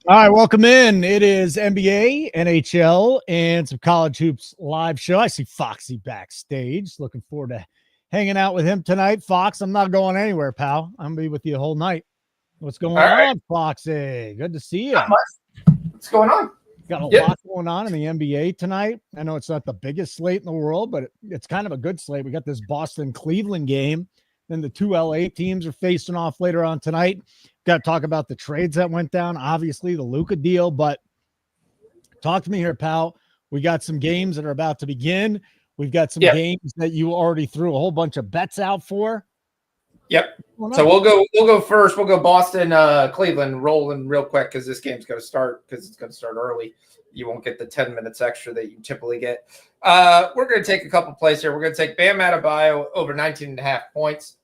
All right, welcome in. It is NBA, NHL, and some college hoops live show. I see Foxy backstage. Looking forward to hanging out with him tonight. Fox, I'm not going anywhere, pal. I'm going to be with you the whole night. What's going on, Foxy? Good to see you. What's going on? Got a lot going on in the NBA tonight. I know it's not the biggest slate in the world, but it's kind of a good slate. We got this Boston-Cleveland game. Then the two LA teams are facing off later on tonight. Got to talk about the trades that went down, obviously the Luka deal, but talk to me here, pal. We got some games that are about to begin. We've got some games that you already threw a whole bunch of bets out for. Yep. So we'll go first. We'll go Boston, Cleveland, rolling real quick because this game's going to start early. You won't get the 10 minutes extra that you typically get. We're going to take a couple plays here. We're going to take Bam Adebayo over 19.5 points.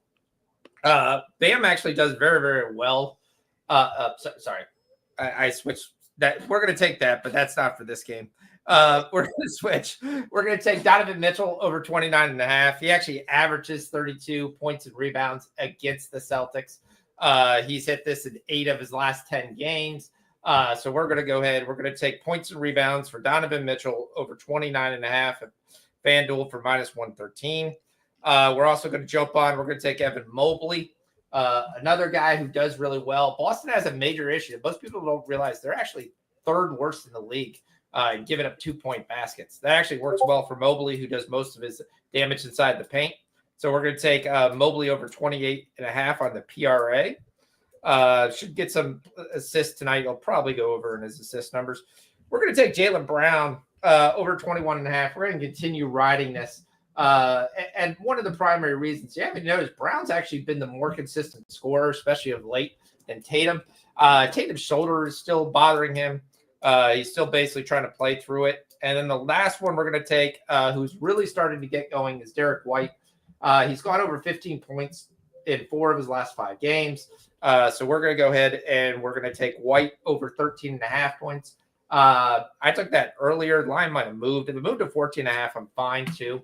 Bam actually does very, very well. Sorry, I switched that. We're going to take that, but that's not for this game. We're going to switch. We're going to take Donovan Mitchell over 29.5. He actually averages 32 points and rebounds against the Celtics. He's hit this in 8 of his last 10 games. So we're going to go ahead. We're going to take points and rebounds for Donovan Mitchell over 29.5 at FanDuel for -113. We're also going to jump on. We're going to take Evan Mobley, another guy who does really well. Boston has a major issue. Most people don't realize they're actually third worst in the league in giving up 2-point baskets. That actually works well for Mobley, who does most of his damage inside the paint. So we're going to take Mobley over 28.5 on the PRA. Should get some assists tonight. He'll probably go over in his assist numbers. We're going to take Jaylen Brown over 21.5. We're going to continue riding this. And one of the primary reasons you haven't noticed, Brown's actually been the more consistent scorer, especially of late, than Tatum. Tatum's shoulder is still bothering him. He's still basically trying to play through it. And then the last one we're going to take, who's really starting to get going, is Derek White. He's gone over 15 points in 4 of his last 5 games. So we're going to go ahead and we're going to take White over 13.5 points. I took that earlier. The line might have moved. If it moved to 14.5, I'm fine too.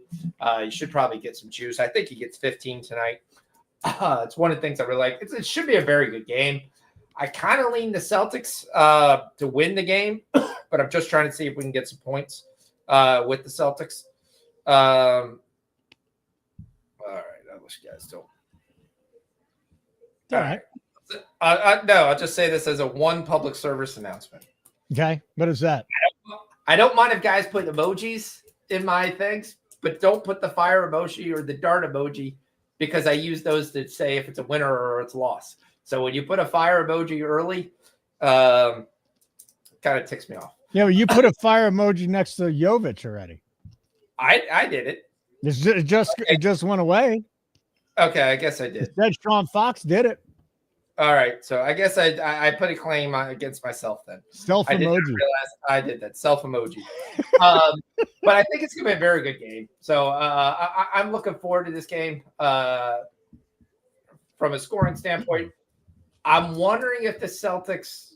You should probably get some juice. I think he gets 15 tonight. It's one of the things I really like. It should be a very good game. I kind of lean the Celtics to win the game, but I'm just trying to see if we can get some points with the Celtics. All right. I wish you guys don't. All right. No, I'll just say this as a one public service announcement. Okay. What is that? I don't mind if guys put emojis in my things, but don't put the fire emoji or the dart emoji because I use those to say if it's a winner or it's a loss. So when you put a fire emoji early, kind of ticks me off. Yeah, well, you put a fire emoji next to Jovic already. I did it. It just went away. Okay, I guess I did. Said Sean Fox did it. All right, so I guess I put a claim against myself then. Self emoji. I didn't realize I did that self emoji. But I think it's gonna be a very good game. So I'm looking forward to this game. From a scoring standpoint, I'm wondering if the Celtics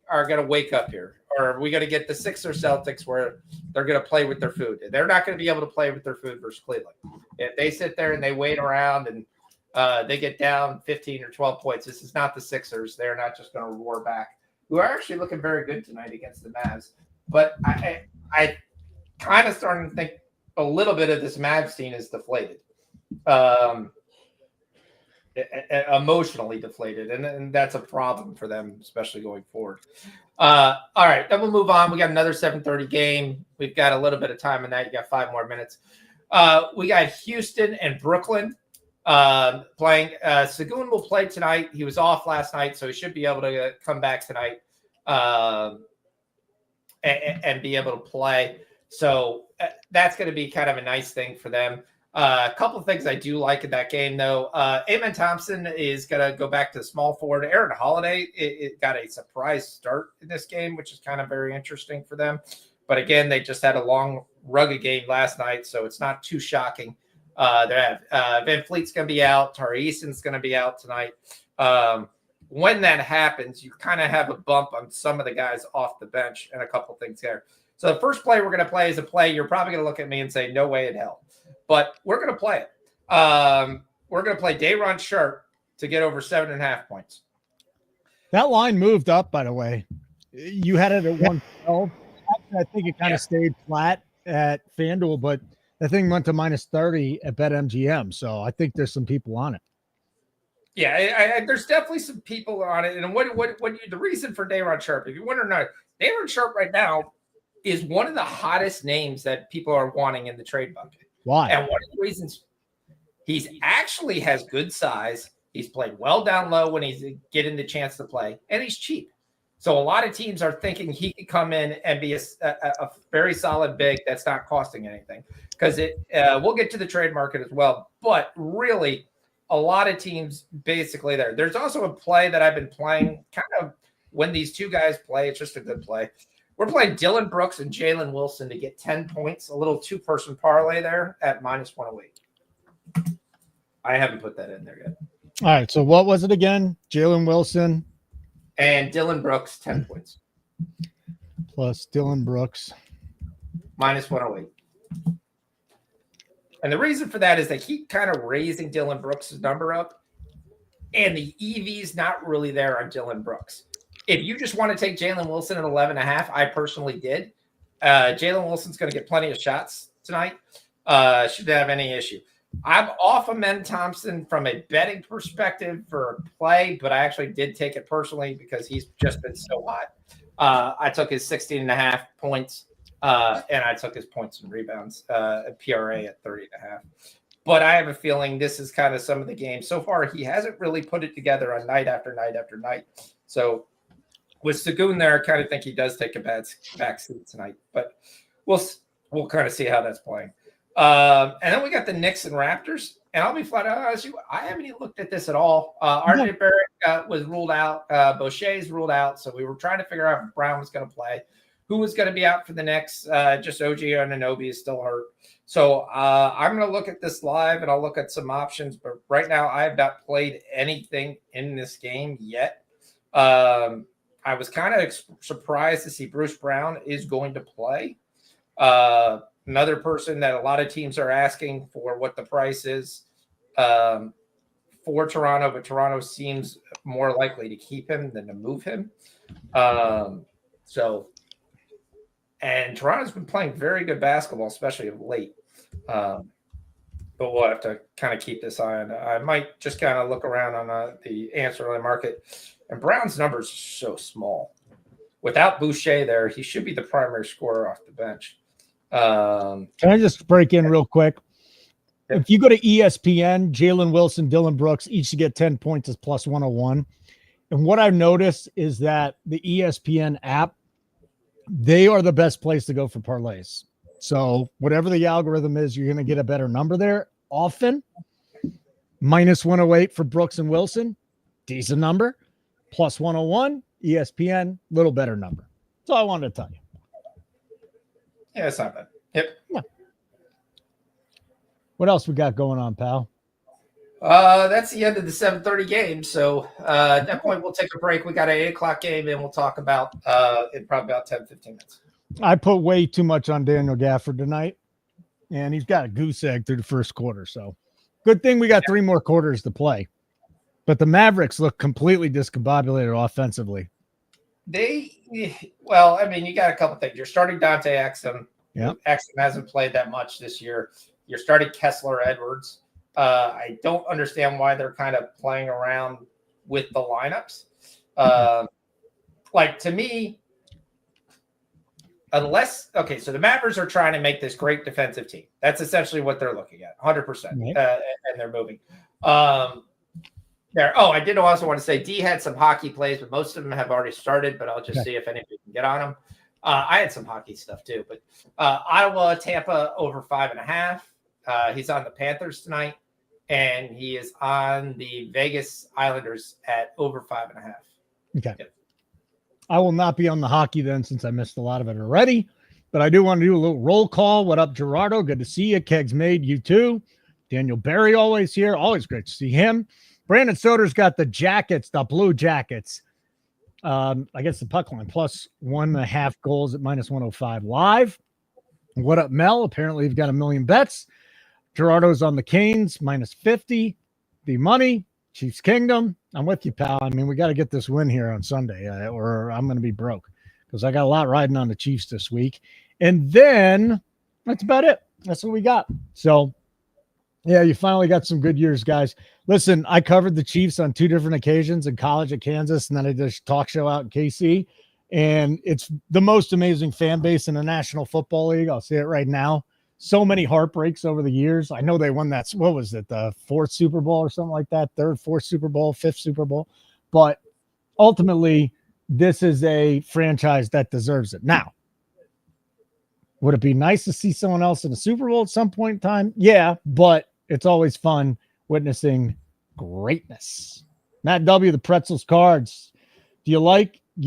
are going to wake up here, or are we going to get the Sixers Celtics where they're going to play with their food? They're not going to be able to play with their food versus Cleveland. If they sit there and they wait around and they get down 15 or 12 points, this is not the Sixers. They're not just going to roar back, who are actually looking very good tonight against the Mavs. But I kind of starting to think a little bit of this Mavs team is deflated. Emotionally deflated, and that's a problem for them, especially going forward. All right, then we'll move on. We got another 7:30 game. We've got a little bit of time in that. You got 5 more minutes. We got Houston and Brooklyn playing. Sagoon will play tonight. He was off last night, so he should be able to come back tonight and be able to play. So that's going to be kind of a nice thing for them. A couple of things I do like in that game, though. Amen Thompson is going to go back to small forward. Aaron Holiday it got a surprise start in this game, which is kind of very interesting for them. But again, they just had a long, rugged game last night, so it's not too shocking. They have Van Fleet's going to be out. Tari Eason's going to be out tonight. When that happens, you kind of have a bump on some of the guys off the bench and a couple things there. So the first play we're going to play is a play you're probably going to look at me and say, no way in hell. But we're going to play it. We're going to play Day'Ron Sharpe to get over 7.5 points. That line moved up, by the way. You had it at 112. I think it kind of stayed flat at FanDuel, but the thing went to -30 at BetMGM. So I think there's some people on it. Yeah, there's definitely some people on it. And the reason for Day'Ron Sharpe, if you wonder not, Day'Ron Sharpe right now is one of the hottest names that people are wanting in the trade bucket. Why? And one of the reasons he's actually has good size. He's played well down low when he's getting the chance to play, and he's cheap. So a lot of teams are thinking he could come in and be a very solid big that's not costing anything, because we'll get to the trade market as well. But really, a lot of teams basically there. There's also a play that I've been playing kind of when these two guys play. It's just a good play. We're playing Dillon Brooks and Jalen Wilson to get 10 points, a little two-person parlay there at -108. I haven't put that in there yet. All right, so what was it again? Jalen Wilson and Dillon Brooks, 10 points. Plus Dillon Brooks. -108. And the reason for that is they keep kind of raising Dillon Brooks' number up, and the EV's not really there on Dillon Brooks. If you just want to take Jalen Wilson at 11.5, I personally did. Jalen Wilson's going to get plenty of shots tonight. Shouldn't have any issue. I'm off of Men Thompson from a betting perspective for a play, but I actually did take it personally because he's just been so hot. I took his 16.5 points, and I took his points and rebounds, PRA at 30.5. But I have a feeling this is kind of some of the games. So far, he hasn't really put it together on night after night after night. So with Sagoon there, I kind of think he does take a back seat tonight. But we'll kind of see how that's playing. And then we got the Knicks and Raptors. And I'll be flat out honest with you, I haven't even looked at this at all. RJ Barrett was ruled out. Boucher's ruled out. So we were trying to figure out if Brown was going to play. Who was going to be out for the Knicks? Just OG Anunoby is still hurt. So I'm going to look at this live, and I'll look at some options. But right now, I have not played anything in this game yet. I was kind of surprised to see Bruce Brown is going to play. Another person that a lot of teams are asking for what the price is for Toronto, but Toronto seems more likely to keep him than to move him. And Toronto's been playing very good basketball, especially of late. But we'll have to kind of keep this eye on. I might just kind of look around on the ancillary market. And Brown's numbers are so small. Without Boucher there, he should be the primary scorer off the bench. Can I just break in real quick? Yep. If you go to ESPN, Jalen Wilson, Dillon Brooks, each to get 10 points is +101. And what I've noticed is that the ESPN app, they are the best place to go for parlays. So whatever the algorithm is, you're going to get a better number there. Often, -108 for Brooks and Wilson, decent number. +101, ESPN, little better number. That's all I wanted to tell you. Yeah, it's not bad. Yep. Yeah. What else we got going on, pal? That's the end of the 7:30 game. So at that point, we'll take a break. We got an 8 o'clock game, and we'll talk about in probably about 10, 15 minutes. I put way too much on Daniel Gafford tonight, and he's got a goose egg through the first quarter. So good thing we got 3 more quarters to play. But the Mavericks look completely discombobulated offensively. Well, I mean, you got a couple things. You're starting Dante Exum. Yeah. Exum hasn't played that much this year. You're starting Kessler Edwards. I don't understand why they're kind of playing around with the lineups. To me, so the Mavericks are trying to make this great defensive team. That's essentially what they're looking at, 100%. And they're moving. I did also want to say D had some hockey plays, but most of them have already started, but I'll just see if anybody can get on them. I had some hockey stuff too, but Ottawa, Tampa over 5.5. He's on the Panthers tonight, and he is on the Vegas Islanders at over 5.5. Okay. Yep. I will not be on the hockey then, since I missed a lot of it already, but I do want to do a little roll call. What up, Gerardo? Good to see you. Kegs made you too. Daniel Barry always here. Always great to see him. Brandon Soder's got the Jackets, the Blue Jackets. I guess the puck line +1.5 goals at -105 live. What up, Mel? Apparently you've got 1 million bets. Gerardo's on the Canes, -50. The money, Chiefs Kingdom. I'm with you, pal. I mean, we got to get this win here on Sunday, or I'm going to be broke. because I got a lot riding on the Chiefs this week. And then that's about it. That's what we got. So, yeah, you finally got some good years, guys. Listen, I covered the Chiefs on 2 different occasions, in college at Kansas, and then I did a talk show out in KC. And it's the most amazing fan base in the National Football League. I'll say it right now. So many heartbreaks over the years. I know they won that. What was it? The 4th Super Bowl or something like that? 3rd, 4th Super Bowl, 5th Super Bowl. But ultimately, this is a franchise that deserves it. Now, would it be nice to see someone else in the Super Bowl at some point in time? Yeah, but it's always fun witnessing greatness. Matt W., the Pretzels Cards. You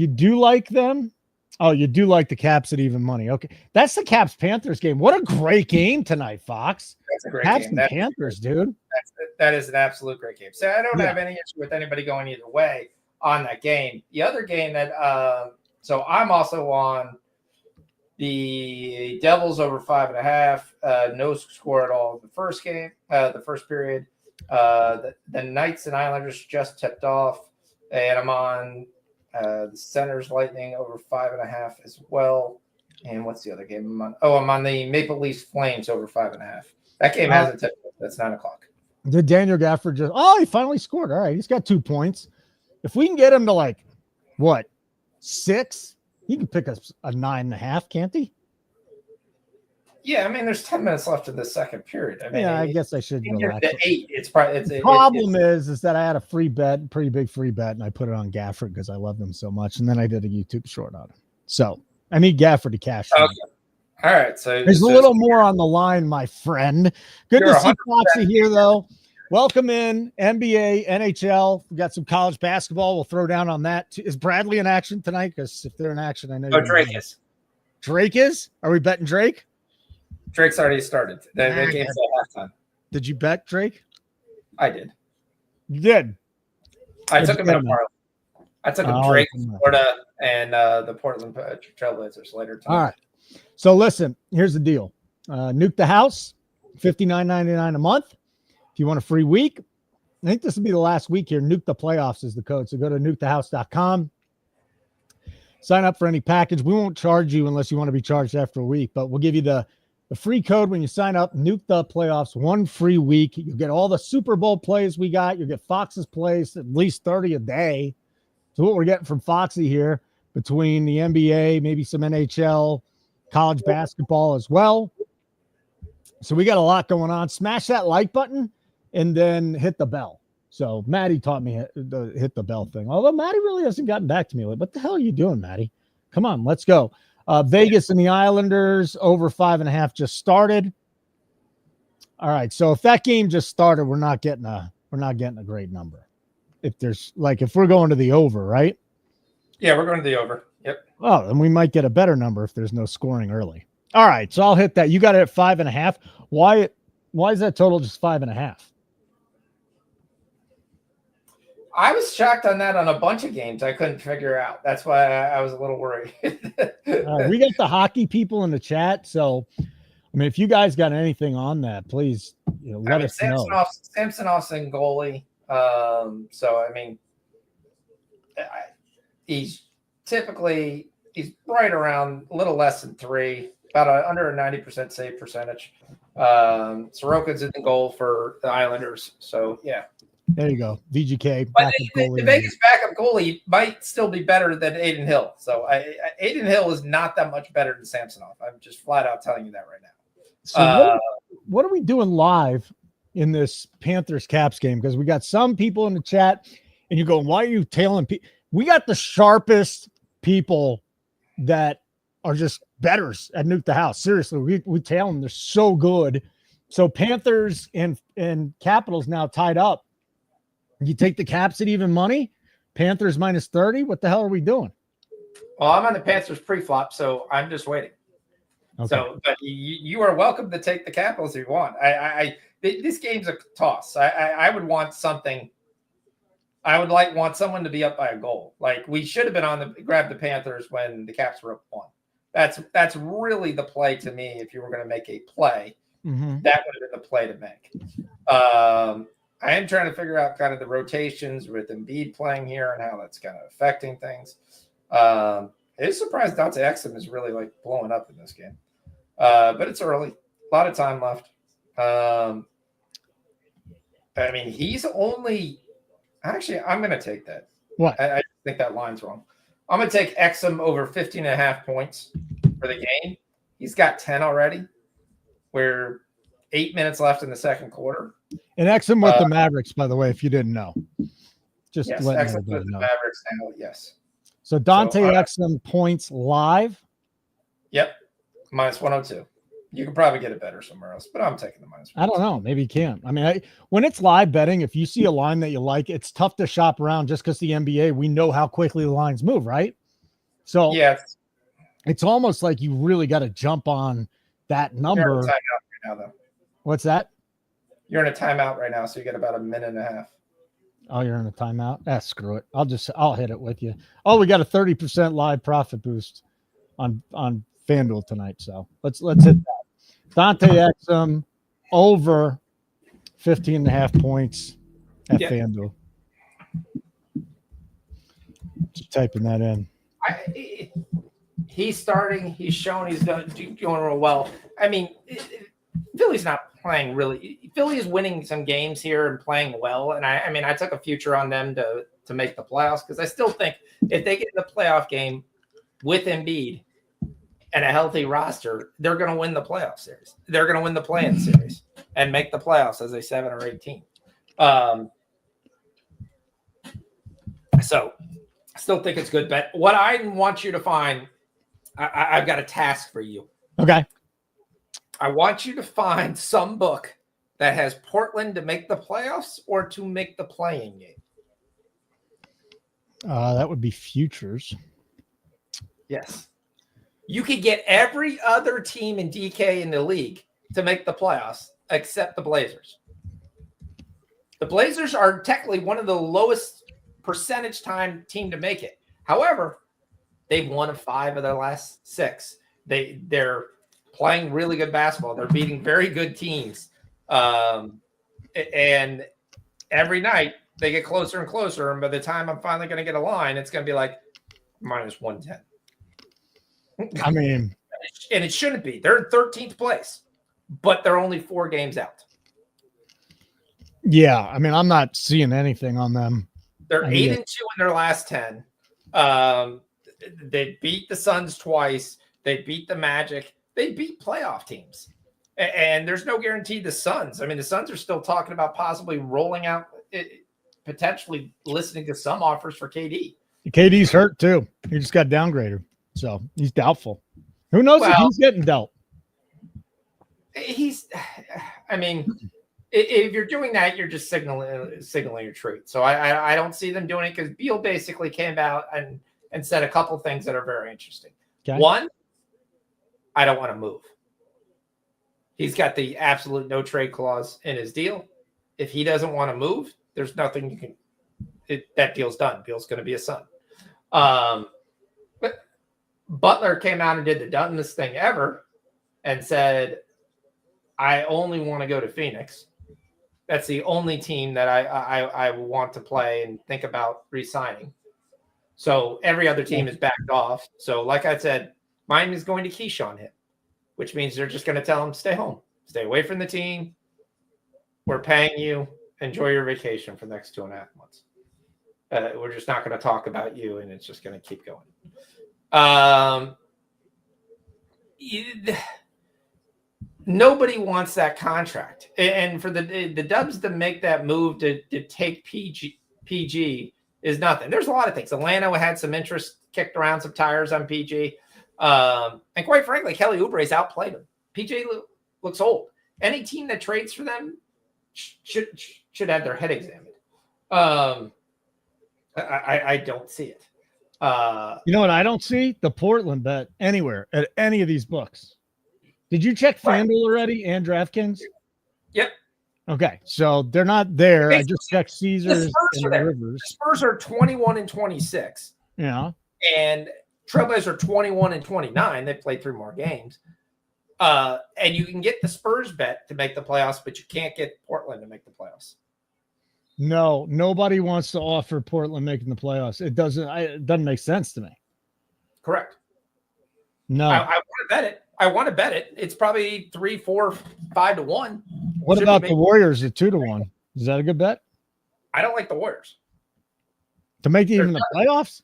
do like them? Oh, you do like the Caps at even money. Okay. That's the Caps-Panthers game. What a great game tonight, Fox. That's a great Caps game. and Panthers, dude. That is an absolute great game. So I don't have any issue with anybody going either way on that game. The other game that so I'm also on the Devils over 5.5. No score at all. The first game, the first period. The Knights and Islanders just tipped off, and I'm on the Senators Lightning over 5.5 as well. And what's the other game I'm on? Oh, I'm on the Maple Leafs Flames over 5.5. That game hasn't tipped. That's 9:00. Did Daniel Gafford he finally scored. All right. He's got 2 points. If we can get him to 6, he can pick us a 9.5, can't he? Yeah, I mean, there's 10 minutes left in the second period. I mean, I guess I should go back. 8. It's probably the problem is that I had a free bet, pretty big free bet, and I put it on Gafford because I love him so much, and then I did a YouTube short on him. So I need Gafford to cash. Okay. All right. So there's a little more on the line, my friend. Good to see Foxy here, though. Welcome in NBA, NHL. We got some college basketball. We'll throw down on that. Is Bradley in action tonight? Because if they're in action, I know. Oh, Drake is. Drake is? Are we betting Drake? Drake's already started. That game's at halftime. Did you bet Drake? I did. You did? I took him in a parlay. I took him Drake, Florida, and the Portland Trailblazers later tonight. All right. So listen, here's the deal. Nuke the house, $59.99 a month. If you want a free week, I think this will be the last week here. Nuke the playoffs is the code. So go to nukethehouse.com. Sign up for any package. We won't charge you unless you want to be charged after a week, but we'll give you the free code when you sign up. Nuke the playoffs, 1 free week. You'll get all the Super Bowl plays we got. You'll get Fox's plays, at least 30 a day. So what we're getting from Foxy here between the NBA, maybe some NHL, college basketball as well. So we got a lot going on. Smash that like button and then hit the bell. So Maddie taught me to hit the bell thing. Although Maddie really hasn't gotten back to me. What the hell are you doing, Maddie? Come on, let's go. Vegas and the Islanders over 5.5 just started. All right. So if that game just started, we're not getting a great number. If we're going to the over, right? Yeah, we're going to the over. Yep. Oh, then we might get a better number if there's no scoring early. All right. So I'll hit that. You got it at 5.5. Why is that total just 5.5? I was shocked on that on a bunch of games. I couldn't figure out. That's why I was a little worried. We got the hockey people in the chat. So, I mean, if you guys got anything on that, please let us know. Samsonov's in goalie. So, I mean, he's right around a little less than 3, about under a 90% save percentage. Sorokin's in the goal for the Islanders. So, yeah. There you go. VGK. But the Vegas backup goalie might still be better than Aiden Hill. So Aiden Hill is not that much better than Samsonov. I'm just flat out telling you that right now. So what are we doing live in this Panthers Caps game? Because we got some people in the chat and you're going, why are you tailing people? We got the sharpest people that are just betters at Nuke the House. Seriously, we tail them. They're so good. So Panthers and Capitals now tied up. You take the Caps at even money, Panthers minus 30. What the hell are we doing? Well, I'm on the Panthers pre-flop, so I'm just waiting. Okay. So, but you are welcome to take the Capitals if you want. This game's a toss. I would want something. I would want someone to be up by a goal. Like we should have been grab the Panthers when the Caps were up 1. That's really the play to me. If you were going to make a play, that would have been the play to make. I am trying to figure out kind of the rotations with Embiid playing here and how that's kind of affecting things. It is surprised Dante Exum is really like blowing up in this game. But it's early. A lot of time left. I mean, he's only – actually, I'm going to take that. What? I think that line's wrong. I'm going to take Exum over 15.5 points for the game. He's got 10 already. We're 8 minutes left in the second quarter. And Exum with the Mavericks, by the way, if you didn't know. Just yes, letting Exum with the know. Mavericks now, yes. So Dante Exum points live? Yep, minus 102. You could probably get it better somewhere else, but I'm taking the minus 102. I don't know. Maybe you can. I mean, when it's live betting, if you see a line that you like, it's tough to shop around just because the NBA, we know how quickly the lines move, right? So yes, it's almost like you really got to jump on that number. You're in a timeout right now, though. What's that? You're in a timeout right now, so you get about a minute and a half. Oh, you're in a timeout? Screw it. I'll hit it with you. Oh, we got a 30% live profit boost on FanDuel tonight. So let's hit that. Dante Exum over 15.5 points at FanDuel. Just typing that in. He's starting. He's showing he's doing real well. I mean, Philly's not playing really. Philly is winning some games here and playing well. And I mean, I took a future on them to make the playoffs because I still think if they get in the playoff game with Embiid and a healthy roster, they're going to win the playoff series. They're going to win the play-in series and make the playoffs as a 7 or 8 team. So I still think it's good bet. What I want you to find, I've got a task for you. Okay. I want you to find some book that has Portland to make the playoffs or to make the play-in game. That would be futures. Yes. You could get every other team in DK in the league to make the playoffs except the Blazers. The Blazers are technically one of the lowest percentage time team to make it. However, they've won 5 of their last 6. They're playing really good basketball. They're beating very good teams. And every night they get closer and closer. And by the time I'm finally going to get a line, it's going to be like minus 110. I mean, and it shouldn't be. They're in 13th place, but they're only 4 games out. Yeah. I mean, I'm not seeing anything on them. They're 8-2 in their last 10. They beat the Suns twice. They beat the Magic. They beat playoff teams. And there's no guarantee the Suns. I mean, the Suns are still talking about possibly rolling out, potentially listening to some offers for KD. KD's hurt too. He just got downgraded. So he's doubtful. Who knows if he's getting dealt? I mean, if you're doing that, you're just signaling your truth. So I don't see them doing it because Beal basically came out and said a couple things that are very interesting. Okay. One, I don't want to move. He's got the absolute no trade clause in his deal. If he doesn't want to move, there's nothing you can. That deal's done. Beal's going to be a Sun. But Butler came out and did the dumbest thing ever and said, I only want to go to Phoenix. That's the only team that I want to play and think about re-signing. So every other team is backed off. So like I said, Miami's going to Keyshawn him, which means they're just going to tell him, stay home, stay away from the team. We're paying you. Enjoy your vacation for the next 2.5 months. We're just not going to talk about you, and it's just going to keep going. Nobody wants that contract. And for the Dubs to make that move to take PG is nothing. There's a lot of things. Atlanta had some interest, kicked around some tires on PG. And quite frankly, Kelly Oubre's outplayed him. PG looks old. Any team that trades for them should have their head examined. I don't see it. You know what I don't see? The Portland bet anywhere at any of these books. Did you check FanDuel already and DraftKings? Yep. Okay, so they're not there. I just checked Caesars and Rivers. The Spurs are 21-26. Yeah. And Trailblazers are 21-29. They played 3 more games. And you can get the Spurs bet to make the playoffs, but you can't get Portland to make the playoffs. No, nobody wants to offer Portland making the playoffs. It doesn't make sense to me. Correct. No. I want to bet it. I want to bet it. It's probably 3, 4, 5 to 1. What about the Warriors at 2 to 1? Is that a good bet? I don't like the Warriors. To make even the playoffs?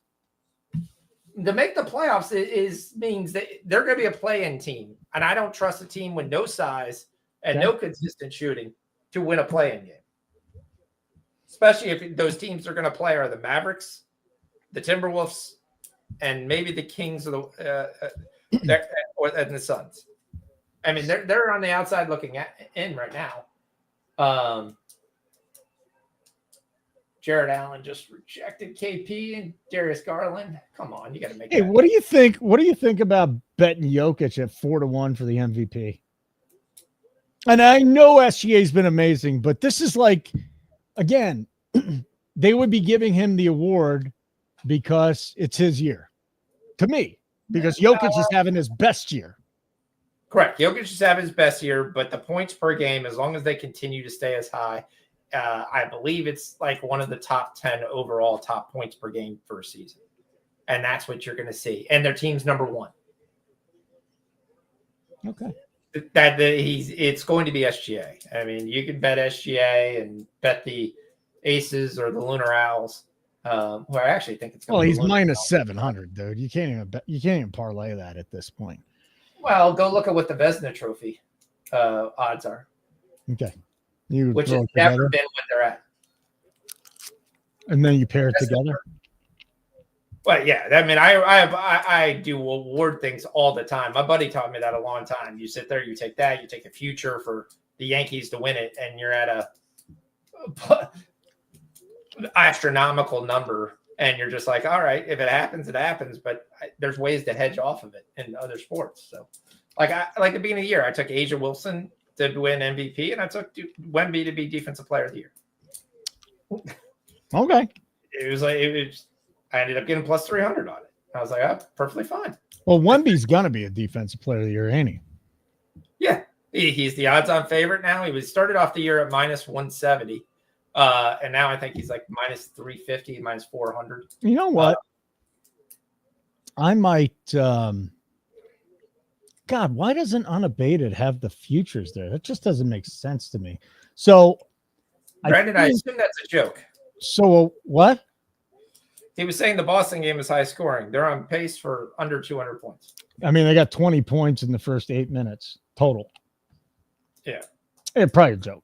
To make the playoffs means that they're going to be a play-in team. And I don't trust a team with no size and no consistent shooting to win a play-in game. Especially if those teams are going to play are the Mavericks, the Timberwolves, and maybe the Kings and the Suns. I mean, they're on the outside looking in right now. Jared Allen just rejected KP and Darius Garland. Come on, you got to make. Hey, what do you think? What do you think about betting Jokic at 4 to 1 for the MVP? And I know SGA's been amazing, but this is like, again, they would be giving him the award because it's his year. To me, because Jokic is having his best year. Correct. Jokic is having his best year, but the points per game, as long as they continue to stay as high, I believe it's like one of the top 10 overall top points per game for a season. And that's what you're going to see. And their team's number 1. Okay. It's going to be SGA. I mean, you can bet SGA and bet the Aces or the Lunar Owls. Who I actually think it's going to be. Well, he's minus 700, dude. You can't even parlay that at this point. Well, go look at what the Vezina Trophy odds are. Okay. Which has never been what they're at. And then you pair it together. Well, yeah. I mean, I do award things all the time. My buddy taught me that a long time. You sit there, you take that, you take the future for the Yankees to win it, and you're at a astronomical number, and you're just like, all right, if it happens, it happens. But there's ways to hedge off of it in other sports. So, like at the beginning of the year, I took Asia Wilson to win MVP, and I took Wemby to be Defensive Player of the Year. Okay. I ended up getting plus 300 on it. I was like, oh, perfectly fine. Well, Wemby's gonna be a Defensive Player of the Year, ain't he? Yeah, he's the odds-on favorite now. He started off the year at minus 170. And now I think he's like minus 350, minus 400. You know what? I might. God, why doesn't Unabated have the futures there? That just doesn't make sense to me. So, Brandon, I assume that's a joke. So what? He was saying the Boston game is high scoring. They're on pace for under 200 points. I mean, they got 20 points in the first 8 minutes total. Yeah. It's probably a joke.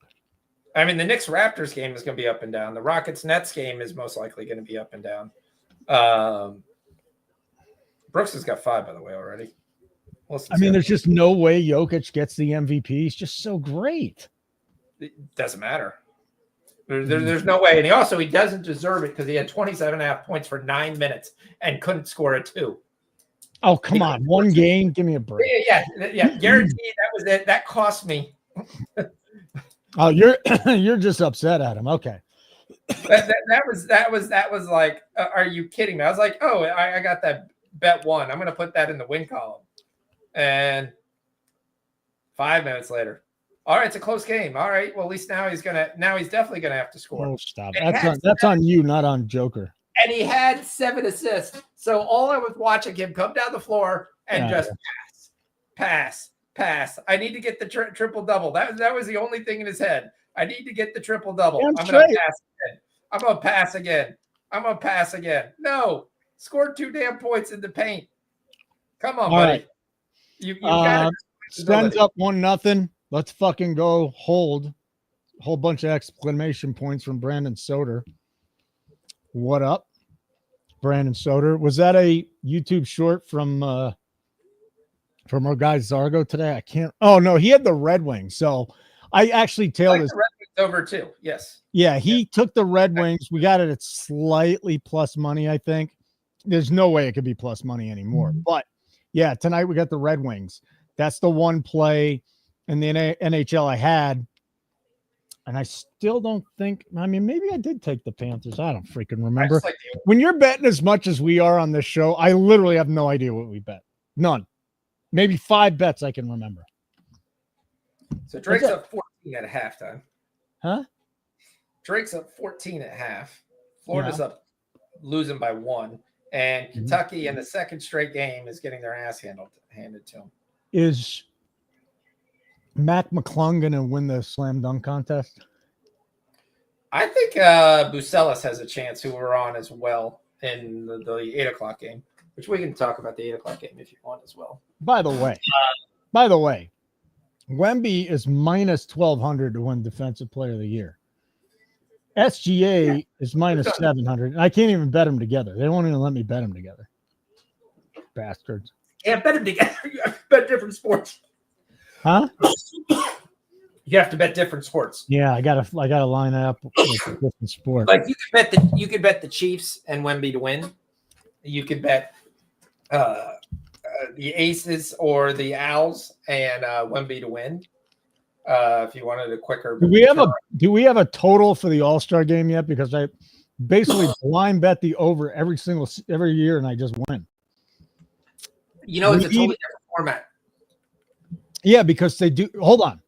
I mean, the Knicks-Raptors game is going to be up and down. The Rockets-Nets game is most likely going to be up and down. Brooks has got 5, by the way, already. I mean, there's just no way Jokic gets the MVP. He's just so great. It doesn't matter. There's no way. And he doesn't deserve it because he had 27.5 points for 9 minutes and couldn't score a 2. Oh, come on. One game? Give me a break. Yeah. Guaranteed that was it. That cost me. Oh, you're just upset at him. Okay. That was like, are you kidding me? I was like, oh, I got that bet 1. I'm going to put that in the win column. And 5 minutes later, all right, it's a close game. All right, well, at least now he's definitely gonna have to score. Oh, stop. That's on you, not on Joker. And he had 7 assists. So all I was watching him come down the floor and just pass. I need to get the triple double. That was the only thing in his head. I need to get the triple double. I'm gonna pass again. I'm gonna pass again. No, scored 2 damn points in the paint. Come on, buddy. Right. You got it. Stands up 1-0. Let's fucking go hold. A whole bunch of exclamation points from Brandon Soder. What up, Brandon Soder? Was that a YouTube short from our guy Zargo today? I can't. Oh no, he had the Red Wings. So I actually tailed his Red Wings over too. Yes. Yeah, he took the Red Wings. We got it at slightly plus money. I think there's no way it could be plus money anymore. But yeah, tonight we got the Red Wings. That's the one play in the NHL I had, and I still don't think. I mean, maybe I did take the Panthers. I don't freaking remember. When you're betting as much as we are on this show, I literally have no idea what we bet. None. Maybe 5 bets I can remember. So Drake's up 14 at halftime. Huh? Drake's up 14 at half. Florida's up losing by 1. And Kentucky in the second straight game is getting their ass handed to them. Is Mac McClung going to win the slam dunk contest? I think Bucelis has a chance, who we're on as well in the 8 o'clock game, which we can talk about the 8 o'clock game if you want as well. By the way, Wemby is minus 1,200 to win Defensive Player of the Year. SGA is minus 700. I can't even bet them together. They won't even let me bet them together. Bastards. Can't bet them together. You have to bet different sports. Huh? You have to bet different sports. Yeah, I gotta line it up with a different sport. Like you could bet the Chiefs and Wemby to win. You could bet the Aces or the Owls and Wemby to win. If you wanted a quicker. Do we have a total for the All-Star game yet? Because I basically blind bet the over every year and I just win. You know, it's a totally different format. Yeah, because they do. Hold on.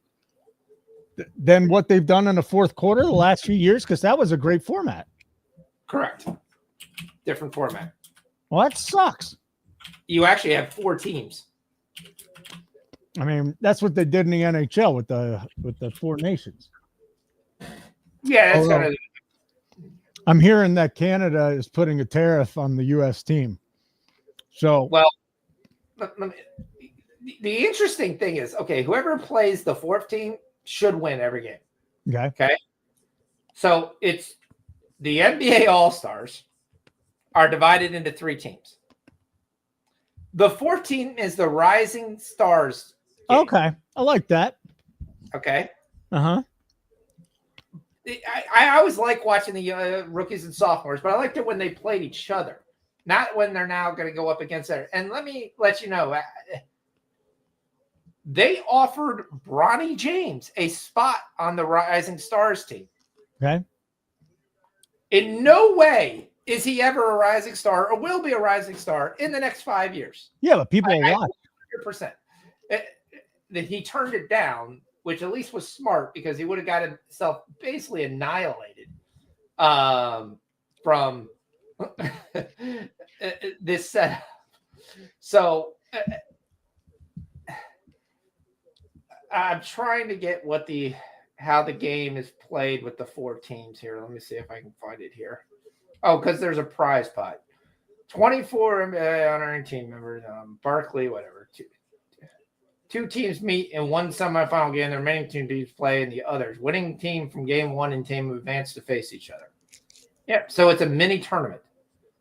Than what they've done in the fourth quarter the last few years, because that was a great format. Correct. Different format. Well, that sucks. You actually have 4 teams. I mean, that's what they did in the NHL with the 4 nations. Yeah, that's kind of. I'm hearing that Canada is putting a tariff on the U.S. team. So, well, the interesting thing is, okay, whoever plays the 4th team should win every game. Okay. So it's the NBA All-Stars are divided into 3 teams. The 4th team is the Rising Stars game. Okay. I like that. Okay. Uh-huh. I always like watching the rookies and sophomores, but I liked it when they played each other, not when they're now going to go up against it. And let me let you know, they offered Bronny James a spot on the Rising Stars team. Okay. In no way is he ever a rising star or will be a rising star in the next 5 years. Yeah, but people will watch. 100%. That he turned it down, which at least was smart because he would have got himself basically annihilated from this setup. So I'm trying to get how the game is played with the 4 teams here. Let me see if I can find it here. Oh, because there's a prize pot. 24 honoring team members, Barkley, whatever. Two teams meet in one semifinal game. The remaining 2 teams play in the others. Winning team from game 1 and team advance to face each other. Yeah, so it's a mini tournament.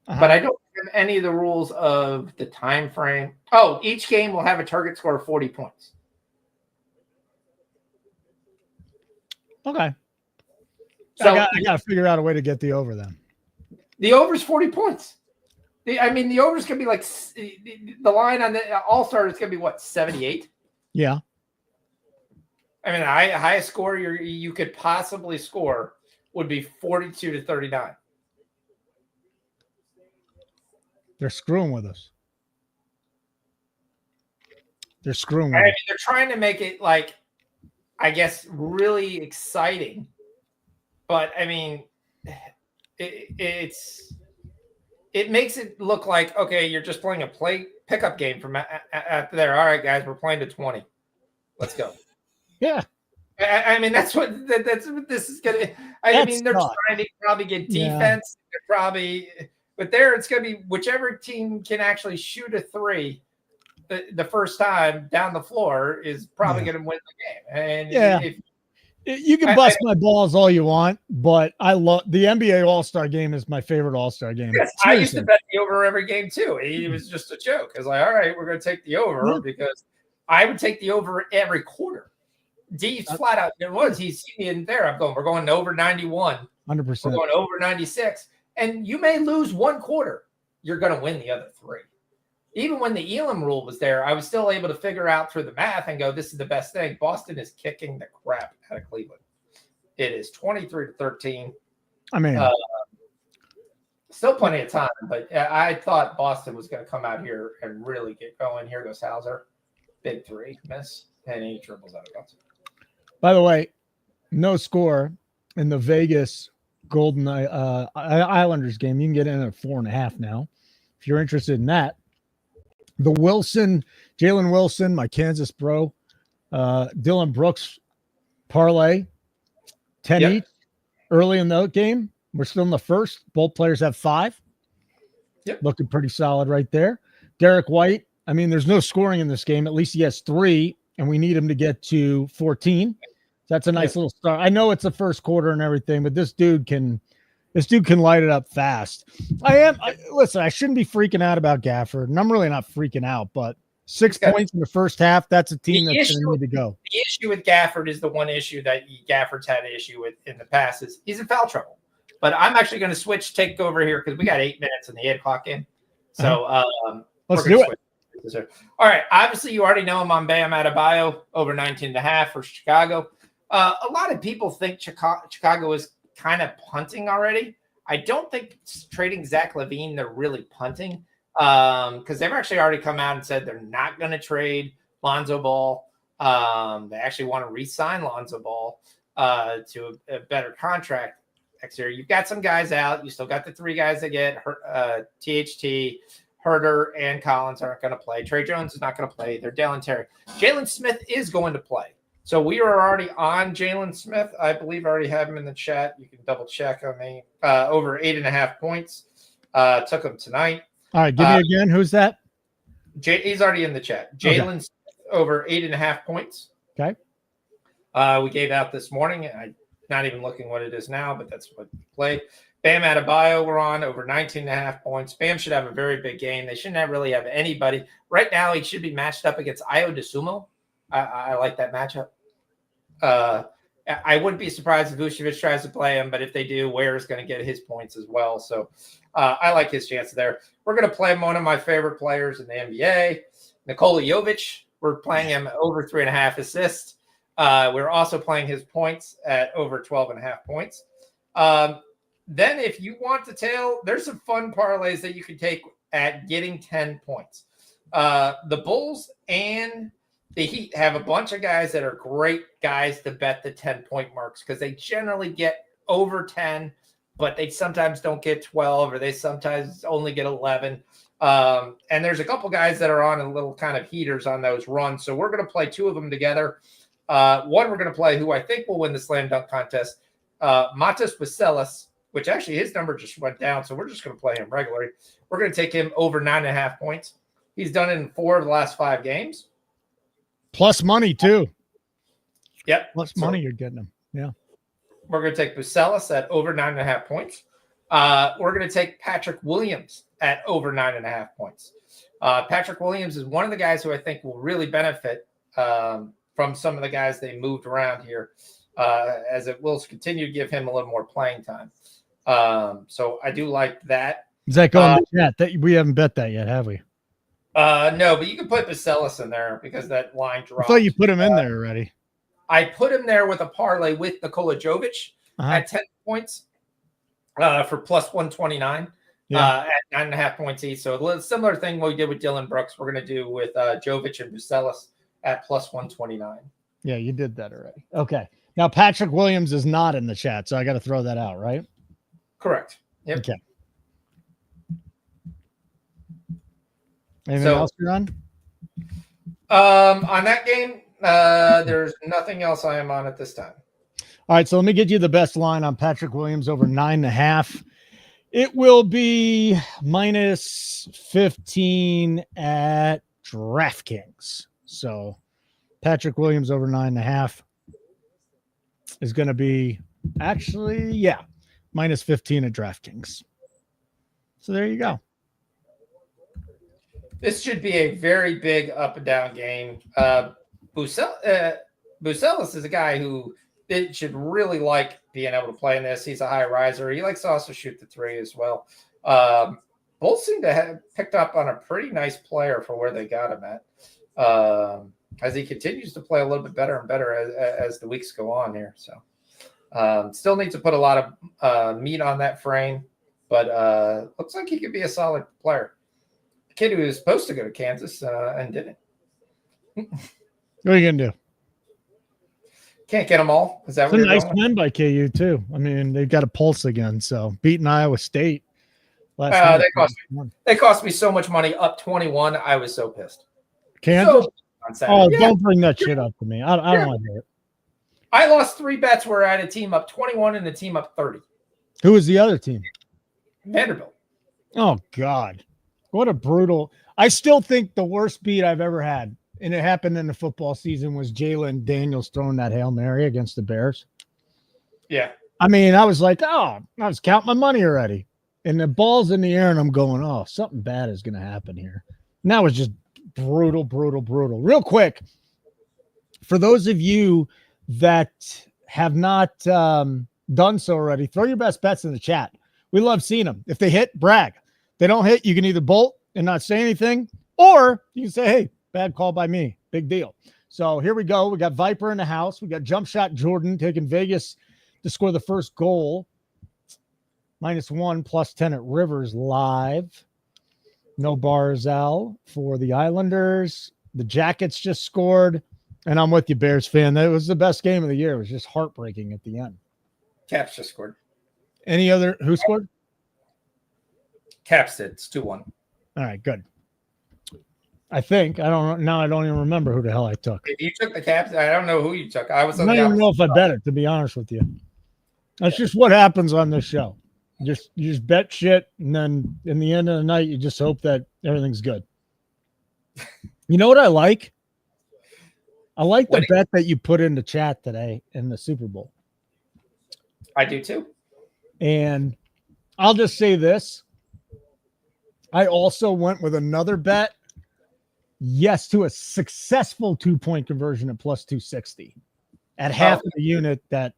Uh-huh. But I don't have any of the rules of the time frame. Oh, each game will have a target score of 40 points. Okay. So I got to figure out a way to get the over then. The over is 40 points. The over is going to be like the line on the All-Star is going to be what, 78? Yeah. I mean, the highest score you could possibly score would be 42-39. They're screwing with us. They're trying to make it like, I guess, really exciting. But I mean, it makes it look like, okay, you're just playing a pickup game from after there. All right, guys, we're playing to 20. Let's go. Yeah. I mean, that's what this is going to. I mean, they're trying to probably get defense. Yeah. They're probably, but it's going to be whichever team can actually shoot a 3 the first time down the floor is probably going to win the game. And you can bust my balls all you want, but I love the NBA All-Star game is my favorite All-Star game. Yes, I used to bet the over every game too. It was just a joke. I was like, all right, we're going to take the over because I would take the over every quarter. D's flat out it was. He's in there. We're going over 91. 100%. We're going over 96. And you may lose one quarter. You're going to win the other 3. Even when the Elam rule was there, I was still able to figure out through the math and go, this is the best thing. Boston is kicking the crap out of Cleveland. It is 23-13. I mean, still plenty of time, but I thought Boston was going to come out here and really get going. Here goes Hauser. Big 3, miss, and he dribbles out of bounds. By the way, no score in the Vegas Golden Islanders game. You can get in at 4.5 now. if you're interested in that. The Jalen Wilson, my Kansas bro, Dylan Brooks parlay, 10 each early in the game. We're still in the first. Both players have 5. Yep. Looking pretty solid right there. Derek White, I mean, there's no scoring in this game. At least he has 3, and we need him to get to 14. That's a nice little start. I know it's the first quarter and everything, but this dude can light it up fast. Listen, I shouldn't be freaking out about Gafford, and I'm really not freaking out, but 6 points in the first half, that's a team that's going to need to go. The issue with Gafford is the one issue that Gafford's had an issue with in the past is he's in foul trouble. But I'm actually going to take over here because we got 8 minutes in the 8 o'clock game. So let's do it. All right. Obviously, you already know him on Bam Adebayo, over 19.5 for Chicago. A lot of people think Chicago is kind of punting already. I don't think trading Zach LaVine, they're really punting because they've actually already come out and said they're not going to trade Lonzo Ball. They actually want to re-sign Lonzo Ball to a better contract next year. You've got some guys out. You still got the 3 guys that get THT. Herter and Collins aren't going to play. Trey Jones is not going to play. They're Dalen Terry. Jalen Smith is going to play. So we are already on Jalen Smith. I believe I already have him in the chat. You can double check on me. Over 8.5 points. Took him tonight. All right, give me again. Who's that? He's already in the chat. Jalen Smith over 8.5 points. Okay. We gave out this morning. I'm not even looking what it is now, but that's what we played. Bam Adebayo, we're on over 19.5 points. Bam should have a very big game. They shouldn't really have anybody. Right now, he should be matched up against Ayo DeSumo. I like that matchup. I wouldn't be surprised if Vucevic tries to play him, but if they do, Ware's going to get his points as well. So I like his chances there. We're going to play one of my favorite players in the NBA, Nikola Jovic. We're playing him over 3.5 assists. We're also playing his points at over 12.5 points. Then if you want to tail, there's some fun parlays that you can take at getting 10 points. The Bulls and the Heat have a bunch of guys that are great guys to bet the 10-point marks because they generally get over 10, but they sometimes don't get 12 or they sometimes only get 11. And there's a couple guys that are on a little kind of heaters on those runs. So we're going to play 2 of them together. One we're going to play who I think will win the slam dunk contest, Matas Vaselis, which actually his number just went down. So we're just going to play him regularly. We're going to take him over 9.5 points. He's done it in 4 of the last 5 games. Plus money too. Yep. Plus money you're getting him. Yeah. We're going to take Vaselis at over 9.5 points. We're going to take Patrick Williams at over 9.5 points. Patrick Williams is one of the guys who I think will really benefit from some of the guys they moved around here, as it will continue to give him a little more playing time. So I do like that. Is that going to chat? That we haven't bet that yet, have we? No, but you can put Vaselis in there because that line dropped. I thought you put him in there already. I put him there with a parlay with Nikola Jovic at 10 points for plus 129 at 9.5 points each. So a similar thing we did with Dylan Brooks, we're going to do with Jovic and Vaselis at plus 129. Yeah, you did that already. Okay. Now, Patrick Williams is not in the chat, so I got to throw that out, right? Correct. Yep. Okay. Anything else you're on? On that game, there's nothing else I am on at this time. All right, so let me get you the best line on Patrick Williams over 9.5. It will be minus 15 at DraftKings. So Patrick Williams over 9.5 is going to be actually, minus 15 at DraftKings. So there you go. This should be a very big up and down game. Vaselis is a guy who should really like being able to play in this. He's a high riser. He likes to also shoot the 3 as well. Both seem to have picked up on a pretty nice player for where they got him at. As he continues to play a little bit better and better as the weeks go on here. So still needs to put a lot of meat on that frame, but looks like he could be a solid player. Kid who was supposed to go to Kansas and didn't. What are you gonna do? Can't get them all. Is that it's a nice win by KU too? I mean, they've got a pulse again. So beating Iowa State They cost me so much money. Up 21. I was so pissed. Kansas? Don't bring that shit up to me. I don't want to hear it. I lost 3 bets where I had a team up 21 and a team up 30. Who was the other team? Vanderbilt. Oh, God. What a brutal. I still think the worst beat I've ever had, and it happened in the football season, was Jalen Daniels throwing that Hail Mary against the Bears. Yeah. I mean, I was like, I was counting my money already. And the ball's in the air, and I'm going, something bad is going to happen here. And that was just brutal, brutal, brutal. Real quick, for those of you that have not done so already, throw your best bets in the chat. We love seeing them. If they hit, brag. If they don't hit, you can either bolt and not say anything, or you can say, hey, bad call by me. Big deal. So here we go. We got Viper in the house. We got Jump Shot Jordan taking Vegas to score the first goal. -1, +10 at Rivers live. No Barzal for the Islanders. The Jackets just scored. And I'm with you, Bears fan. That was the best game of the year. It was just heartbreaking at the end. Caps just scored. Any other? Who scored? Caps did. It's 2-1. All right, good. I think. I don't know. Now I don't even remember who the hell I took. If you took the Caps, I don't know who you took. I don't even know if I bet it, to be honest with you. That's just what happens on this show. You just bet shit, and then in the end of the night, you just hope that everything's good. You know what I like? I like the bet that you put in the chat today in the Super Bowl. I do too. And I'll just say this. I also went with another bet. Yes, to a successful 2-point conversion at +260 at half of the unit that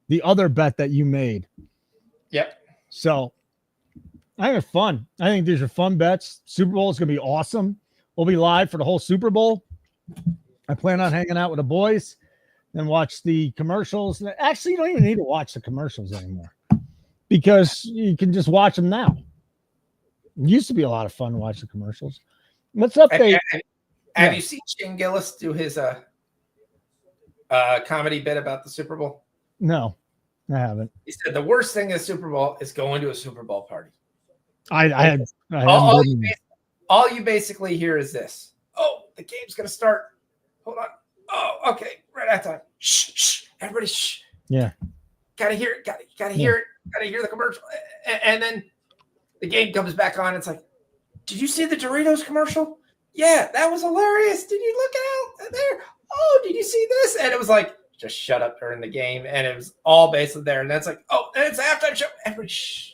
the other bet that you made. Yep. So I think it's fun. I think these are fun bets. Super Bowl is going to be awesome. We'll be live for the whole Super Bowl. I plan on hanging out with the boys and watch the commercials. Actually, you don't even need to watch the commercials anymore because you can just watch them now. It used to be a lot of fun to watch the commercials. Let's update. Have you seen Shane Gillis do his comedy bit about the Super Bowl? No, I haven't. He said the worst thing in the Super Bowl is going to a Super Bowl party. All you basically hear is this. Oh, the game's going to start. Hold on. Oh, okay. Right at time. Shh. Everybody shh. Yeah. Gotta hear it. Gotta hear it. Gotta hear the commercial. And then the game comes back on. It's like, did you see the Doritos commercial? Yeah, that was hilarious. Did you look out there? Oh, did you see this? And it was like, just shut up during the game. And it was all basically there. And that's like, oh, and it's a halftime show. Everybody shh.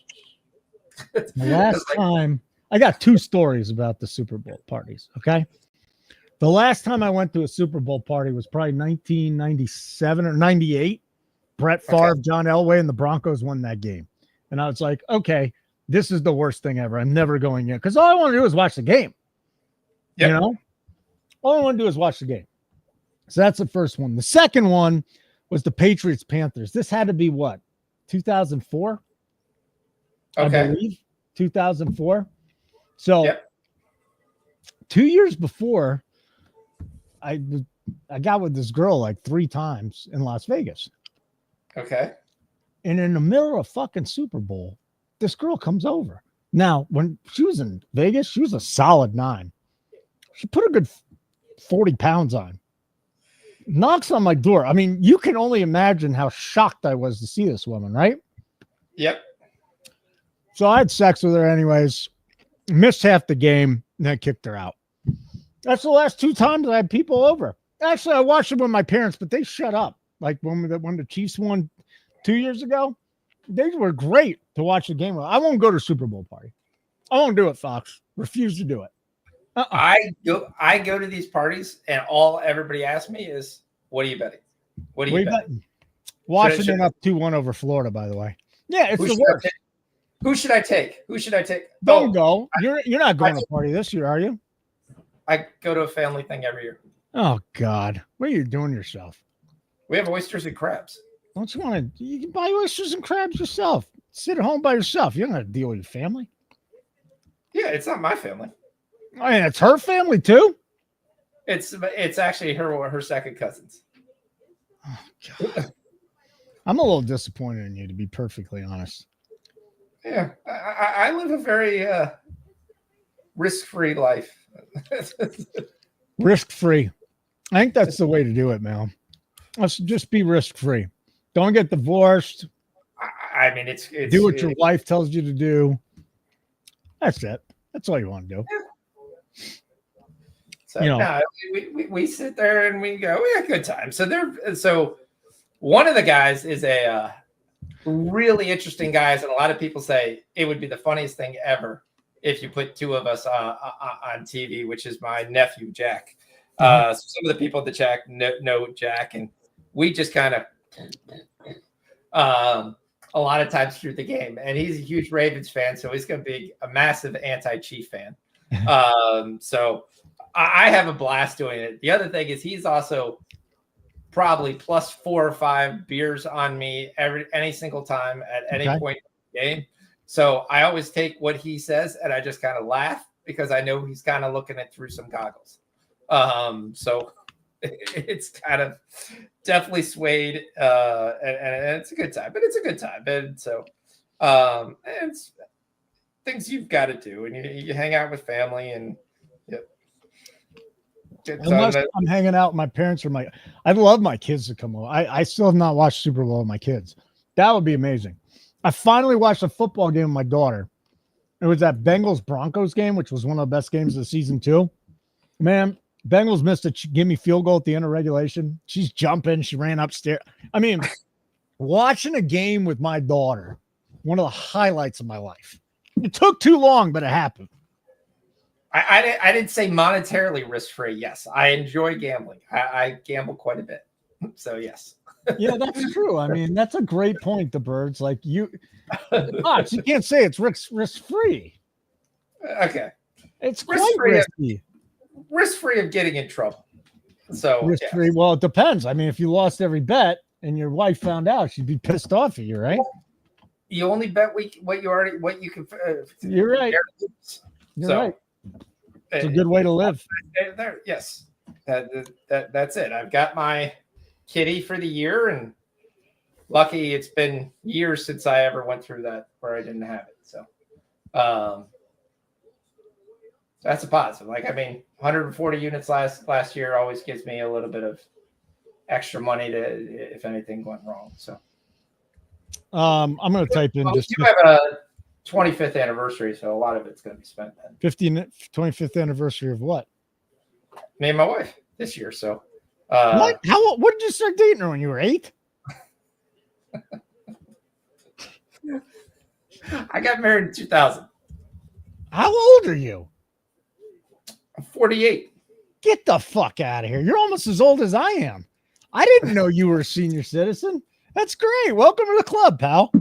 Last time, I got 2 stories about the Super Bowl parties, okay? The last time I went to a Super Bowl party was probably 1997 or 98. Brett Favre, John Elway, and the Broncos won that game. And I was like, okay, this is the worst thing ever. I'm never going in. Because all I want to do is watch the game. Yep. You know? All I want to do is watch the game. So that's the first one. The second one was the Patriots-Panthers. This had to be what? 2004? Okay. I believe. 2004. So 2 years before, I got with this girl like 3 times in Las Vegas. Okay. And in the middle of fucking Super Bowl, this girl comes over. Now, when she was in Vegas, she was a solid 9. She put a good 40 pounds on. Knocks on my door. I mean, you can only imagine how shocked I was to see this woman, right? Yep. So I had sex with her anyways. Missed half the game, and then kicked her out. That's the last 2 times I had people over. Actually, I watched it with my parents, but they shut up. Like when the Chiefs won 2 years ago, they were great to watch the game with. I won't go to Super Bowl party. I won't do it, Fox. Refuse to do it. I go to these parties, and all everybody asks me is, "What are you betting? What are you betting?" Washington up 2-1 over Florida, by the way. Yeah, it's the worst. Who should I take? Don't go. You're not going to a party this year, are you? I go to a family thing every year. Oh God, what are you doing yourself? We have oysters and crabs. Don't you want to? You can buy oysters and crabs yourself. Sit at home by yourself. You don't have to deal with your family. Yeah, it's not my family. I mean, it's her family too. It's actually her second cousins. Oh, God. I'm a little disappointed in you, to be perfectly honest. Yeah, I live a very risk-free life. Risk-free. I think that's the way to do it, man. Let's just be risk-free. Don't get divorced. I mean, it's do what your wife tells you to do. That's it. That's all you want to do. So no, we sit there and we go, we had a good time. So one of the guys is a really interesting guys, and a lot of people say it would be the funniest thing ever if you put two of us on TV, which is my nephew Jack. So some of the people that Jack know Jack, and we just kind of a lot of times through the game, and he's a huge Ravens fan, so he's going to be a massive anti-Chief fan. So I have a blast doing it. The other thing is he's also probably plus 4 or 5 beers on me any single time at any point in the game. So I always take what he says and I just kind of laugh because I know he's kind of looking at through some goggles. So it's kind of definitely swayed, and it's a good time. But it's a good time, and so it's things you've got to do, and you hang out with family, and unless I'm hanging out with my parents or I'd love my kids to come over. I still have not watched Super Bowl with my kids. That would be amazing. I finally watched a football game with my daughter. It was that Bengals Broncos game, which was one of the best games of the season too. Man, Bengals missed a gimme field goal at the end of regulation. She's jumping. She ran upstairs. I mean, watching a game with my daughter, one of the highlights of my life. It took too long, but it happened. I didn't say monetarily risk-free. Yes, I enjoy gambling. I gamble quite a bit. So, yes. Yeah, that's true. I mean, that's a great point, the Birds. Like you can't say it's risk-free. Okay. It's quite risky. Risk-free of getting in trouble. So risk-free. Yeah. Well, it depends. I mean, if you lost every bet and your wife found out, she'd be pissed off at you, right? You only bet what you can. You're right. You're right. It's a good way to live. Yes, that's it. I've got my kitty for the year, and lucky it's been years since I ever went through that where I didn't have it. So, that's a positive. Like, I mean, 140 units last year always gives me a little bit of extra money to if anything went wrong. So, I'm going to type in just. You have a 25th anniversary, so a lot of it's going to be spent then. 25th anniversary of what? Me and my wife this year. So, what? What did you start dating her when you were 8? I got married in 2000. How old are you? I'm 48. Get the fuck out of here. You're almost as old as I am. I didn't know you were a senior citizen. That's great. Welcome to the club, pal.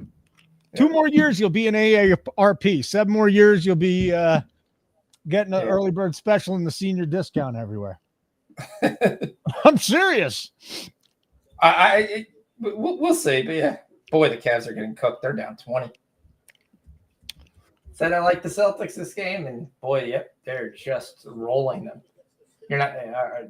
2 more years, you'll be an AARP. 7 more years, you'll be getting an early bird special and the senior discount everywhere. I'm serious. We'll see. But yeah, boy, the Cavs are getting cooked. They're down 20. Said I like the Celtics this game, and boy, yep, they're just rolling them. You're not.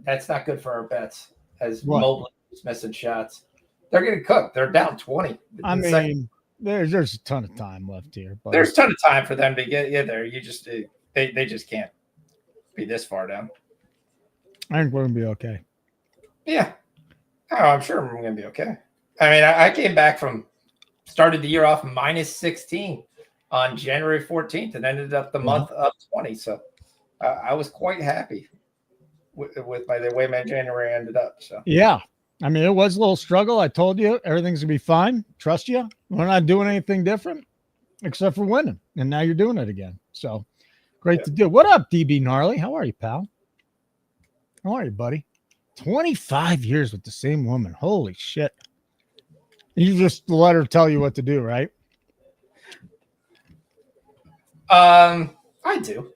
That's not good for our bets. As Mobley is missing shots, they're getting cooked. They're down 20. I mean. There's a ton of time left here. But there's a ton of time for them to get there. You just they just can't be this far down. I think we're gonna be okay. Yeah. Oh, I'm sure we're gonna be okay. I mean, I came back started the year off minus 16 on January 14th and ended up the month up 20. So I was quite happy with the way my January ended up. So yeah. I mean, it was a little struggle. I told you everything's gonna be fine. Trust you. We're not doing anything different except for winning. And now you're doing it again. So great to do. What up, DB Gnarly? How are you, pal? How are you, buddy? 25 years with the same woman. Holy shit. You just let her tell you what to do, right? I do.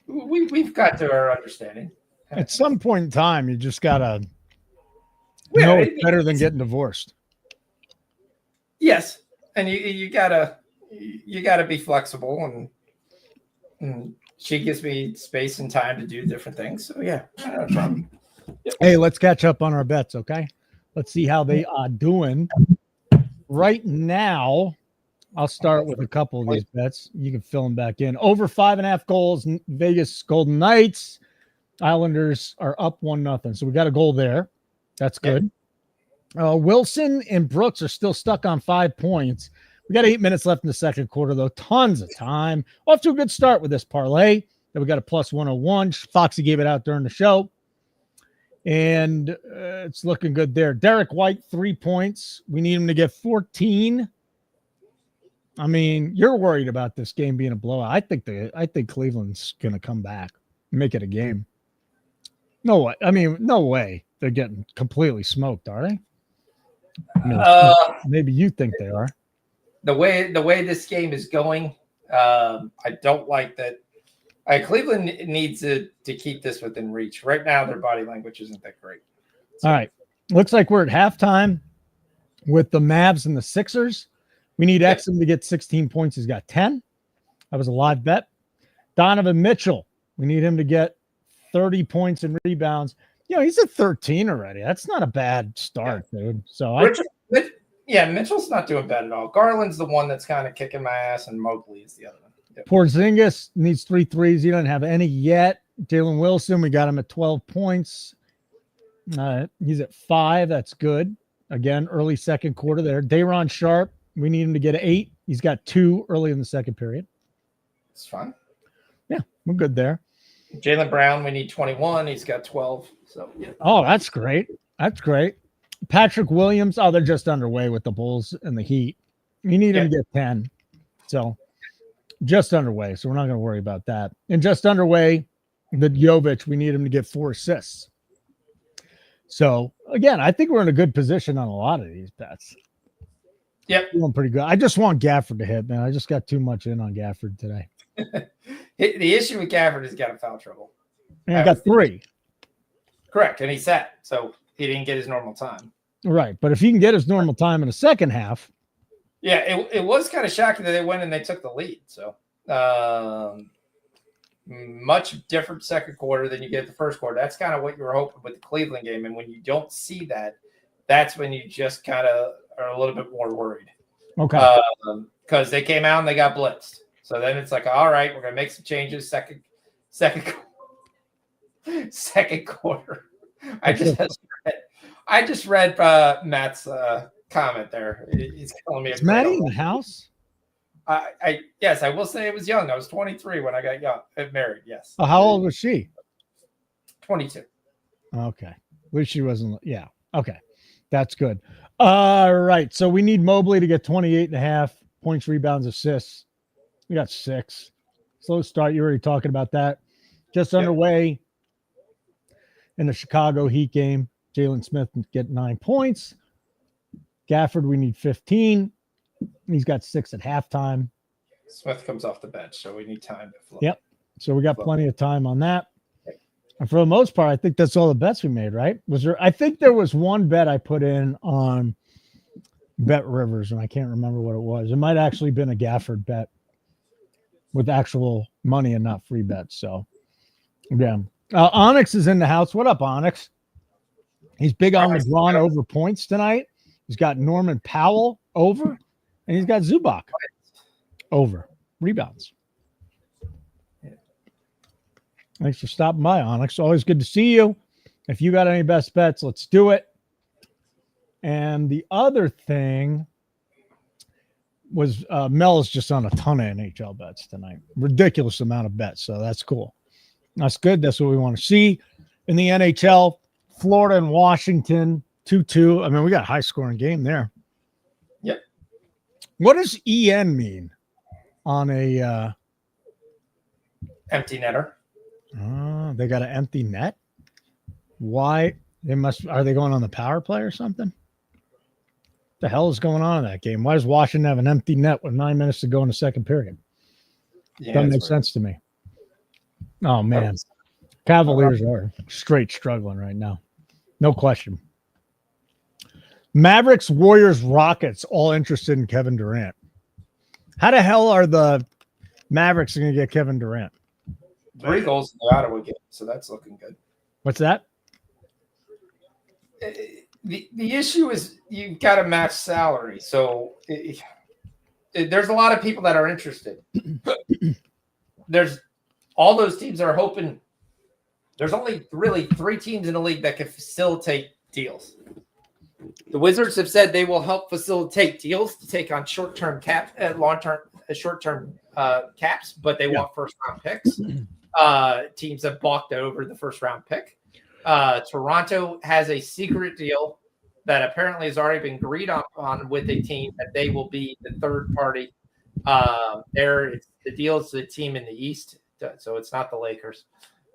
We've got to our understanding. At some point in time, you just gotta know it's better than getting divorced. Yes, and you gotta be flexible, and she gives me space and time to do different things. So yeah. Hey, let's catch up on our bets, okay? Let's see how they are doing right now. I'll start with a couple of these bets. You can fill them back in. Over 5.5 goals. Vegas Golden Knights. Islanders are up 1-0. So we got a goal there. That's good. Wilson and Brooks are still stuck on 5 points. We got 8 minutes left in the second quarter, though. Tons of time. Off to a good start with this parlay. Then we got a plus 101. Foxy gave it out during the show. And it's looking good there. Derek White, 3 points. We need him to get 14. I mean, you're worried about this game being a blowout. I think Cleveland's going to come back, make it a game. No way. I mean, no way they're getting completely smoked, are they? I mean, maybe you think they are. The way this game is going, I don't like that. Cleveland needs to keep this within reach. Right now, their body language isn't that great. So. All right. Looks like we're at halftime with the Mavs and the Sixers. We need Exum to get 16 points. He's got 10. That was a live bet. Donovan Mitchell. We need him to get 30 points and rebounds. He's at 13 already. That's not a bad start, dude. So Mitchell's not doing bad at all. Garland's the one that's kind of kicking my ass, and Mobley is the other one. Yep. Porzingis needs 3 threes. He doesn't have any yet. Jalen Wilson, we got him at 12 points. He's at 5. That's good. Again, early second quarter there. Day'Ron Sharp, we need him to get 8. He's got 2 early in the second period. It's fine. Yeah, we're good there. Jaylen Brown, we need 21. He's got 12. So yeah. Oh, that's great. That's great. Patrick Williams. Oh, they're just underway with the Bulls and the Heat. You need him to get 10. So just underway. So we're not going to worry about that. And just underway, the Jovic, we need him to get 4 assists. So again, I think we're in a good position on a lot of these bets. Yep. Doing pretty good. I just want Gafford to hit, man. I just got too much in on Gafford today. The issue with Gafford is he got in foul trouble. And I got 3. Correct. And he sat. So he didn't get his normal time. Right. But if he can get his normal time in the second half. Yeah, it was kind of shocking that they went and they took the lead. So much different second quarter than you get the first quarter. That's kind of what you were hoping with the Cleveland game. And when you don't see that, that's when you just kind of are a little bit more worried. Okay. Because they came out and they got blitzed. So then it's like, all right, we're going to make some changes. Second quarter. I just read Matt's comment there. He's calling me. Is Matty in the house? Yes, I will say it was young. I was 23 when I got married. Yes. Oh, how old was she? 22. Okay. At least she wasn't. Yeah. Okay. That's good. All right. So we need Mobley to get 28.5 points, rebounds, assists. We got 6. Slow start. You're already talking about that. Just underway in the Chicago Heat game. Jalen Smith get 9 points. Gafford, we need 15. He's got 6 at halftime. Smith comes off the bench, so we need time to flow. Yep. So we got plenty of time on that. And for the most part, I think that's all the bets we made, right? I think there was one bet I put in on Bet Rivers, and I can't remember what it was. It might actually been a Gafford bet with actual money and not free bets. So, yeah. Onyx is in the house. What up, Onyx? He's big on LeBron over points tonight. He's got Norman Powell over, and he's got Zubac over rebounds. Thanks for stopping by, Onyx. Always good to see you. If you got any best bets, let's do it. And the other thing was Mel is just on a ton of NHL bets tonight. Ridiculous amount of bets. So that's cool. That's good. That's what we want to see. In the NHL, Florida and Washington, 2-2. I mean, we got a high-scoring game there. Yep. What does EN mean on a empty netter? They got an empty net? Why? Are they going on the power play or something? The hell is going on in that game? Why does Washington have an empty net with 9 minutes to go in the second period? Yeah, doesn't make sense to me. Oh, man. Cavaliers are straight struggling right now. No question. Mavericks, Warriors, Rockets, all interested in Kevin Durant. How the hell are the Mavericks going to get Kevin Durant? 3 goals in the Ottawa game, so that's looking good. What's that? The issue is you've got to match salary. So there's a lot of people that are interested. There's all those teams are hoping. There's only really 3 teams in the league that can facilitate deals. The Wizards have said they will help facilitate deals to take on short-term caps, short-term caps, but they want first-round picks. Teams have balked over the first-round pick. Toronto has a secret deal that apparently has already been agreed on with a team that they will be the third party. The deal is the team in the East, so it's not the Lakers.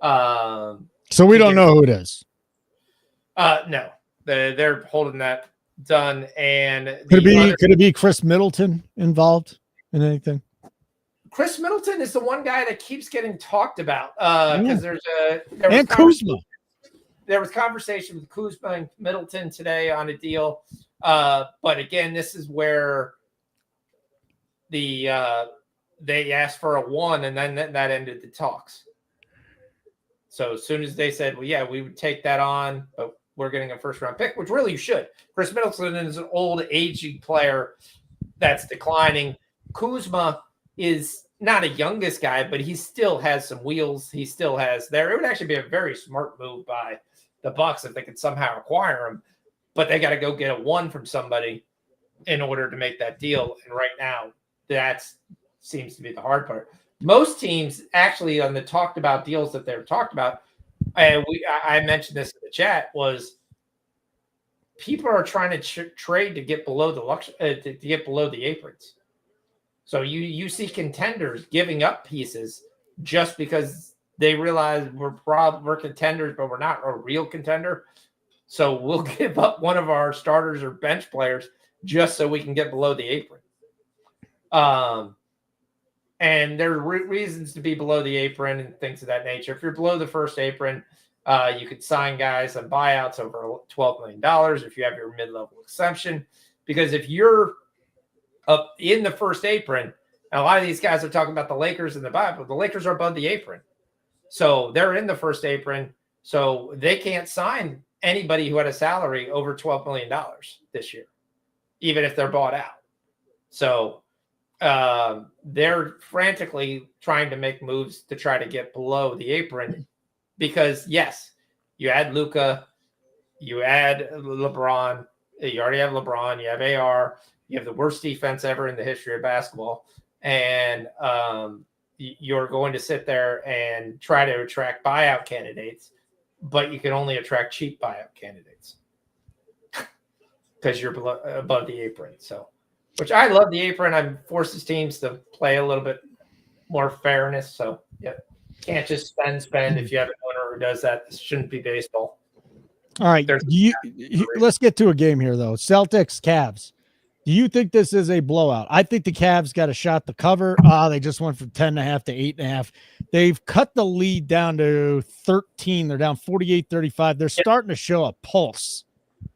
So we don't know who it is. No, they're holding that done. And could it be Chris Middleton involved in anything? Chris Middleton is the one guy that keeps getting talked about because Kuzma. There was conversation with Kuzma and Middleton today on a deal, but again, this is where they asked for a 1, and then that ended the talks. So as soon as they said, well, yeah, we would take that on, but we're getting a first-round pick, which really you should. Chris Middleton is an old, aging player that's declining. Kuzma is not a youngest guy, but he still has some wheels. He still has there. It would actually be a very smart move by the Bucks if they could somehow acquire him, but they got to go get a 1 from somebody in order to make that deal. And right now, that seems to be the hard part. Most teams actually on the talked about deals that they've talked about, and I mentioned this in the chat, was people are trying to trade to get below the aprons. So you see contenders giving up pieces just because they realize we're contenders, but we're not a real contender. So we'll give up one of our starters or bench players just so we can get below the apron. And there are reasons to be below the apron and things of that nature. If you're below the first apron, you could sign guys on buyouts over $12 million if you have your mid-level exemption. Because if you're up in the first apron, and a lot of these guys are talking about the Lakers and the buyout, but the Lakers are above the apron. So they're in the first apron, so they can't sign anybody who had a salary over $12 million this year, even if they're bought out. So they're frantically trying to make moves to try to get below the apron because, yes, you add Luka, you add LeBron, you already have LeBron, you have AR, you have the worst defense ever in the history of basketball, and you're going to sit there and try to attract buyout candidates, but you can only attract cheap buyout candidates because you're above the apron. So, which I love the apron. I forces teams to play a little bit more fairness. So, yeah, can't just spend. If you have an owner who does that, this shouldn't be baseball. All right, let's get to a game here, though. Celtics, Cavs. Do you think this is a blowout? I think the Cavs got a shot to cover. They just went from 10.5 to 8.5. They've cut the lead down to 13. They're down 48-35. They're starting to show a pulse.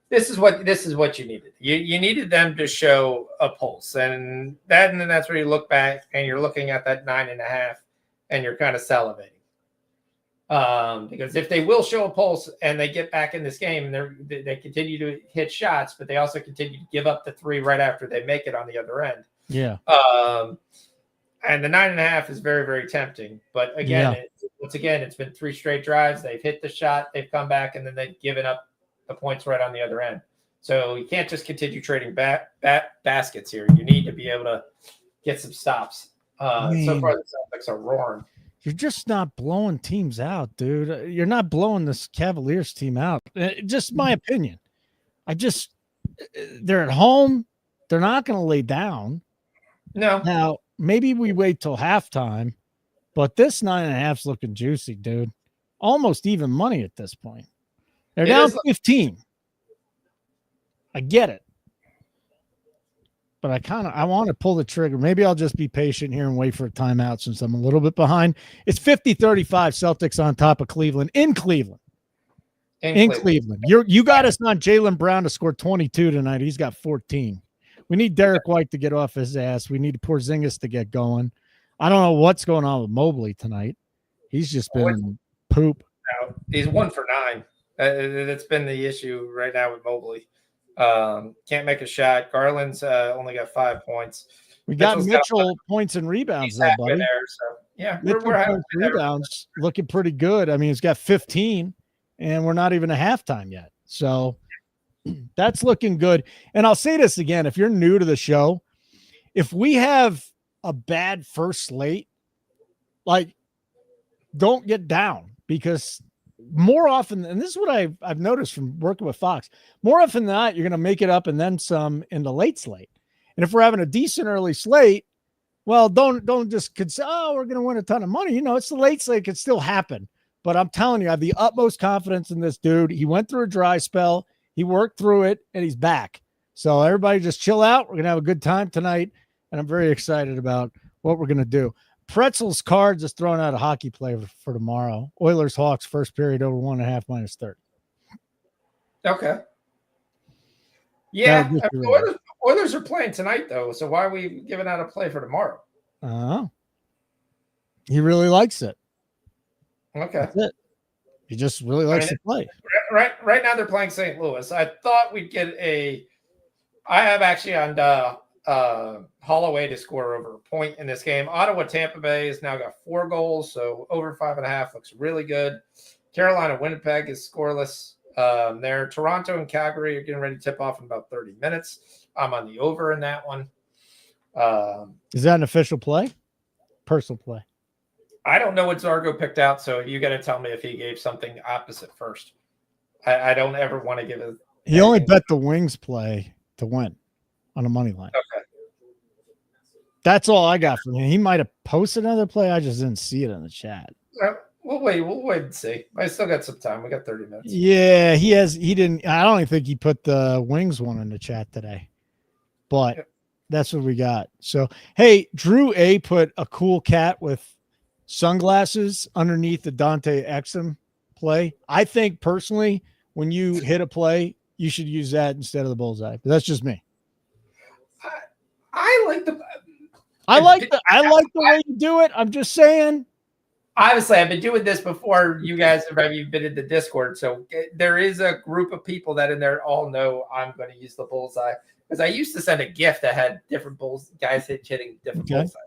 This is what you needed. You needed them to show a pulse, and that's where you look back and you're looking at that 9.5, and you're kind of salivating. Because if they will show a pulse and they get back in this game and they continue to hit shots, but they also continue to give up the 3 right after they make it on the other end. Yeah. And the 9.5 is very, very tempting. But again, it's been 3 straight drives. They've hit the shot, they've come back, and then they've given up the points right on the other end. So you can't just continue trading baskets here. You need to be able to get some stops. So far, the Celtics are roaring. You're just not blowing teams out, dude. You're not blowing this Cavaliers team out. Just my opinion. They're at home. They're not going to lay down. No. Now, maybe we wait till halftime, but this 9.5's looking juicy, dude. Almost even money at this point. They're down 15. I get it. But I want to pull the trigger. Maybe I'll just be patient here and wait for a timeout since I'm a little bit behind. It's 50-35 Celtics on top of Cleveland in Cleveland. In Cleveland. You got us on Jaylen Brown to score 22 tonight. He's got 14. We need Derek White to get off his ass. We need Porzingis to get going. I don't know what's going on with Mobley tonight. He's just been poop. He's 1 for 9. That's been the issue right now with Mobley. Can't make a shot. Garland's only got 5 points. We got Mitchell's Mitchell points and rebounds, though, buddy. There, so yeah, Mitchell we're points rebounds looking pretty good. I mean, he's got 15, and we're not even a halftime yet. So that's looking good. And I'll say this again: if you're new to the show, if we have a bad first slate, like, don't get down, because more often, and this is what I've noticed from working with Fox, more often than not, you're going to make it up and then some in the late slate. And if we're having a decent early slate, well, don't just consider, oh, we're going to win a ton of money. You know, it's the late slate, it could still happen. But I'm telling you, I have the utmost confidence in this dude. He went through a dry spell, he worked through it, and he's back. So everybody just chill out. We're going to have a good time tonight, and I'm very excited about what we're going to do. Pretzel's Cards is throwing out a hockey play for tomorrow. Oilers Hawks first period over 1.5 minus 30. Okay. Yeah, Oilers are playing tonight though, so why are we giving out a play for tomorrow? He really likes it. Okay. That's it. He just really likes to play. Right now they're playing St. Louis. I thought we'd get I have actually on Holloway to score over a point in this game. Ottawa Tampa Bay has now got 4 goals, so over 5.5 looks really good. Carolina Winnipeg is scoreless. There, Toronto and Calgary are getting ready to tip off in about 30 minutes. I'm on the over in that one. Is that an official play? Personal play? I don't know what Zargo picked out, so you got to tell me if he gave something opposite first. I don't ever want to give it. He only bet the Wings play to win on a money line. Okay. That's all I got from him. He might have posted another play. I just didn't see it in the chat. We'll wait and see. I still got some time. We got 30 minutes. Yeah, he didn't. I don't even think he put the Wings one in the chat today. But that's what we got. So, hey, Drew A put a cool cat with sunglasses underneath the Dante Exum play. I think personally, when you hit a play, you should use that instead of the bullseye. But that's just me. I like the way you do it. I'm just saying. Obviously, I've been doing this before you guys have been in the Discord. So there is a group of people that in there all know I'm going to use the bullseye, because I used to send a gift that had different guys hitting different bullseye.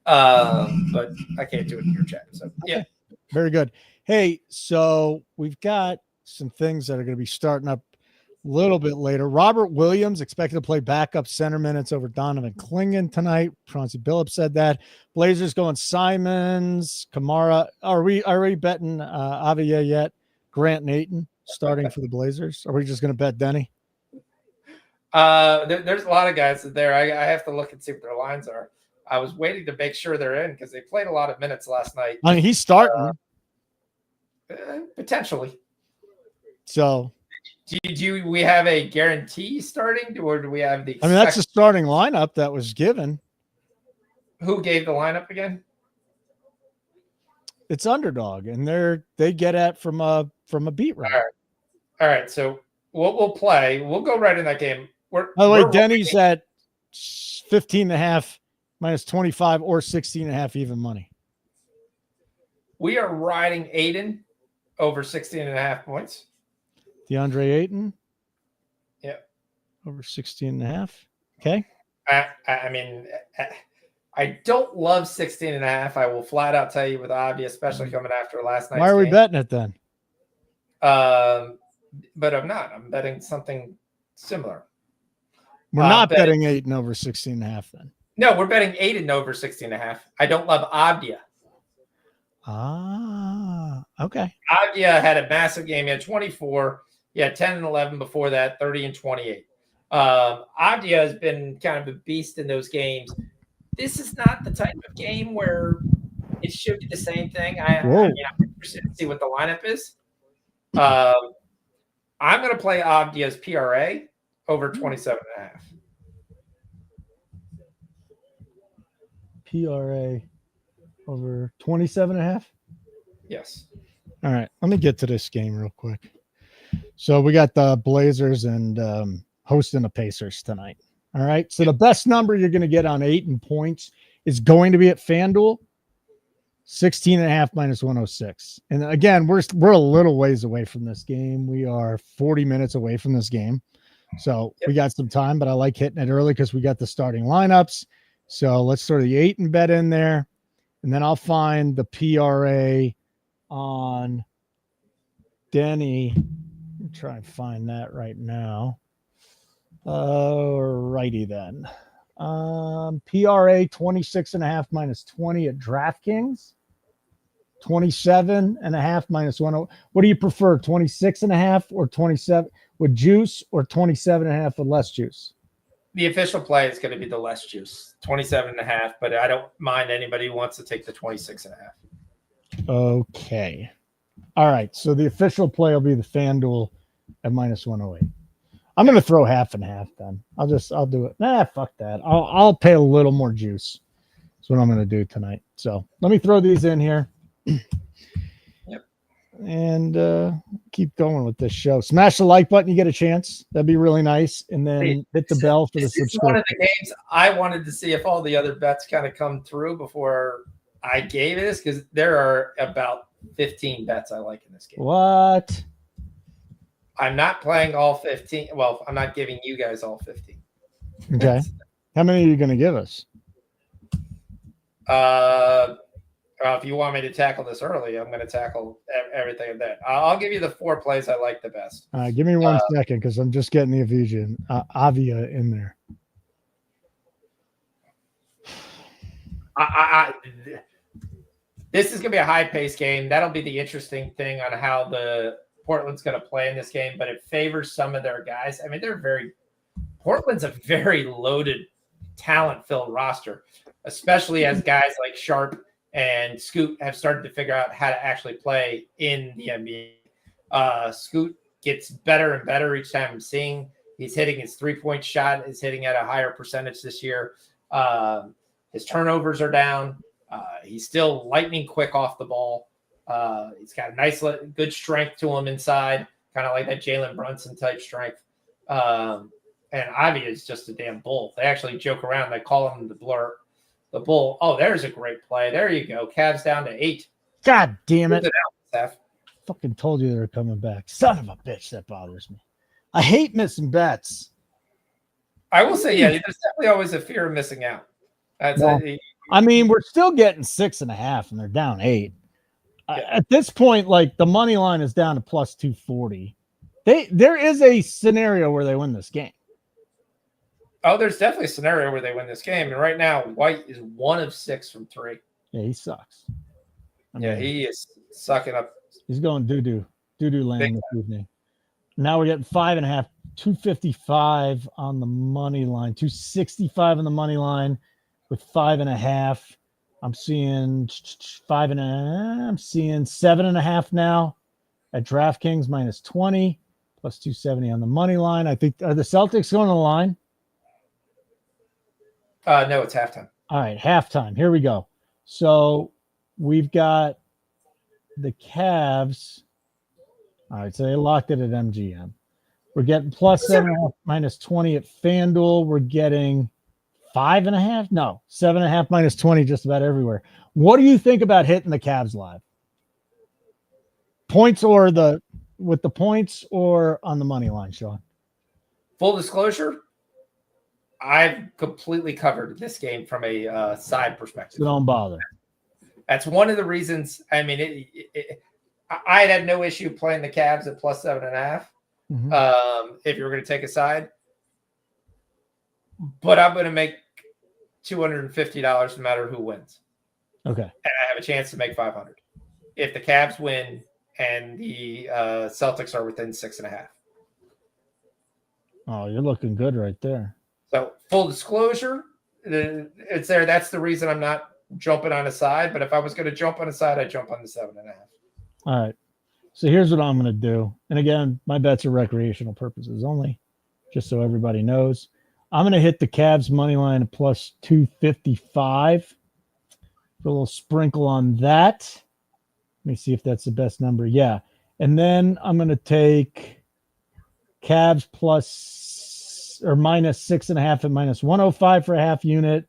But I can't do it in your chat. So yeah, very good. Hey, so we've got some things that are going to be starting up a little bit later. Robert Williams expected to play backup center minutes over Donovan Clingan tonight. Chauncey Billups said that. Blazers going Simons, Kamara. Are we already betting Avia yet? Grant Nathan starting for the Blazers. Are we just going to bet Denny? There's a lot of guys there. I have to look and see what their lines are. I was waiting to make sure they're in because they played a lot of minutes last night. I mean, he's starting. Potentially. So do we have a guarantee starting, or do we have the? I mean, that's the starting lineup that was given. Who gave the lineup again? It's Underdog, and they get at from a beat writer. All right. So we'll play. We'll go right in that game. By the way, Denny's at 15.5 minus 25 or 16.5 even money. We are riding Aiden over 16.5 points. DeAndre Ayton. Yeah. Over 16.5. Okay. I mean, I don't love 16.5. I will flat out tell you with Avi, especially coming after last night's Why are we game. betting it then? But I'm not. I'm betting something similar. We're not betting Ayton over 16.5 then. No, we're betting Aiden over 16.5. I don't love Avdia. Okay. Avdia had a massive game. He had 24. He had 10 and 11 before that, 30 and 28. Avdia has been kind of a beast in those games. This is not the type of game where it should be the same thing. I'm interested to see what the lineup is. I'm going to play Avdia's PRA over 27.5. PRA over 27.5? Yes. All right. Let me get to this game real quick. So we got the Blazers and hosting the Pacers tonight. All right. So the best number you're going to get on Ayton points is going to be at FanDuel 16.5 minus 106. And again, we're a little ways away from this game. We are 40 minutes away from this game. So we got some time, but I like hitting it early because we got the starting lineups. So let's throw the 8 and bet in there. And then I'll find the PRA on Denny. I'm trying to find that right now. Righty then. PRA 26.5 minus 20 at DraftKings. 27.5 minus 1. What do you prefer? 26.5 or 27 with juice, or 27.5 with less juice? The official play is going to be the less juice, 27.5, but I don't mind anybody who wants to take the 26.5. Okay. All right. So the official play will be the FanDuel at minus 108. I'm going to throw half and half then. I'll do it. Nah, fuck that. I'll pay a little more juice. That's what I'm going to do tonight. So let me throw these in here. Yep. And keep going with this show. Smash the like button. You get a chance. That'd be really nice. And then hit the bell for the subscription. One of the games I wanted to see if all the other bets kind of come through before I gave this, because there are about 15 bets I like in this game. What? I'm not playing all 15. Well, I'm not giving you guys all 15. Okay. How many are you going to give us? If you want me to tackle this early, I'm going to tackle everything of that. I'll give you the 4 plays I like the best. All right, give me 1 second because I'm just getting the Avia in there. This is going to be a high-paced game. That'll be the interesting thing on how the Portland's going to play in this game, but it favors some of their guys. I mean, Portland's a very loaded, talent-filled roster, especially as guys like Sharp and Scoot have started to figure out how to actually play in the NBA. Scoot gets better and better each time I'm seeing. He's hitting his 3-point shot, is hitting at a higher percentage this year. His turnovers are down. He's still lightning quick off the ball. He's got a nice, good strength to him inside, kind of like that Jalen Brunson type strength. And Avi is just a damn bull. They actually joke around. They call him the bull. Oh, there's a great play. There you go. Cavs down to 8. God damn it. Out, fucking told you they were coming back. Son of a bitch, that bothers me. I hate missing bets. I will say, yeah, there's definitely always a fear of missing out. I mean, we're still getting 6.5 and they're down 8. At this point, like, the money line is down to plus 240. There is a scenario where they win this game. Oh, there's definitely a scenario where they win this game. And right now, White is 1 of 6 from 3. Yeah, he sucks. He is sucking up. He's going doo-doo land this evening. Now we're getting 5.5, 255 on the money line, 265 on the money line with 5.5. I'm seeing 5.5. I'm seeing 7.5 now at DraftKings minus 20, plus 270 on the money line. I think, are the Celtics going to the line? No, it's halftime. All right, halftime. Here we go. So we've got the Cavs. All right, so they locked it at MGM. We're getting plus 7.5 minus 20 at FanDuel. We're getting 5.5. No, 7.5 minus 20 just about everywhere. What do you think about hitting the Cavs live? Points or with the points or on the money line, Sean? Full disclosure, I've completely covered this game from a side perspective. So don't bother. That's one of the reasons. I mean, I had no issue playing the Cavs at plus 7.5. Mm-hmm. If you were going to take a side, but I'm going to make $250 no matter who wins. Okay. And I have a chance to make $500 if the Cavs win and the Celtics are within 6.5. Oh, you're looking good right there. So full disclosure, it's there. That's the reason I'm not jumping on a side. But if I was going to jump on a side, I'd jump on the 7.5. All right. So here's what I'm going to do. And again, my bets are recreational purposes only, just so everybody knows. I'm going to hit the Cavs money line at plus 255. Put a little sprinkle on that. Let me see if that's the best number. Yeah. And then I'm going to take Cavs plus or minus 6.5 at minus 105 for a half unit.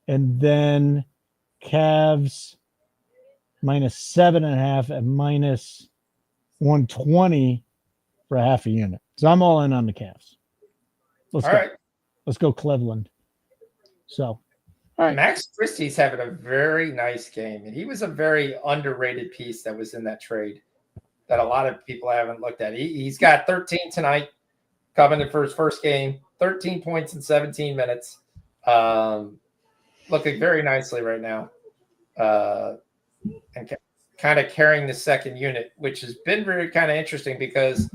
And then Cavs minus 7.5 at minus 120 for a half a unit. So I'm all in on the Cavs. Let's go. Right. Let's go Cleveland. So All right. Max Christie's having a very nice game, and he was a very underrated piece that was in that trade that a lot of people haven't looked at. He's got 13 tonight, coming in for his first game, 13 points in 17 minutes. Looking very nicely right now, and kind of carrying the second unit, which has been very kind of interesting because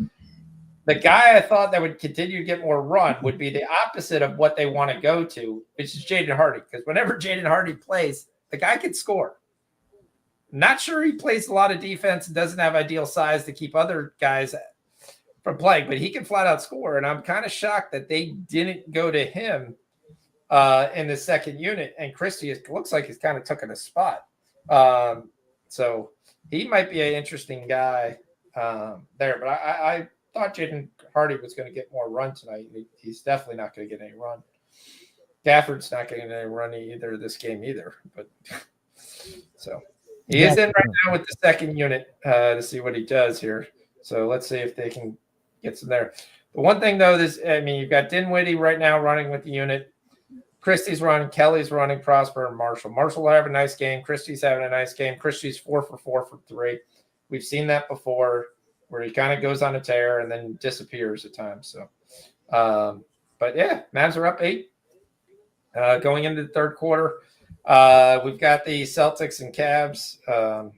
the guy I thought that would continue to get more run would be the opposite of what they want to go to, which is Jaden Hardy. Because whenever Jaden Hardy plays, the guy can score. Not sure he plays a lot of defense and doesn't have ideal size to keep other guys from playing, but he can flat out score. And I'm kind of shocked that they didn't go to him in the second unit. And Christie looks like he's kind of taking a spot. So he might be an interesting guy there. But I thought Jaden Hardy was going to get more run tonight. He's definitely not going to get any run. Gafford's not getting any run either this game either. But so he is in right now with the second unit to see what he does here. So let's see if they can get some there. The one thing though, you've got Dinwiddie right now running with the unit. Christie's running, Kelly's running, Prosper, and Marshall. Marshall will have a nice game. Christie's having a nice game. Christie's 4 for 4 for 3. We've seen that before, where he kind of goes on a tear and then disappears at times. So, but yeah, Mavs are up 8 going into the third quarter. We've got the Celtics and Cavs, a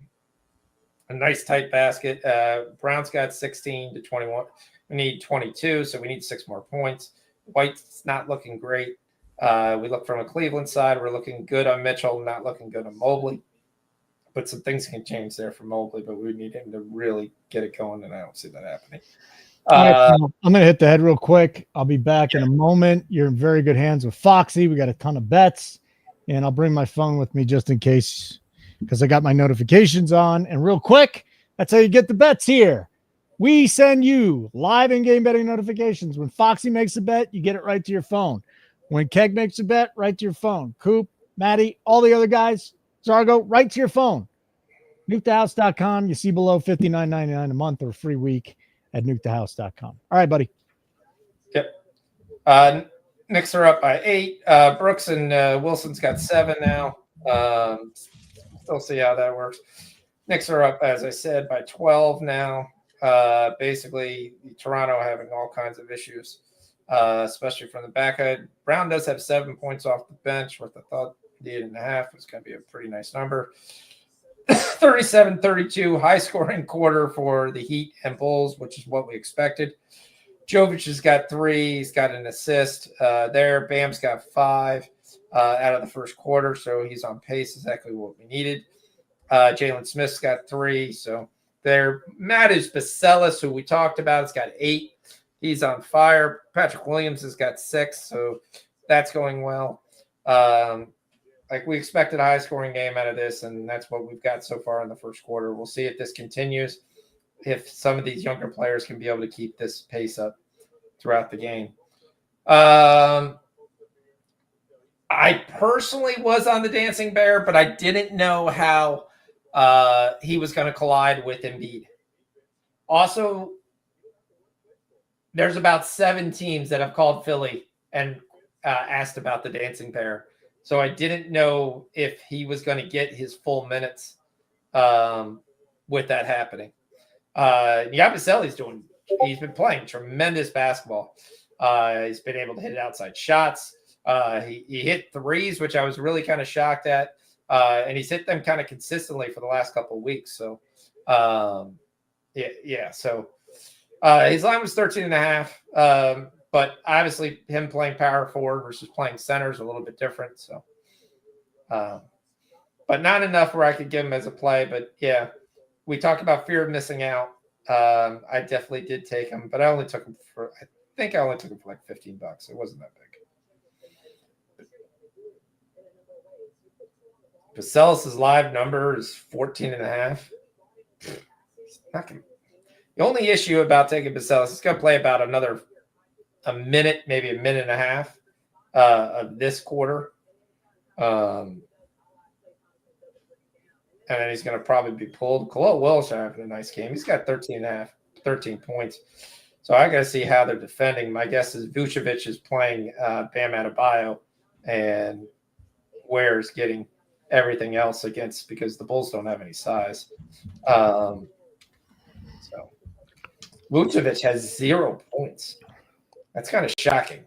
nice tight basket. Brown's got 16 to 21. We need 22, so we need 6 more points. White's not looking great. We look from a Cleveland side. We're looking good on Mitchell, not looking good on Mobley. But some things can change there for Mobley, but we need him to really get it going, and I don't see that happening. I'm going to hit the head real quick. I'll be back in a moment. You're in very good hands with Foxy. We got a ton of bets, and I'll bring my phone with me just in case because I got my notifications on. And real quick, that's how you get the bets here. We send you live in-game betting notifications. When Foxy makes a bet, you get it right to your phone. When Keg makes a bet, right to your phone. Coop, Maddie, all the other guys, Zargo, right to your phone. NukeTheHouse.com. You see below $59.99 a month or a free week at NukeTheHouse.com. All right, buddy. Yep. Knicks are up by 8. Brooks and Wilson's got 7 now. Still see how that works. Knicks are up, as I said, by 12 now. Basically, Toronto having all kinds of issues, especially from the back end. Brown does have 7 points off the bench, which I thought the 8.5 was going to be a pretty nice number. 37-32, high-scoring quarter for the Heat and Bulls, which is what we expected. Jovic has got 3. He's got an assist there. Bam's got 5 out of the first quarter, so he's on pace, exactly what we needed. Jalen Smith's got 3, so there. Matthews Bacelis, who we talked about, has got 8. He's on fire. Patrick Williams has got 6, so that's going well. Like we expected a high-scoring game out of this, and that's what we've got so far in the first quarter. We'll see if this continues, if some of these younger players can be able to keep this pace up throughout the game. I personally was on the Dancing Bear, but I didn't know how he was going to collide with Embiid. Also, there's about 7 teams that have called Philly and asked about the Dancing Bear. So I didn't know if he was going to get his full minutes with that happening. Yabusele's he's been playing tremendous basketball. He's been able to hit outside shots. He hit threes, which I was really kind of shocked at. And he's hit them kind of consistently for the last couple of weeks. So, So his line was 13.5. But obviously him playing power forward versus playing center is a little bit different. So, but not enough where I could give him as a play. But yeah, we talked about fear of missing out. I definitely did take him, but I only took him for like $15. It wasn't that big. Bacelis' live number is 14.5. The only issue about taking Bacelis, he's going to play about a minute, maybe a minute and a half of this quarter. And then he's going to probably be pulled. Khalil Wilsh having a nice game. He's got 13 points. So I got to see how they're defending. My guess is Vucevic is playing Bam Adebayo, and where's getting everything else against because the Bulls don't have any size. So Vucevic has 0 points. That's kind of shocking.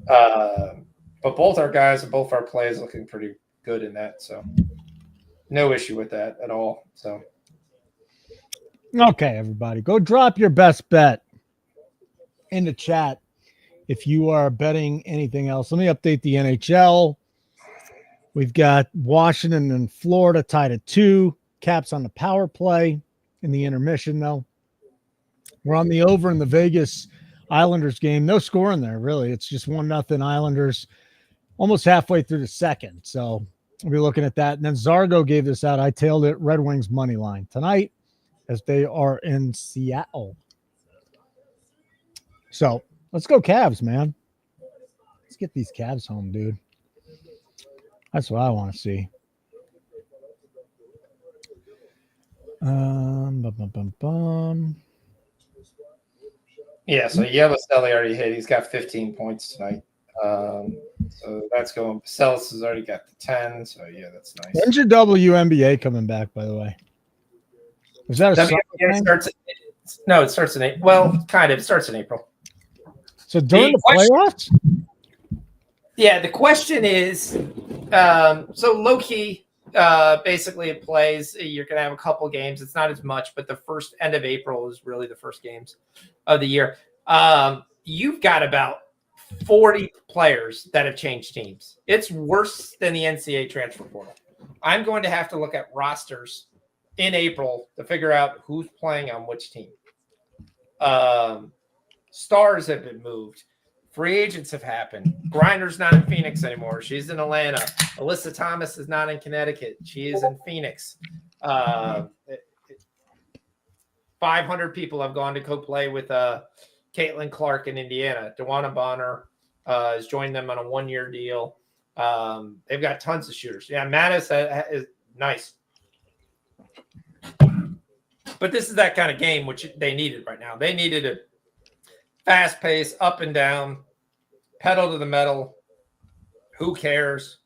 But both our guys and both our plays looking pretty good in that. So no issue with that at all. So okay, everybody, go drop your best bet in the chat if you are betting anything else. Let me update the NHL. We've got Washington and Florida tied at 2. Caps on the power play in the intermission, though. We're on the over in the Vegas Islanders game. No score in there, really. It's just 1-0 Islanders almost halfway through the second. So we'll be looking at that. And then Zargo gave this out. I tailed it. Red Wings money line tonight as they are in Seattle. So let's go Cavs, man. Let's get these Cavs home, dude. That's what I want to see. Yeah, so Yabusele already hit. He's got 15 points tonight. So that's going. Celis has already got the 10. So yeah, that's nice. When's your WNBA coming back, by the way? Is that a No, it starts in April. Well, kind of. It starts in April. So during the playoffs? Yeah, the question is, so low-key, basically it plays. You're going to have a couple games. It's not as much, but the first end of April is really the first games of the year. You've got about 40 players that have changed teams. It's worse than the NCAA transfer portal. I'm going to have to look at rosters in April to figure out who's playing on which team. Stars have been moved. Free agents have happened. Grinder's not in Phoenix anymore. She's in Atlanta. Alyssa Thomas is not in Connecticut. She is in Phoenix. 500 people have gone to go play with Caitlin Clark in Indiana. DeWanna Bonner has joined them on a 1-year deal. They've got tons of shooters. Yeah, Mattis is nice. But this is that kind of game which they needed right now. They needed a fast pace, up and down, pedal to the metal, who cares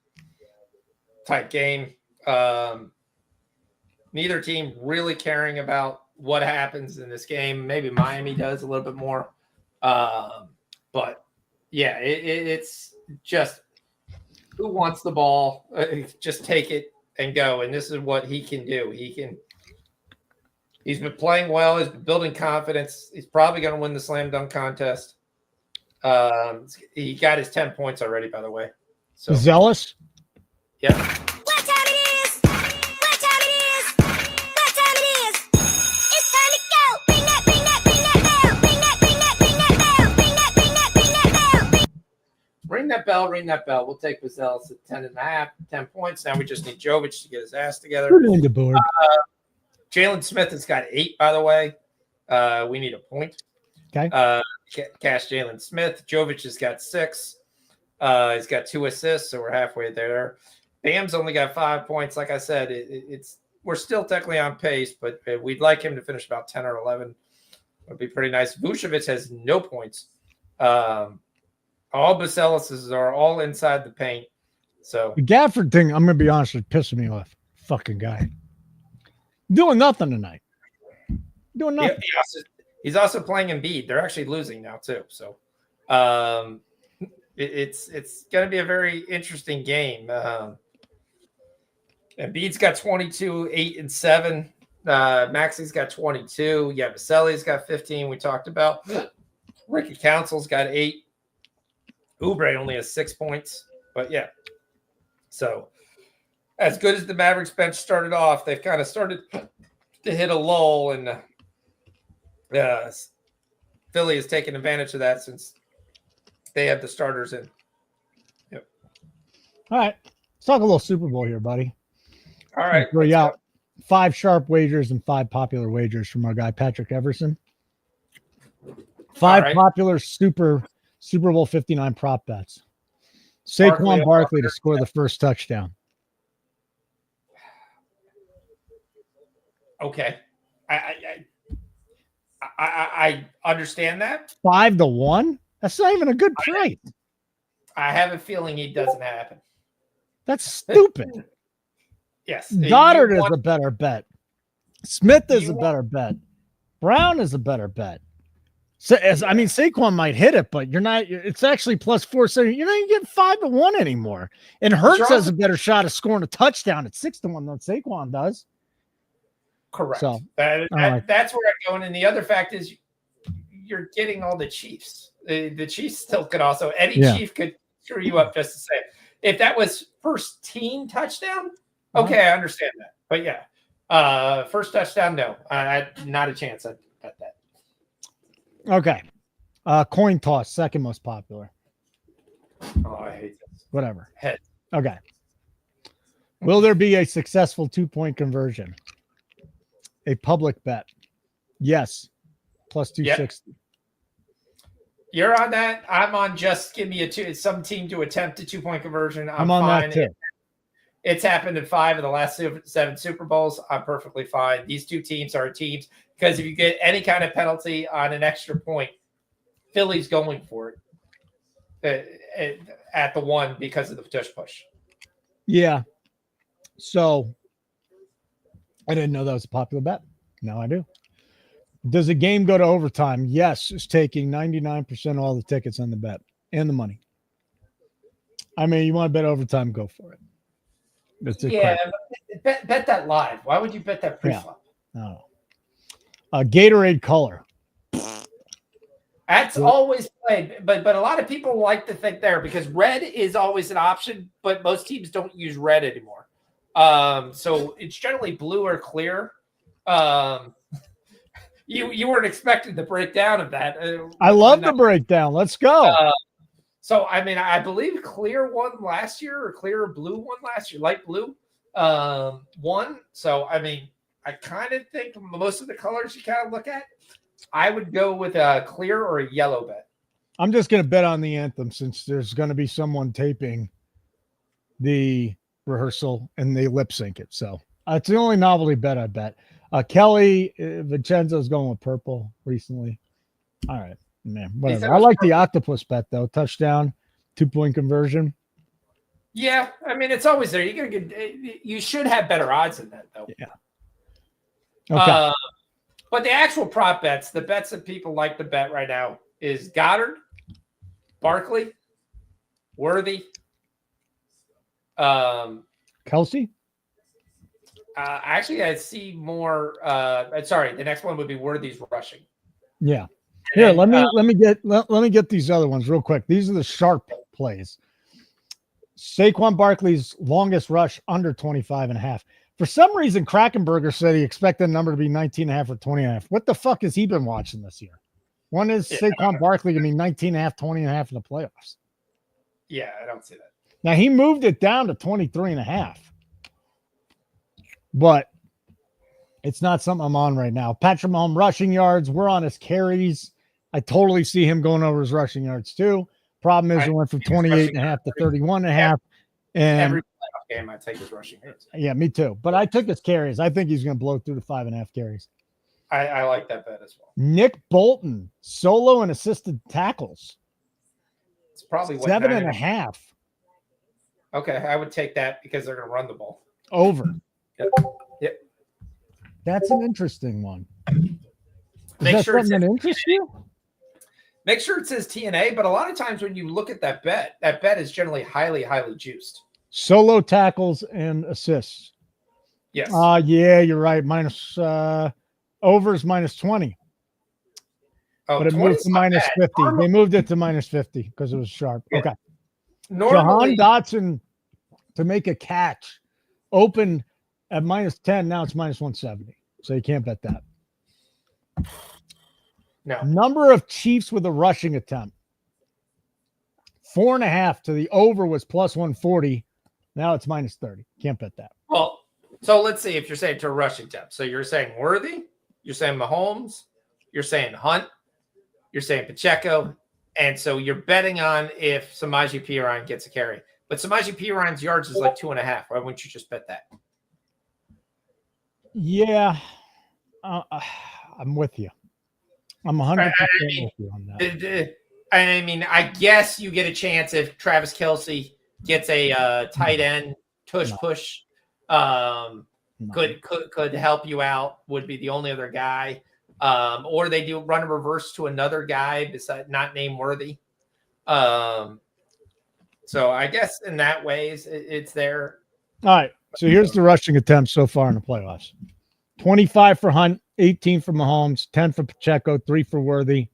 type game. Neither team really caring about what happens in this game. Maybe Miami does a little bit more. But, yeah, it's just who wants the ball. Just take it and go. And this is what he can do. He's been playing well. He's been building confidence. He's probably going to win the slam dunk contest. He got his 10 points already, by the way. So Zealous? Yeah. What time it is? What time it is? What time it is? It's time to go. Bring that bell. Bring that bell. Bring that bell. Ring that bell. We'll take Zealous at 10.5, 10 points. Now we just need Jovic to get his ass together. Put it on the board. Jalen Smith has got 8, by the way. We need a point. Okay. Cash Jalen Smith. Jovic has got 6. He's got 2 assists, so we're halfway there. Bam's only got 5 points. Like I said, we're still technically on pace, but we'd like him to finish about 10 or 11. It would be pretty nice. Vucevic has no points. All Bacelis are all inside the paint. So The Gafford thing, I'm going to be honest, is pissing me off. Fucking guy. Doing nothing tonight. Doing nothing. He's also playing Embiid. They're actually losing now too. So it's going to be a very interesting game. Embiid's got 22, 8 and 7. Maxi's got 22. Yeah, Vasseli's got 15. We talked about. Ricky Council's got 8. Oubre only has 6 points. But yeah, so as good as the Mavericks bench started off, they've kind of started to hit a lull, and Philly has taken advantage of that since they have the starters in. Yep. All right. Let's talk a little Super Bowl here, buddy. All right. Throw you out 5 sharp wagers and 5 popular wagers from our guy, Patrick Everson. 5 popular Super Bowl 59 prop bets. Saquon Barkley to score the first touchdown. Okay. I understand that. 5-1? That's not even a good price. I have a feeling it doesn't happen. That's stupid. Yes. Goddard is a better bet. Smith is a better bet. Brown is a better bet. So, Saquon might hit it, but you're not. It's actually plus 470. You're not even getting 5-1 anymore. And Hurts has a better shot of scoring a touchdown at 6-1 than Saquon does. Correct. So that's where I'm going. And the other fact is, you're getting all the Chiefs. The Chiefs still could also. Any Chief could screw you up just to say. If that was first team touchdown, okay, I understand that. But yeah, first touchdown, no, not a chance at that. Okay. Coin toss, second most popular. Oh, I hate this. Whatever. Head. Okay. Will there be a successful 2-point conversion? A public bet. Yes. Plus 260. Yep. You're on that. I'm on just give me some team to attempt a 2-point conversion. I'm on fine. that too. It's happened in 5 of the last 7 Super Bowls. I'm perfectly fine. These two teams are teams because if you get any kind of penalty on an extra point, Philly's going for it at the 1 because of the push. Yeah. So I didn't know that was a popular bet. Now I do. Does a game go to overtime? Yes, it's taking 99% of all the tickets on the bet and the money. I mean, you want to bet overtime, go for it. Bet that live. Why would you bet that pre-flop? No. Gatorade color. That's always played, but a lot of people like to think there because red is always an option, but most teams don't use red anymore. So it's generally blue or clear. You weren't expecting the breakdown of that. I love the breakdown. Let's go. So, I mean, I believe clear won last year or clear blue won last year, light blue won. So, I mean, I kind of think most of the colors you kind of look at, I would go with a clear or a yellow bet. I'm just going to bet on the anthem since there's going to be someone taping the rehearsal and they lip sync it. So it's the only novelty bet I bet. Kelly Vincenzo's going with purple recently. All right, man. Whatever. I like the octopus bet though. Touchdown, 2-point conversion. Yeah, I mean it's always there. You should have better odds than that though. Yeah. Okay. But the actual prop bets, the bets that people like to bet right now is Goddard, Barkley, Worthy, Kelsey. Actually, I see more. Sorry, the next one would be Worthy's rushing. Yeah. Here, let me get these other ones real quick. These are the sharp plays. Saquon Barkley's longest rush under 25.5. For some reason, Krakenberger said he expected the number to be 19.5 or 20.5. What the fuck has he been watching this year? When is Saquon Barkley going to be 19.5, 20.5 in the playoffs? Yeah, I don't see that. Now, he moved it down to 23.5. But it's not something I'm on right now. Patrick Mahomes rushing yards. We're on his carries. I totally see him going over his rushing yards too. Problem is, we went from 28.5 to 31.5. And every playoff game, I take his rushing yards. Yeah, me too. But I took his carries. I think he's going to blow through the 5.5 carries. I like that bet as well. Nick Bolton, solo and assisted tackles. It's probably 7.5. Okay, I would take that because they're going to run the ball. Over. Yep. That's an interesting one. Make sure something that interests you? Make sure it says TNA, but a lot of times when you look at that bet is generally highly, highly juiced. Solo tackles and assists. Yes. Yeah, you're right. Minus overs minus 20. Oh, but it moved to minus 50. They moved it to minus 50 because it was sharp. Yeah. Okay. Normally, Jahan Dotson to make a catch opened at minus 10. Now it's minus 170. So you can't bet that. No. Number of Chiefs with a rushing attempt. 4.5 to the over was plus 140. Now it's minus 30. Can't bet that. Well, so let's see if you're saying to a rushing attempt. So you're saying Worthy, you're saying Mahomes, you're saying Hunt, you're saying Pacheco, and so you're betting on if Samaje Perine gets a carry. But Samaje Perine's yards is like 2.5. Why wouldn't you just bet that? Yeah, I'm with you. I'm 100% with you on that. I mean, I guess you get a chance if Travis Kelce gets a tight end push. Could help you out. Would be the only other guy. Or they do run a reverse to another guy beside not name worthy. So I guess in that ways it's there. All right. So here's the rushing attempts so far in the playoffs. 25 for Hunt, 18 for Mahomes, 10 for Pacheco, 3 for Worthy,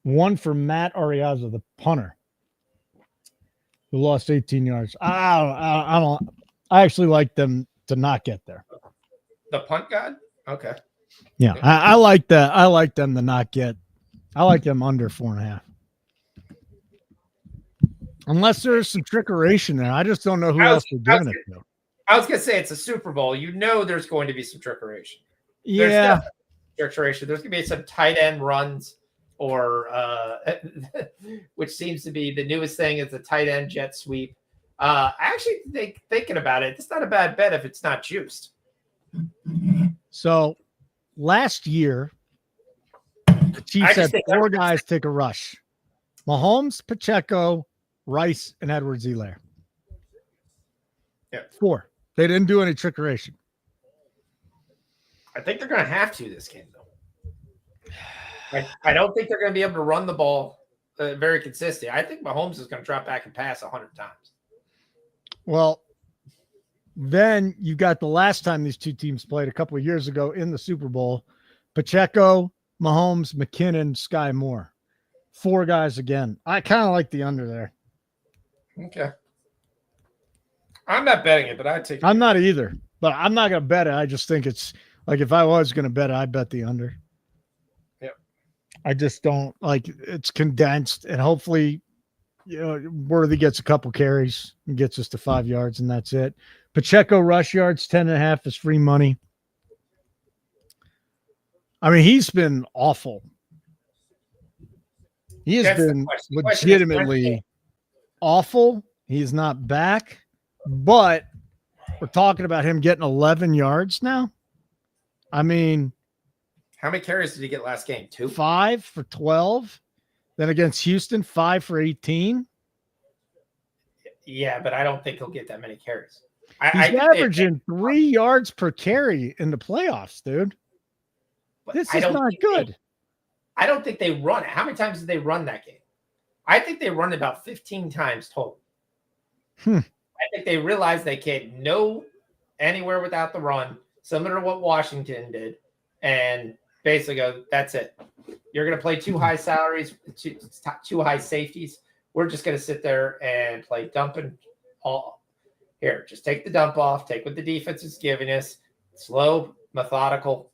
1 for Matt Ariazza, the punter, who lost 18 yards. I actually like them to not get there. The punt god? Okay. Yeah, I like that. I like them to not get. I like them under 4.5. Unless there's some trickeration there. I just don't know who else they're giving it to. I was going to say it's a Super Bowl. There's going to be some trickeration. Yeah. Trickeration. There's going to be some tight end runs or which seems to be the newest thing is the tight end jet sweep. I actually think thinking about it, it's not a bad bet if it's not juiced. So last year, the Chiefs had 4 guys take a rush. Mahomes, Pacheco, Rice, and Edwards-Helaire. Yeah. 4. They didn't do any trickeration. I think they're going to have to this game, though. I don't think they're going to be able to run the ball very consistently. I think Mahomes is going to drop back and pass 100 times. Well, then you got the last time these two teams played a couple of years ago in the Super Bowl. Pacheco, Mahomes, McKinnon, Sky Moore. 4 guys again. I kind of like the under there. Okay. I'm not betting it, but I'd take it. I'm not either, but I'm not going to bet it. I just think it's like if I was going to bet it, I'd bet the under. Yep. I just don't like it's condensed and hopefully, Worthy gets a couple carries and gets us to 5 yards and that's it. Pacheco rush yards, 10.5 is free money. I mean, he's been awful. He has been legitimately awful. He's not back, but we're talking about him getting 11 yards now. I mean, how many carries did he get last game? 2? 5 for 12. Then against Houston, 5 for 18. Yeah, but I don't think he'll get that many carries. He's averaging 3 yards per carry in the playoffs, dude. This is not good. I don't think they run it. How many times did they run that game? I think they run about 15 times total. I think they realize they can't go anywhere without the run, similar to what Washington did, and basically go, that's it. You're going to play 2 high salaries, 2 high safeties. We're just going to sit there and play dumping all. Here, just take the dump off, take what the defense is giving us, slow, methodical,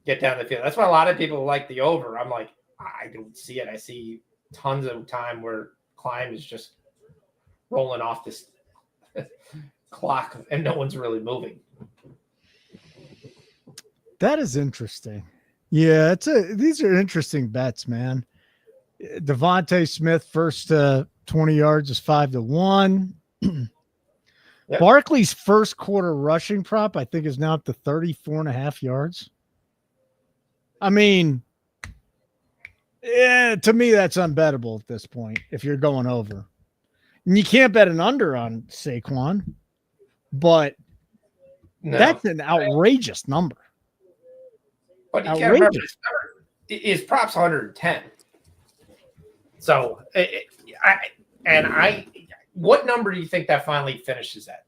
get down the field. That's why a lot of people like the over. I'm like, I don't see it. I see tons of time where Climb is just rolling off this clock and no one's really moving. That is interesting. Yeah, these are interesting bets, man. Devontae Smith first 20 yards is 5-1. Yep. Barkley's first quarter rushing prop, I think, is now up to 34.5 yards. I mean, to me, that's unbettable at this point if you're going over. And you can't bet an under on Saquon, but that's an outrageous number. But you can't remember his prop's 110. So, what number do you think that finally finishes at?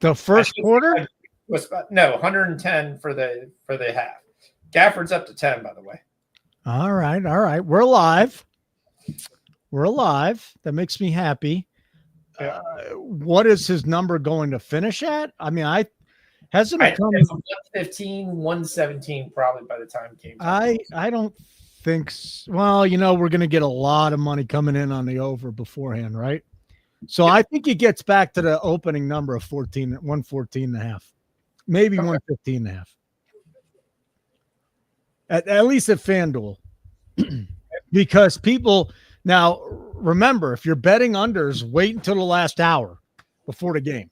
The first quarter? Was 110 for the half. Gafford's up to 10, by the way. All right. We're live. That makes me happy. Yeah. What is his number going to finish at? I mean, hasn't become 115, 117 probably by the time game. I don't think so. Well, we're going to get a lot of money coming in on the over beforehand, right? So I think he gets back to the opening number of 114.5, maybe 115.5. At least at FanDuel, because people now remember, if you're betting unders, wait until the last hour before the game.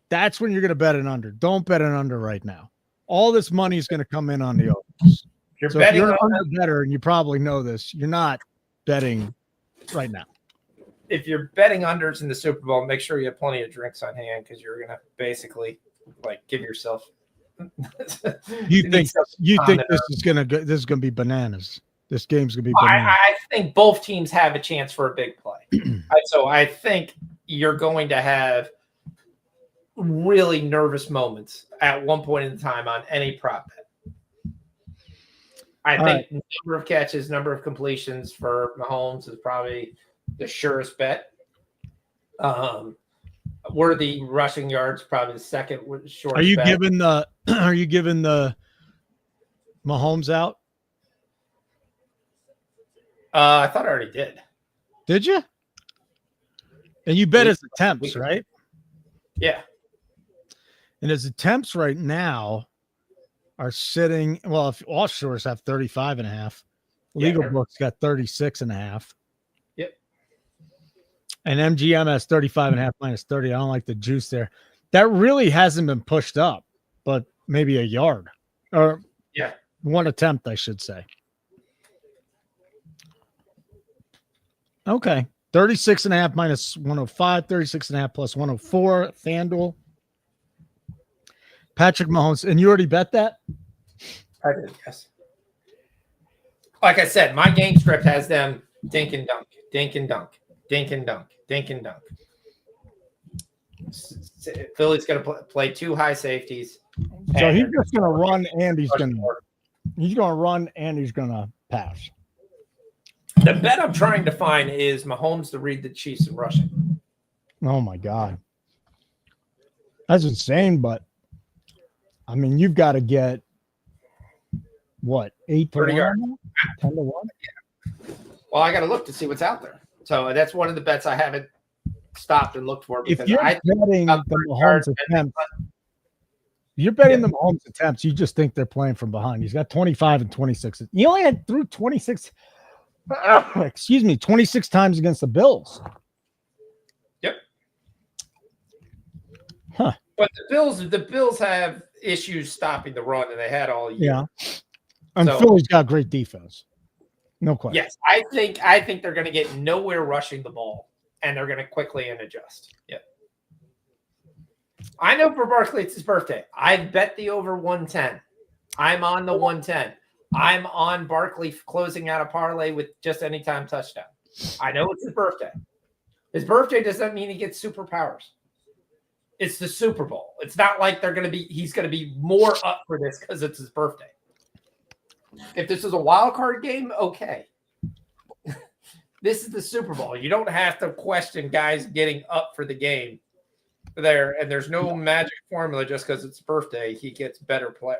That's when you're going to bet an under. Don't bet an under right now. All this money is going to come in on the overs. If you're an under better, and you probably know this, you're not betting right now. if you're betting unders in the Super Bowl, make sure you have plenty of drinks on hand because you're gonna basically like give yourself. You think this is gonna be bananas? This game's gonna be bananas. I think both teams have a chance for a big play. So I think you're going to have really nervous moments at one point in time on any prop bet. I think number of catches, number of completions for Mahomes is probably the surest bet. Worthy rushing yards, probably the second shortest. Are you bet. giving the Mahomes out? I thought I already did. Did you? And you bet his attempts, right? Yeah. And his attempts right now are sitting. Well, if offshores have 35.5, legal books got 36.5. Yep. And MGM has 35.5 minus 30. I don't like the juice there. That really hasn't been pushed up, but maybe a yard or one attempt, I should say. Okay. 36.5 minus 105, 36.5 plus 104, FanDuel. Patrick Mahomes. And you already bet that? I did, yes. Like I said, my game script has them dink and dunk, dink and dunk, dink and dunk, dink and dunk. Philly's going to play two high safeties. So he's just going to run and he's going to pass. The bet I'm trying to find is Mahomes to read the Chiefs in rushing. Oh, my God. That's insane, but, I mean, you've got to get, what, 8 to 1? 10 to 1? Yeah. Well, I got to look to see what's out there. So that's one of the bets I haven't stopped and looked for. Because if you're betting the Mahomes attempts, the Mahomes attempts, you just think they're playing from behind. He's got 25 and 26. He only threw 26 26 times against the Bills. Yep. Huh. But the Bills have issues stopping the run, and they had all year. Yeah. And Philly's got great defense. No question. Yes, I think they're going to get nowhere rushing the ball, and they're going to quickly adjust. Yep. I know for Barkley it's his birthday. I bet the over 110. I'm on the 110. I'm on Barkley closing out a parlay with just anytime touchdown. I know it's his birthday. His birthday doesn't mean he gets superpowers. It's the Super Bowl. It's not like he's going to be more up for this because it's his birthday. If this is a wild card game, okay. This is the Super Bowl. You don't have to question guys getting up for the game there, and there's no magic formula just because it's birthday. He gets better play.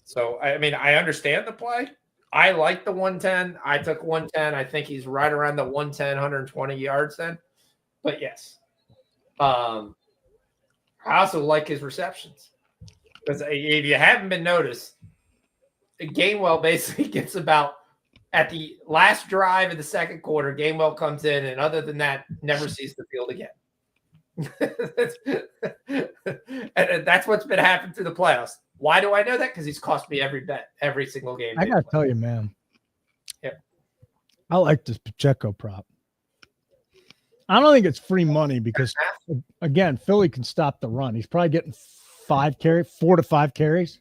So, I mean, I understand the play. I like the 110. I took 110. I think he's right around the 110, 120 yards then. But, yes. I also like his receptions. Because if you haven't been noticed, Gainwell basically gets about at the last drive of the second quarter, Gainwell comes in, and other than that, never sees the field again. And that's what's been happening through the playoffs. Why do I know that? Because he's cost me every bet, every single game. I got to tell you, man. Yeah. I like this Pacheco prop. I don't think it's free money because, again, Philly can stop the run. He's probably getting 4 to 5 carries.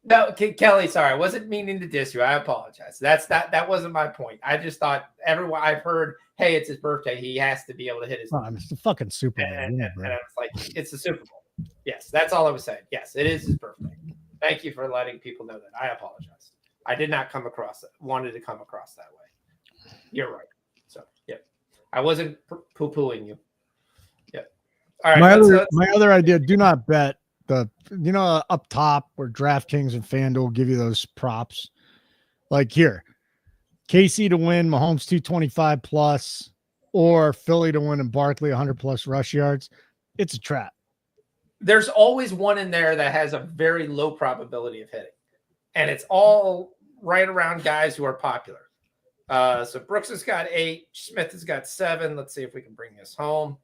No, Kelly, sorry. I wasn't meaning to diss you. I apologize. That wasn't my point. I just thought everyone I've heard, hey, it's his birthday. He has to be able to hit his. It's the fucking Super Bowl. And I was like, it's the Super Bowl. Yes, that's all I was saying. Yes, it is his birthday. Thank you for letting people know that. I apologize. I did not wanted to come across that way. You're right. So, yeah. I wasn't poo-pooing you. Yeah. All right. My other idea, do not bet up top where DraftKings and FanDuel give you those props. Like here, KC to win, Mahomes 225 plus, or Philly to win and Barkley 100 plus rush yards. It's a trap. There's always one in there that has a very low probability of hitting. And it's all right around guys who are popular. So Brooks has got 8. Smith has got 7. Let's see if we can bring this home.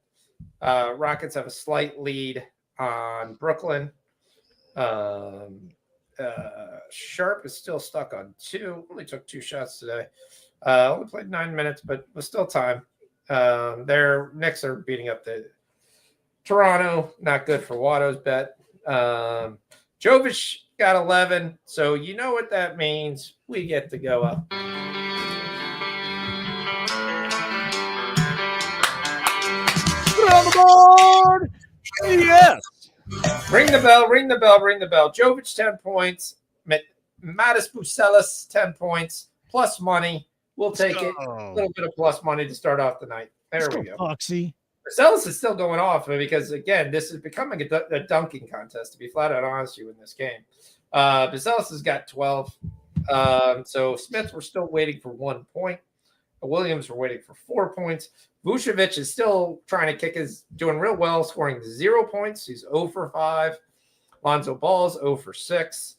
Rockets have a slight lead on Brooklyn. Sharp is still stuck on 2. Only took 2 shots today. Only played 9 minutes, but was still time. Their Knicks are beating up the Toronto. Not good for Watto's bet. Jovic got 11, so you know what that means. We get to go up. Put it on the board. Yes. Ring the bell, ring the bell, ring the bell. Jovic, 10 points. Mattis Bucelis, 10 points. Plus money. We'll take it. A little bit of plus money to start off the night. There we go. Foxy. Bucelis is still going off because, again, this is becoming a dunking contest, to be flat out honest with you in this game. Bucelis has got 12. So Smith, we're still waiting for 1 point. Williams, we're waiting for 4 points. Vucevic is still trying to doing real well, scoring 0 points. He's 0 for 5. Lonzo Ball's 0 for 6.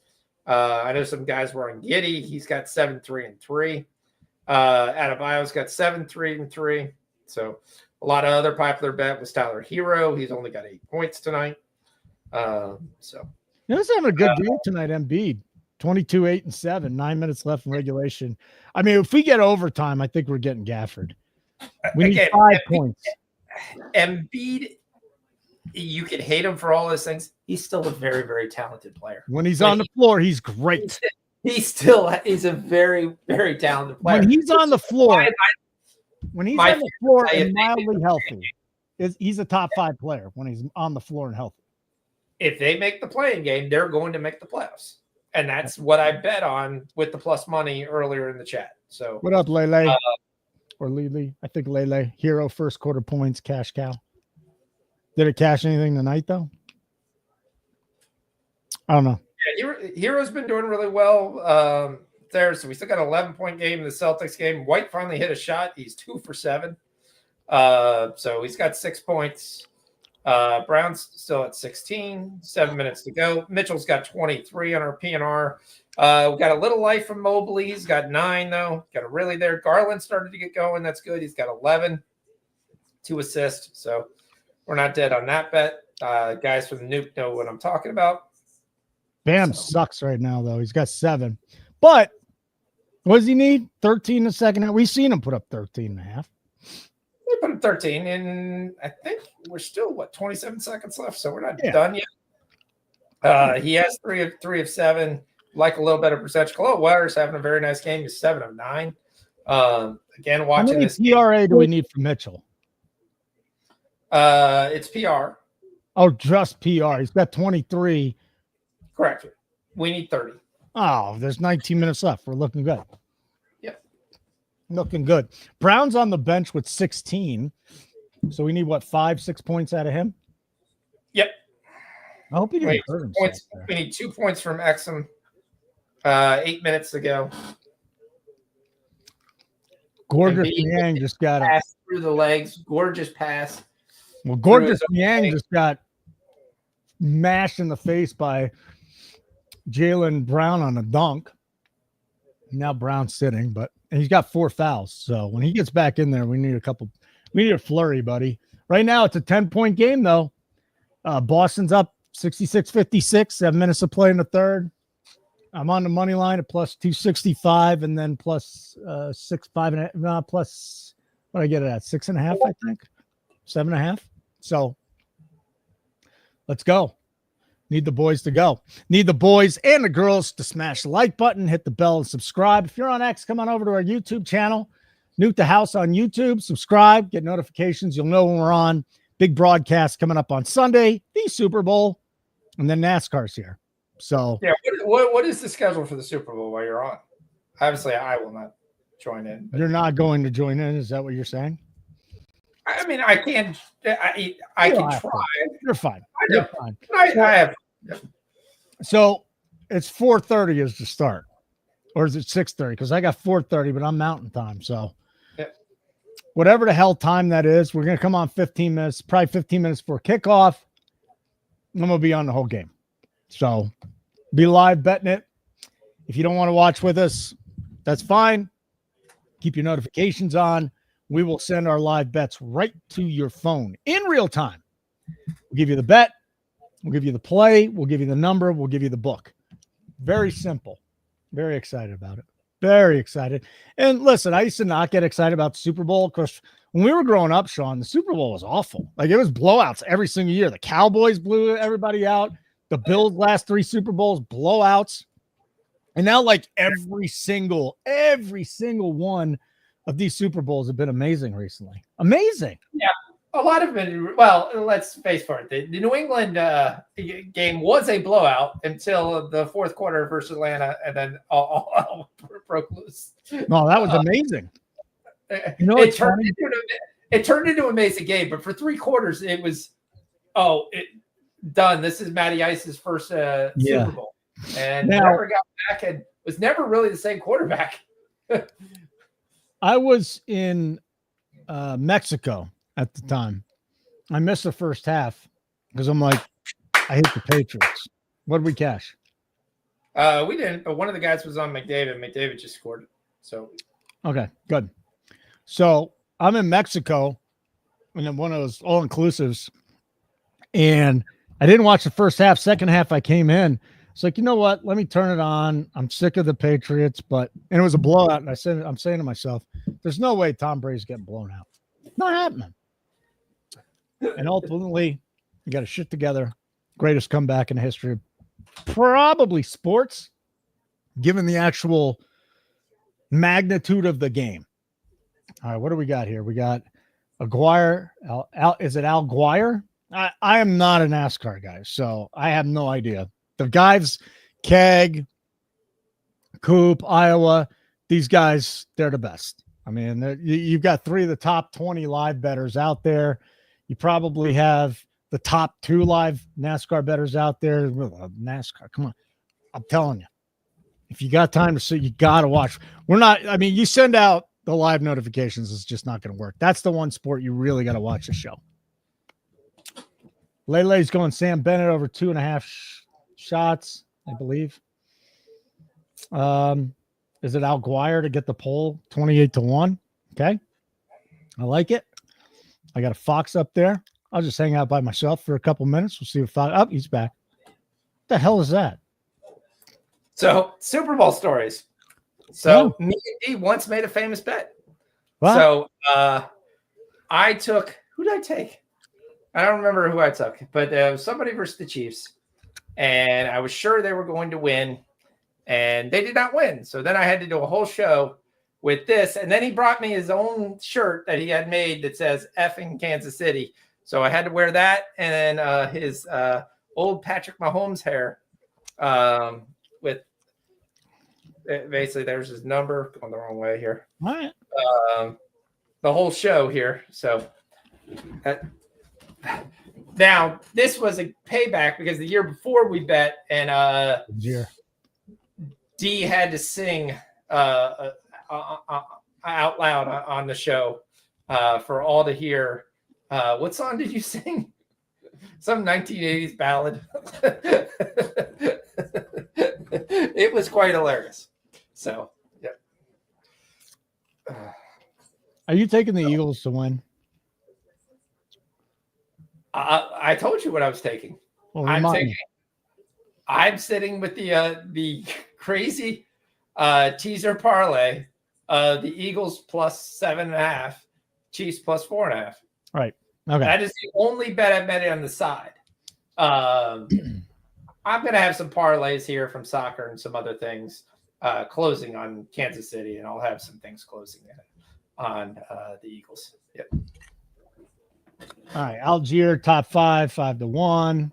I know some guys were on Giddey. He's got 7, 3, and 3. Adebayo's got 7, 3, and 3. So a lot of other popular bet was Tyler Hero. He's only got 8 points tonight. He's having a good game tonight, Embiid. 22, 8, and 7. 9 minutes left in regulation. I mean, if we get overtime, I think we're getting Gafford. We need 5 points. Embiid, you can hate him for all those things. He's still a very, very talented player. When he's on the floor, he's great. He's a very, very talented player. When he's on the floor, and mildly healthy, he's a top 5 player when he's on the floor and healthy. If they make the playing game, they're going to make the playoffs. And that's what I bet on with the plus money earlier in the chat. So what up, Lele? Or Lele? I think Lele. Hero first quarter points, cash cow. Did it cash anything tonight, though? I don't know. Yeah, Hero's been doing really well there. So we still got an 11-point game in the Celtics game. White finally hit a shot. He's 2 for 7. So he's got 6 points. Brown's still at 16, 7 minutes to go. Mitchell's got 23 on our PNR. We've got a little life from Mobley. He's got 9, though. Got a really there. Garland started to get going. That's good. He's got 11, 2 assists. So we're not dead on that bet. Guys from the Nuke know what I'm talking about. Bam sucks right now, though. He's got 7. But what does he need? 13 in the second half. We've seen him put up 13 and a half. We put him 13, and I think we're still 27 seconds left, so we're not done yet. He has 3 of 7, like a little better percentage. Khalil Waters having a very nice game. He's 7 of 9. Again, watching this. How many PRA do we need for Mitchell? It's PR. Oh, just PR. He's got 23. Correct. We need 30. Oh, there's 19 minutes left. We're looking good. Looking good. Brown's on the bench with 16. So we need 5, 6 points out of him? Yep. I hope he didn't hurt himself. We need 2 points from Exum. 8 minutes to go. Gorgeous Niang just got pass through the legs. Gorgeous pass. Well, Gorgeous Niang just got mashed in the face by Jaylen Brown on a dunk. Now Brown's sitting, and he's got 4 fouls. So when he gets back in there, we need a flurry, buddy. Right now it's a 10-point game, though. Boston's up 66-56, 7 minutes to play in the third. I'm on the money line at plus 265 and then plus 6.5 plus what I get it at 6.5, I think 7.5. So let's go. Need the boys to go. Need the boys and the girls to smash the like button, hit the bell, and subscribe. If you're on X, come on over to our YouTube channel. Nuke the House on YouTube. Subscribe. Get notifications. You'll know when we're on. Big broadcast coming up on Sunday, the Super Bowl, and then NASCAR's here. So yeah, what is the schedule for the Super Bowl while you're on? Obviously, I will not join in. You're not going to join in. Is that what you're saying? I mean, I can. I can try. You're fine. You're fine. I have. So it's 4:30 is the start, or is it 6:30? Because I got 4:30, but I'm Mountain Time. So whatever the hell time that is, we're gonna come on 15 minutes, probably 15 minutes before kickoff. I'm gonna be on the whole game. So be live betting it. If you don't want to watch with us, that's fine. Keep your notifications on. We will send our live bets right to your phone in real time. We'll give you the bet. We'll give you the play. We'll give you the number. We'll give you the book. Very simple. Very excited about it. Very excited. And listen, I used to not get excited about the Super Bowl because when we were growing up, Sean, the Super Bowl was awful. Like it was blowouts every single year. The Cowboys blew everybody out. The Bills' last 3 Super Bowls, blowouts. And now like every single one of these Super Bowls have been amazing recently. Amazing. Yeah. A lot of it. Well, let's face it. The New England game was a blowout until the fourth quarter versus Atlanta, and then all broke loose. No, that was amazing. You know, it turned into an amazing game, but for 3 quarters, it was done. This is Matty Ice's first Super Bowl, and never got back, and was never really the same quarterback. I was in Mexico at the time. I missed the first half because I'm like, I hate the Patriots. What did we cash? We didn't, but one of the guys was on McDavid. McDavid just scored. So okay, good. So I'm in Mexico and then one of those all-inclusives, and I didn't watch the first half. Second half, I came in. It's like, you know what? Let me turn it on. I'm sick of the Patriots, and it was a blowout. And I'm saying to myself, there's no way Tom Brady's getting blown out. Not happening. And ultimately, you got to shit together. Greatest comeback in history. Probably sports, given the actual magnitude of the game. All right, what do we got here? We got Aguirre. Is it Alguire? I am not a NASCAR guy, so I have no idea. The guys, Keg, Coop, Iowa, these guys, they're the best. I mean, you've got 3 of the top 20 live bettors out there. You probably have the top 2 live NASCAR bettors out there. NASCAR, come on. I'm telling you, if you got time to see, you got to watch. You send out the live notifications, it's just not going to work. That's the one sport you really got to watch the show. Lele's going Sam Bennett over 2.5 shots, I believe. Is it Alguire to get the poll 28-1? Okay. I like it. I got a Fox up there. I'll just hang out by myself for a couple minutes. We'll see if Fox. Oh, he's back. What the hell is that? So, Super Bowl stories. So, me and D once made a famous bet. What? So, I took, who did I take? I don't remember who I took, but somebody versus the Chiefs. And I was sure they were going to win, and they did not win. So then I had to do a whole show with this. And then he brought me his own shirt that he had made that says effing Kansas City. So I had to wear that. And then his old Patrick Mahomes hair with basically there's his number going the wrong way here. All right. The whole show here. So now this was a payback because the year before we bet and D had to sing out loud on the show for all to hear. What song did you sing? Some 1980s ballad. It was quite hilarious. So, yeah. Are you taking the Eagles to win? I told you what I was taking. Well, I'm sitting with the crazy teaser parlay. The Eagles plus 7.5, Chiefs plus 4.5. Right. Okay. That is the only bet I've made on the side. I'm going to have some parlays here from soccer and some other things closing on Kansas City, and I'll have some things closing on the Eagles. Yep. All right. Algier, top 5-1.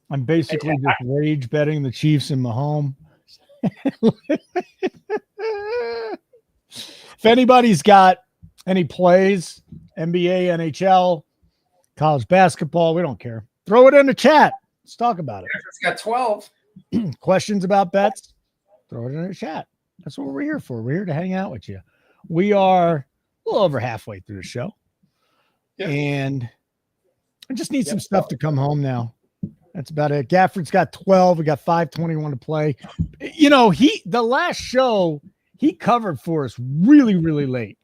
I'm basically just rage betting the Chiefs in Mahomes. If anybody's got any plays, NBA, NHL, college basketball, we don't care. Throw it in the chat. Let's talk about it. It's got 12 questions about bets. Throw it in the chat. That's what we're here for. We're here to hang out with you. We are a little over halfway through the show. Yep. And I just need some stuff to come home now. That's about it. Gafford's got 12. We got 5:21 to play. You know, the last show he covered for us really, really late.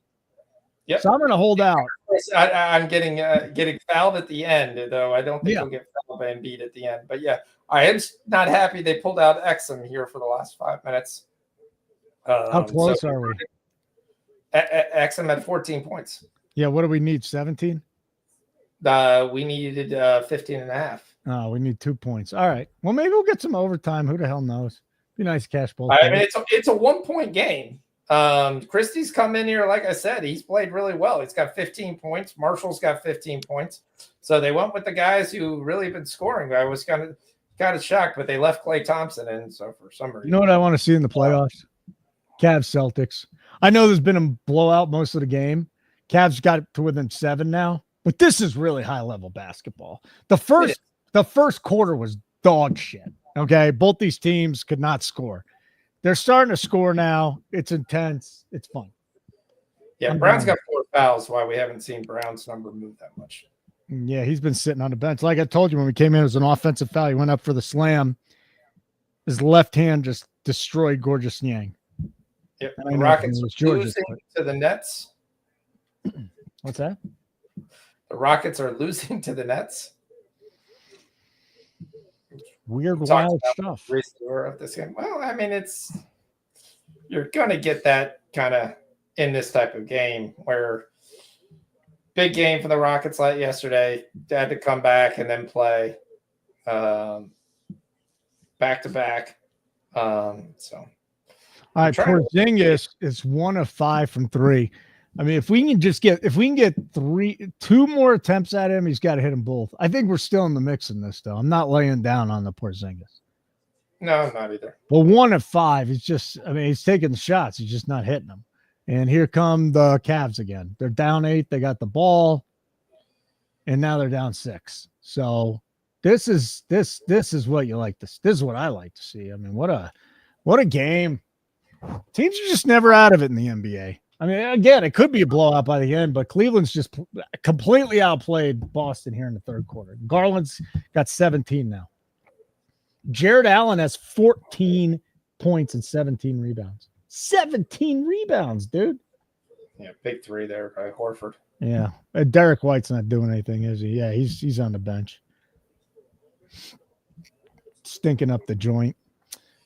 Yep. So I'm going to hold out. I'm getting fouled at the end, though. I don't think he'll get fouled by Embiid at the end. But yeah, I am not happy they pulled out Exum here for the last 5 minutes. How close are we? XM at 14 points. Yeah, what do we need? 17? We needed 15 and a half. Oh, we need 2 points. All right. Well, maybe we'll get some overtime. Who the hell knows? Be nice cash bowl. I mean, it's a 1 point game. Christie's come in here, like I said, he's played really well. He's got 15 points. Marshall's got 15 points. So they went with the guys who really been scoring. I was kind of shocked, but they left Klay Thompson in. So for some reason, you know what I want to see in the playoffs? Cavs Celtics. I know there's been a blowout most of the game. Cavs got to within 7 now, but this is really high level basketball. The first quarter was dog shit. Okay, both these teams could not score. They're starting to score now. It's intense. It's fun. Yeah, Brown's got 4 fouls. Why we haven't seen Brown's number move that much? Yeah, he's been sitting on the bench. Like I told you when we came in, it was an offensive foul. He went up for the slam. His left hand just destroyed Gorgeous Yang. Yep. The Rockets are losing to the Nets. What's that? The Rockets are losing to the Nets. Weird, wild stuff. Of this game. Well, I mean, you're going to get that kind of in this type of game where big game for the Rockets like yesterday. They had to come back and then play back to back. So. All right, Porzingis is 1 of 5 from 3. I mean, if we can get 2 more attempts at him, he's got to hit them both. I think we're still in the mix in this, though. I'm not laying down on the Porzingis. No, I'm not either. Well, 1 of 5 is just, I mean, he's taking the shots. He's just not hitting them. And here come the Cavs again. They're down 8. They got the ball. And now they're down 6. So this is what you like to see. This is what I like to see. I mean, what a game. Teams are just never out of it in the NBA. I mean, again, it could be a blowout by the end, but Cleveland's just completely outplayed Boston here in the third quarter. Garland's got 17 now. Jared Allen has 14 points and 17 rebounds. 17 rebounds, dude. Yeah, big 3 there by Horford. Yeah. Derek White's not doing anything, is he? Yeah, he's on the bench. Stinking up the joint.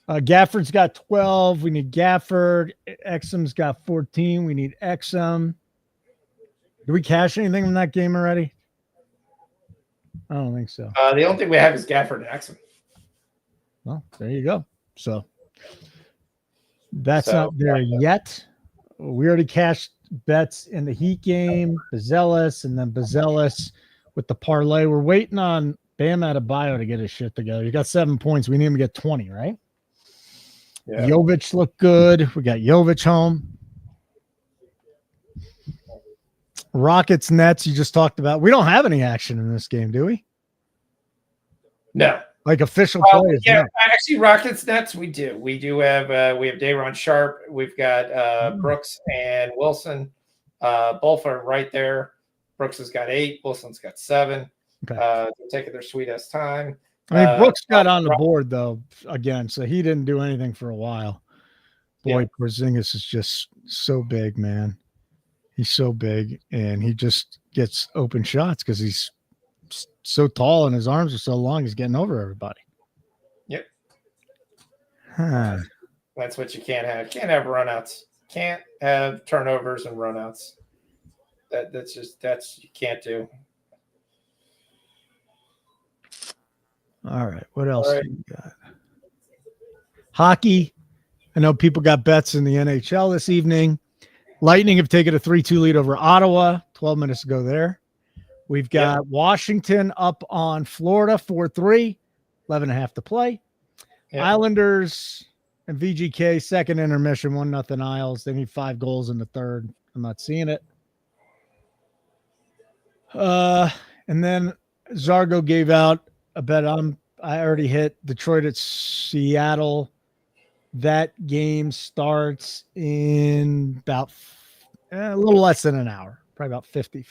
Gafford's got 12. We need Gafford. Exum's got 14. We need Exum. Do we cash anything from that game already? I don't think so. The only thing we have is Gafford and Exum. Well, there you go. So that's not there yet. We already cashed bets in the Heat game, Bazelis, and then Bazelis with the parlay. We're waiting on Bam Adebayo to get his shit together. He got 7 points. We need him to get 20, right? Yeah. Jovic looked good. We got Jovic home. Rockets, Nets, you just talked about. We don't have any action in this game, do we? No. Like official players. Yeah, no. Actually, Rockets, Nets, we do. We do have we have Day'Ron Sharp. We've got Brooks and Wilson. Both are right there. Brooks has got 8. Wilson's got 7. Okay. They're taking their sweet-ass time. I mean, Brooks got on the board, though, again, so he didn't do anything for a while. Boy, yeah. Porzingis is just so big, man. He's so big, and he just gets open shots because he's so tall and his arms are so long, he's getting over everybody. Yep. Huh. That's what you can't have. Can't have runouts. Can't have turnovers and runouts. That's you can't do. All right. What else do we got? Hockey. I know people got bets in the NHL this evening. Lightning have taken a 3-2 lead over Ottawa. 12 minutes to go there. We've got Washington up on Florida 4-3. 11.5 to play. Yep. Islanders and VGK second intermission 1-0 Isles. They need 5 goals in the third. I'm not seeing it. And then Zargo gave out a bet I already hit Detroit at Seattle. That game starts in about a little less than an hour, probably about 50.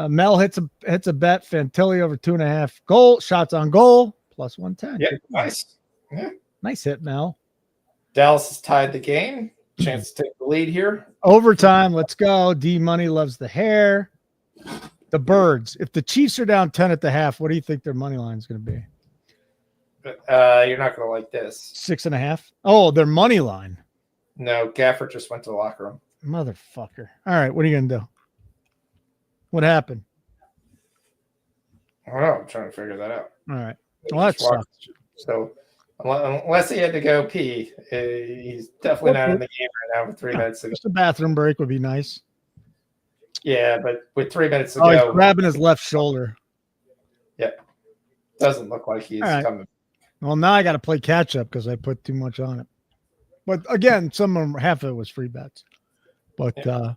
Mel hits a bet. Fantilli over 2.5 shots on goal plus 110. Yeah, nice. Yeah. Nice hit, Mel. Dallas has tied the game. Chance to take the lead here. Overtime. Let's go. D Money loves the hair. The Birds. If the Chiefs are down 10 at the half, what do you think their money line is going to be? You're not going to like this. 6.5. Oh, their money line. No, Gafford just went to the locker room. Motherfucker. All right, what are you going to do? What happened? I don't know. I'm trying to figure that out. All right. Well, that sucks. So unless he had to go pee, he's definitely not in the game right now with 3 minutes to go. Just a bathroom break would be nice. Yeah, but with 3 minutes to Oh, go. he's grabbing his left shoulder. Yep. Doesn't look like he's coming. Well, now I got to play catch up because I put too much on it. But again, half of it was free bets. But all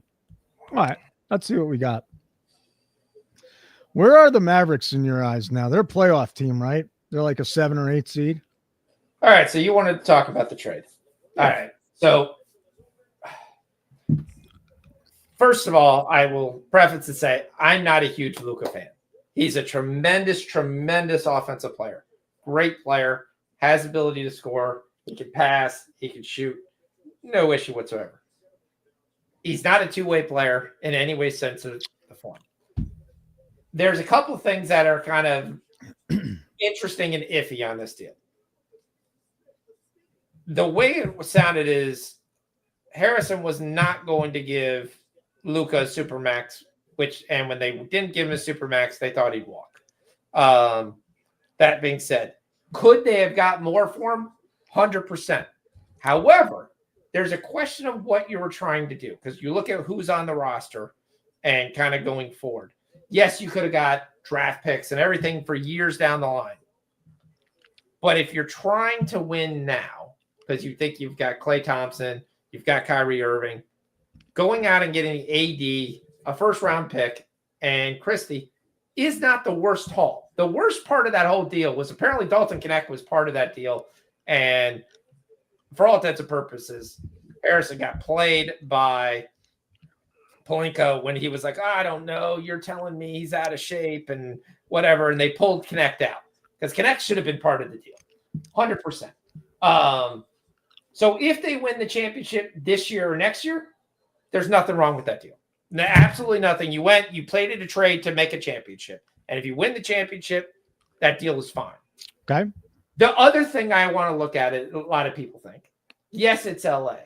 right, let's see what we got. Where are the Mavericks in your eyes now? They're a playoff team, right? They're like a 7 or 8 seed. All right, so you wanted to talk about the trade. All right. So first of all, I will preface to say I'm not a huge Luka fan. He's a tremendous, tremendous offensive player. Great player, has ability to score. He can pass. He can shoot. No issue whatsoever. He's not a two-way player in any way, sense of the form. There's a couple of things that are kind of interesting and iffy on this deal. The way it sounded is Harrison was not going to give Luka a supermax, and when they didn't give him a supermax, they thought he'd walk. That being said, could they have got more for him? 100%. However, there's a question of what you were trying to do because you look at who's on the roster and kind of going forward. Yes, you could have got draft picks and everything for years down the line. But if you're trying to win now, because you think you've got Klay Thompson, you've got Kyrie Irving, going out and getting AD, a first-round pick, and Christie is not the worst haul. The worst part of that whole deal was apparently Dalton Knecht was part of that deal. And for all intents and purposes, Harrison got played by Pelinka when he was like, I don't know, you're telling me he's out of shape and whatever. And they pulled Knecht out because Knecht should have been part of the deal. 100%. So if they win the championship this year or next year, there's nothing wrong with that deal. No, absolutely nothing. You played it a trade to make a championship. And if you win the championship, that deal is fine. Okay. The other thing I want to look at it, a lot of people think, yes, it's LA.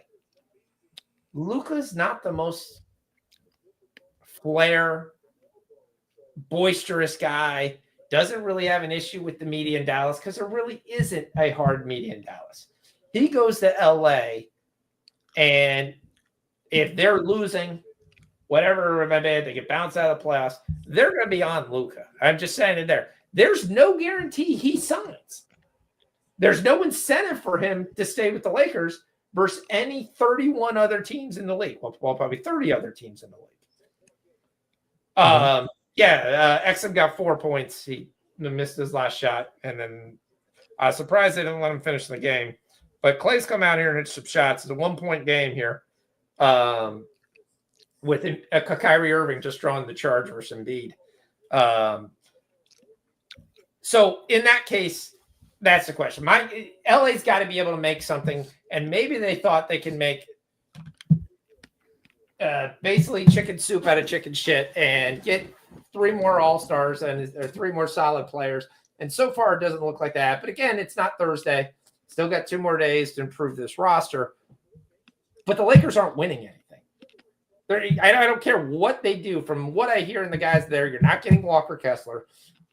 Luka's not the most flair, boisterous guy. Doesn't really have an issue with the media in Dallas because there really isn't a hard media in Dallas. He goes to LA, and if they're losing, whatever, they get bounced out of the playoffs, they're going to be on Luka. I'm just saying it there. There's no guarantee he signs. There's no incentive for him to stay with the Lakers versus any 31 other teams in the league. Well, probably 30 other teams in the league. Exum got 4 points. He missed his last shot. And then I was surprised they didn't let him finish the game. But Clay's come out here and hit some shots. It's a 1-point game here. With Kyrie Irving just drawing the charge versus Embiid. So in that case, that's the question. LA's got to be able to make something, and maybe they thought they can make basically chicken soup out of chicken shit and get 3 more all-stars or 3 more solid players. And so far, it doesn't look like that. But again, it's not Thursday. Still got 2 more days to improve this roster. But the Lakers aren't winning anything. I don't care what they do. From what I hear in the guys there, you're not getting Walker Kessler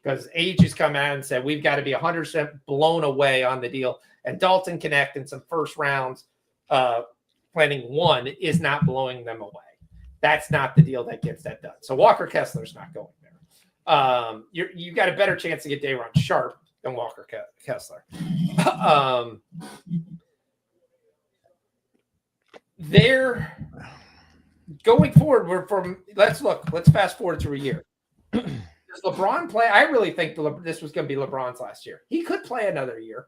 because Age has come out and said we've got to be 100% blown away on the deal. And Dalton Knecht and some first rounds planning 1 is not blowing them away. That's not the deal that gets that done. So Walker Kessler's not going there. You got a better chance to get Day'Ron Sharp than Walker Kessler. They're going forward. Let's fast forward through a year. Does LeBron play? I really think this was going to be LeBron's last year. He could play another year,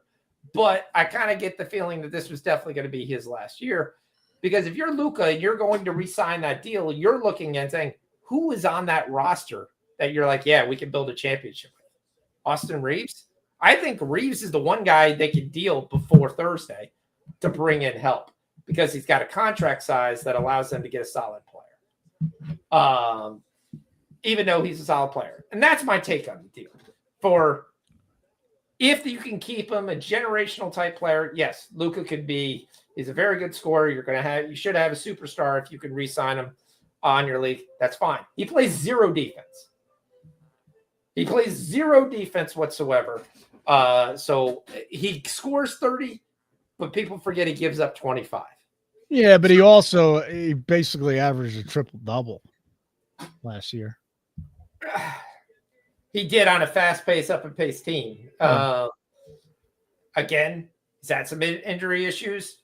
but I kind of get the feeling that this was definitely going to be his last year. Because if you're Luka and you're going to re-sign that deal, you're looking and saying, who is on that roster that you're like, yeah, we can build a championship with? Austin Reeves? I think Reeves is the one guy they could deal before Thursday to bring in help because he's got a contract size that allows them to get a solid player. Even though he's a solid player. And that's my take on the deal. If you can keep him a generational type player, yes, Luka could be He's a very good scorer. You should have a superstar if you can re-sign him on your league. That's fine. He plays zero defense. He plays zero defense whatsoever. So he scores 30, but people forget he gives up 25. Yeah, but he basically averaged a triple-double last year. He did on a fast-paced, up-and-paced team. Again, he's had some injury issues.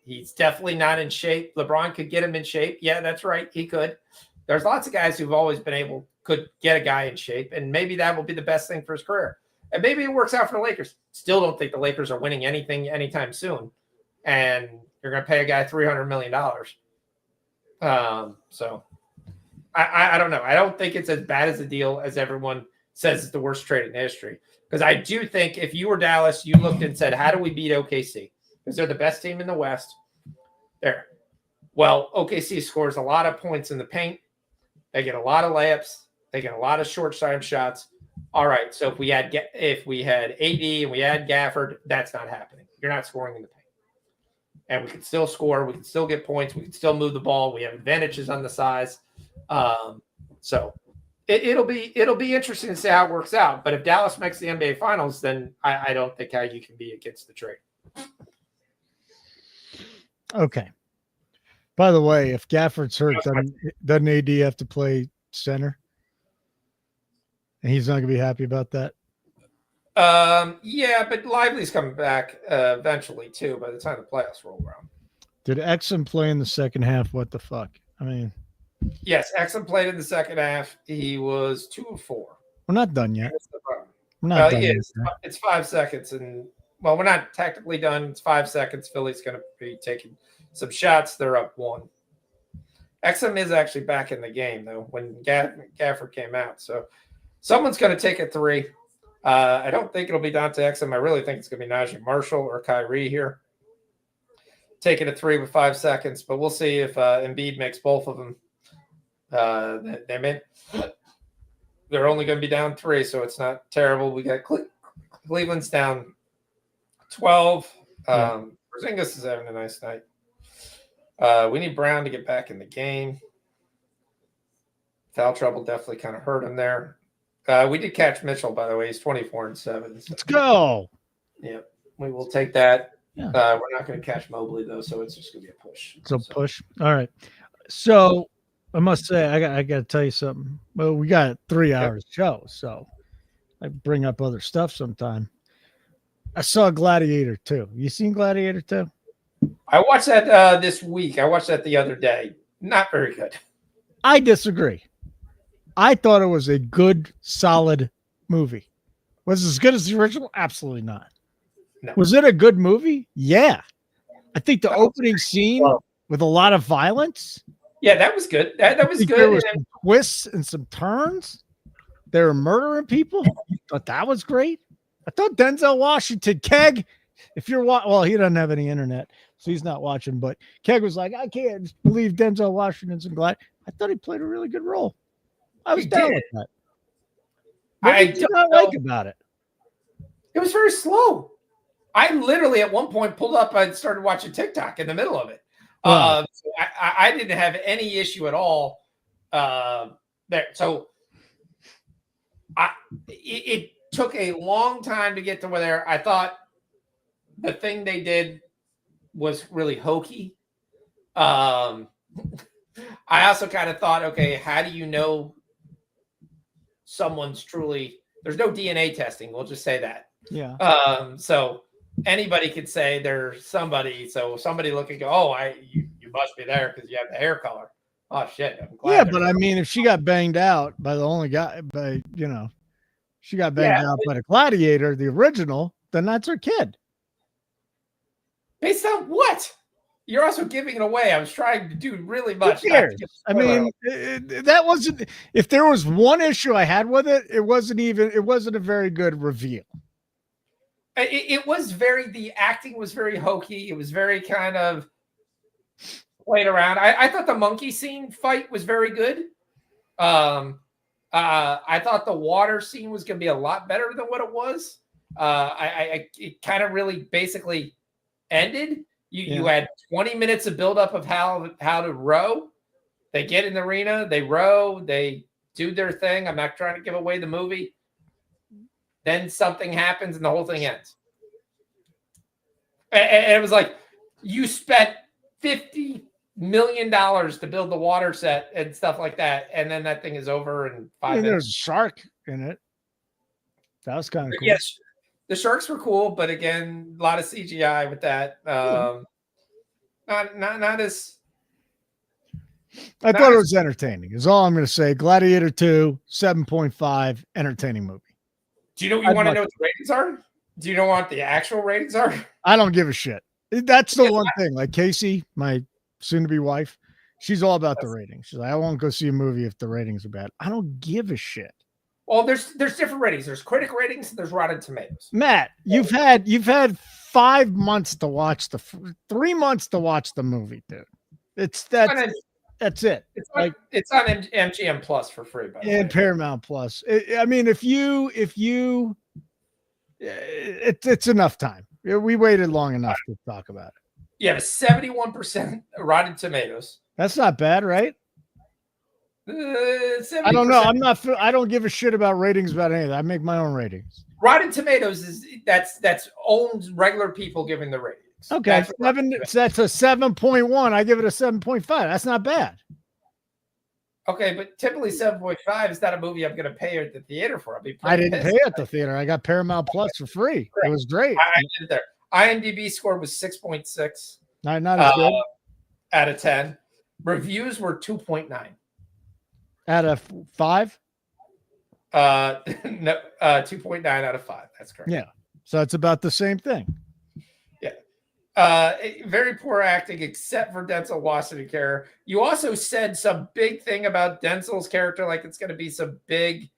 He's definitely not in shape. LeBron could get him in shape. Yeah, that's right. He could. There's lots of guys who've always could get a guy in shape, and maybe that will be the best thing for his career. And maybe it works out for the Lakers. Still don't think the Lakers are winning anything anytime soon. And you're going to pay a guy $300 million. So I don't know. I don't think it's as bad as a deal as everyone says it's the worst trade in history. Because I do think if you were Dallas, you looked and said, how do we beat OKC? Because they're the best team in the West. There. Well, OKC scores a lot of points in the paint. They get a lot of layups. They get a lot of short-side shots. All right, so if we had AD and we had Gafford, that's not happening. You're not scoring in the paint. And we can still score. We can still get points. We can still move the ball. We have advantages on the size. So it'll be interesting to see how it works out. But if Dallas makes the NBA Finals, then I don't think how you can be against the trade. Okay. By the way, if Gafford's hurt, doesn't AD have to play center? And he's not going to be happy about that? Yeah, but Lively's coming back eventually, too, by the time the playoffs roll around. Did Exum play in the second half? What the fuck? I mean... Yes, Exum played in the second half. He was 2 of 4. We're not done yet. We're not done yet. It's 5 seconds. And, well, we're not technically done. It's 5 seconds. Philly's going to be taking some shots. They're up 1. Exum is actually back in the game, though, when Gafford came out. So someone's going to take a 3. I don't think it'll be Dante Exum. I really think it's going to be Najee Marshall or Kyrie here. Taking a 3 with 5 seconds. But we'll see if Embiid makes both of them. They're only going to be down 3, so it's not terrible. We got Cleveland's down 12. Porzingis is having a nice night. We need Brown to get back in the game. Foul trouble definitely kind of hurt him there. We did catch Mitchell, by the way. He's 24-7. So. Let's go. Yeah, we will take that. Yeah. We're not going to catch Mobley, though, so it's just going to be a push. So push. All right. So I must say, I got to tell you something. Well, we got a 3 hours show, so I bring up other stuff sometime. I saw Gladiator 2. You seen Gladiator 2? I watched that this week. I watched that the other day. Not very good. I disagree. I thought it was a good, solid movie. Was it as good as the original? Absolutely not. No. Was it a good movie? Yeah. I think the opening scene with a lot of violence. Yeah, that was good. That was good. There were some twists and some turns. They were murdering people. Thought that was great. I thought Denzel Washington, Keg, if you're well, he doesn't have any internet, so he's not watching. But Keg was like, I can't believe Denzel Washington's in Glad. I thought he played a really good role. I was down with that. What did you not like about it? It was very slow. I literally at one point pulled up and started watching TikTok in the middle of it. So I didn't have any issue at all there. So it took a long time to get to where there. I thought the thing they did was really hokey. I also kind of thought, okay, how do you know someone's truly? There's no DNA testing. We'll just say that. Yeah. So anybody could say they're somebody. So somebody look and go, you must be there because you have the hair color. Oh shit. Yeah, but I mean, if she got banged out by the only guy, she got banged out by the Gladiator, the original, then that's her kid. Based on what? You're also giving it away. I was trying to do really much. Who cares? I mean, that wasn't. If there was one issue I had with it, it wasn't a very good reveal. It was the acting was very hokey. It was very kind of played around. I thought the monkey scene fight was very good. I thought the water scene was going to be a lot better than what it was. It kind of really basically ended. You had 20 minutes of buildup of how to row. They get in the arena, they row, they do their thing. I'm not trying to give away the movie. Then something happens and the whole thing ends. And it was like you spent $50 million to build the water set and stuff like that, and then that thing is over in 5 minutes. There's a shark in it. That was kind of cool. Yes, the sharks were cool, but again, a lot of CGI with that. Not as. I thought it was entertaining. Is all I'm going to say. Gladiator 2, 7.5, entertaining movie. Do you know what you want to know what the ratings are? Do you know what the actual ratings are? I don't give a shit. That's the one thing. Like Casey, my soon-to-be wife, she's all about the ratings. She's like, I won't go see a movie if the ratings are bad. I don't give a shit. Well, there's different ratings. There's critic ratings and there's Rotten Tomatoes. Matt, you've had 5 months to watch 3 months to watch the movie, dude. That's it. It's on MGM Plus for free, by the way. And Paramount Plus. I mean, if you, it's enough time. We waited long enough to talk about it. You have a 71% Rotten Tomatoes. That's not bad, right? 70%. I don't know. I don't give a shit about ratings about anything. I make my own ratings. Rotten Tomatoes that's owned regular people giving the ratings. Okay, that's a 7.1. I give it a 7.5. That's not bad. Okay, but typically 7.5 is not a movie I'm going to pay at the theater for. I didn't pay at the theater. I got Paramount Plus for free. Correct. It was great. I did it there. IMDb score was 6.6. Not as good. Out of 10. Reviews were 2.9. Out of 5? No, 2.9 out of 5. That's correct. Yeah. So it's about the same thing. Very poor acting, except for Denzel Washington character. You also said some big thing about Denzel's character, like it's going to be some big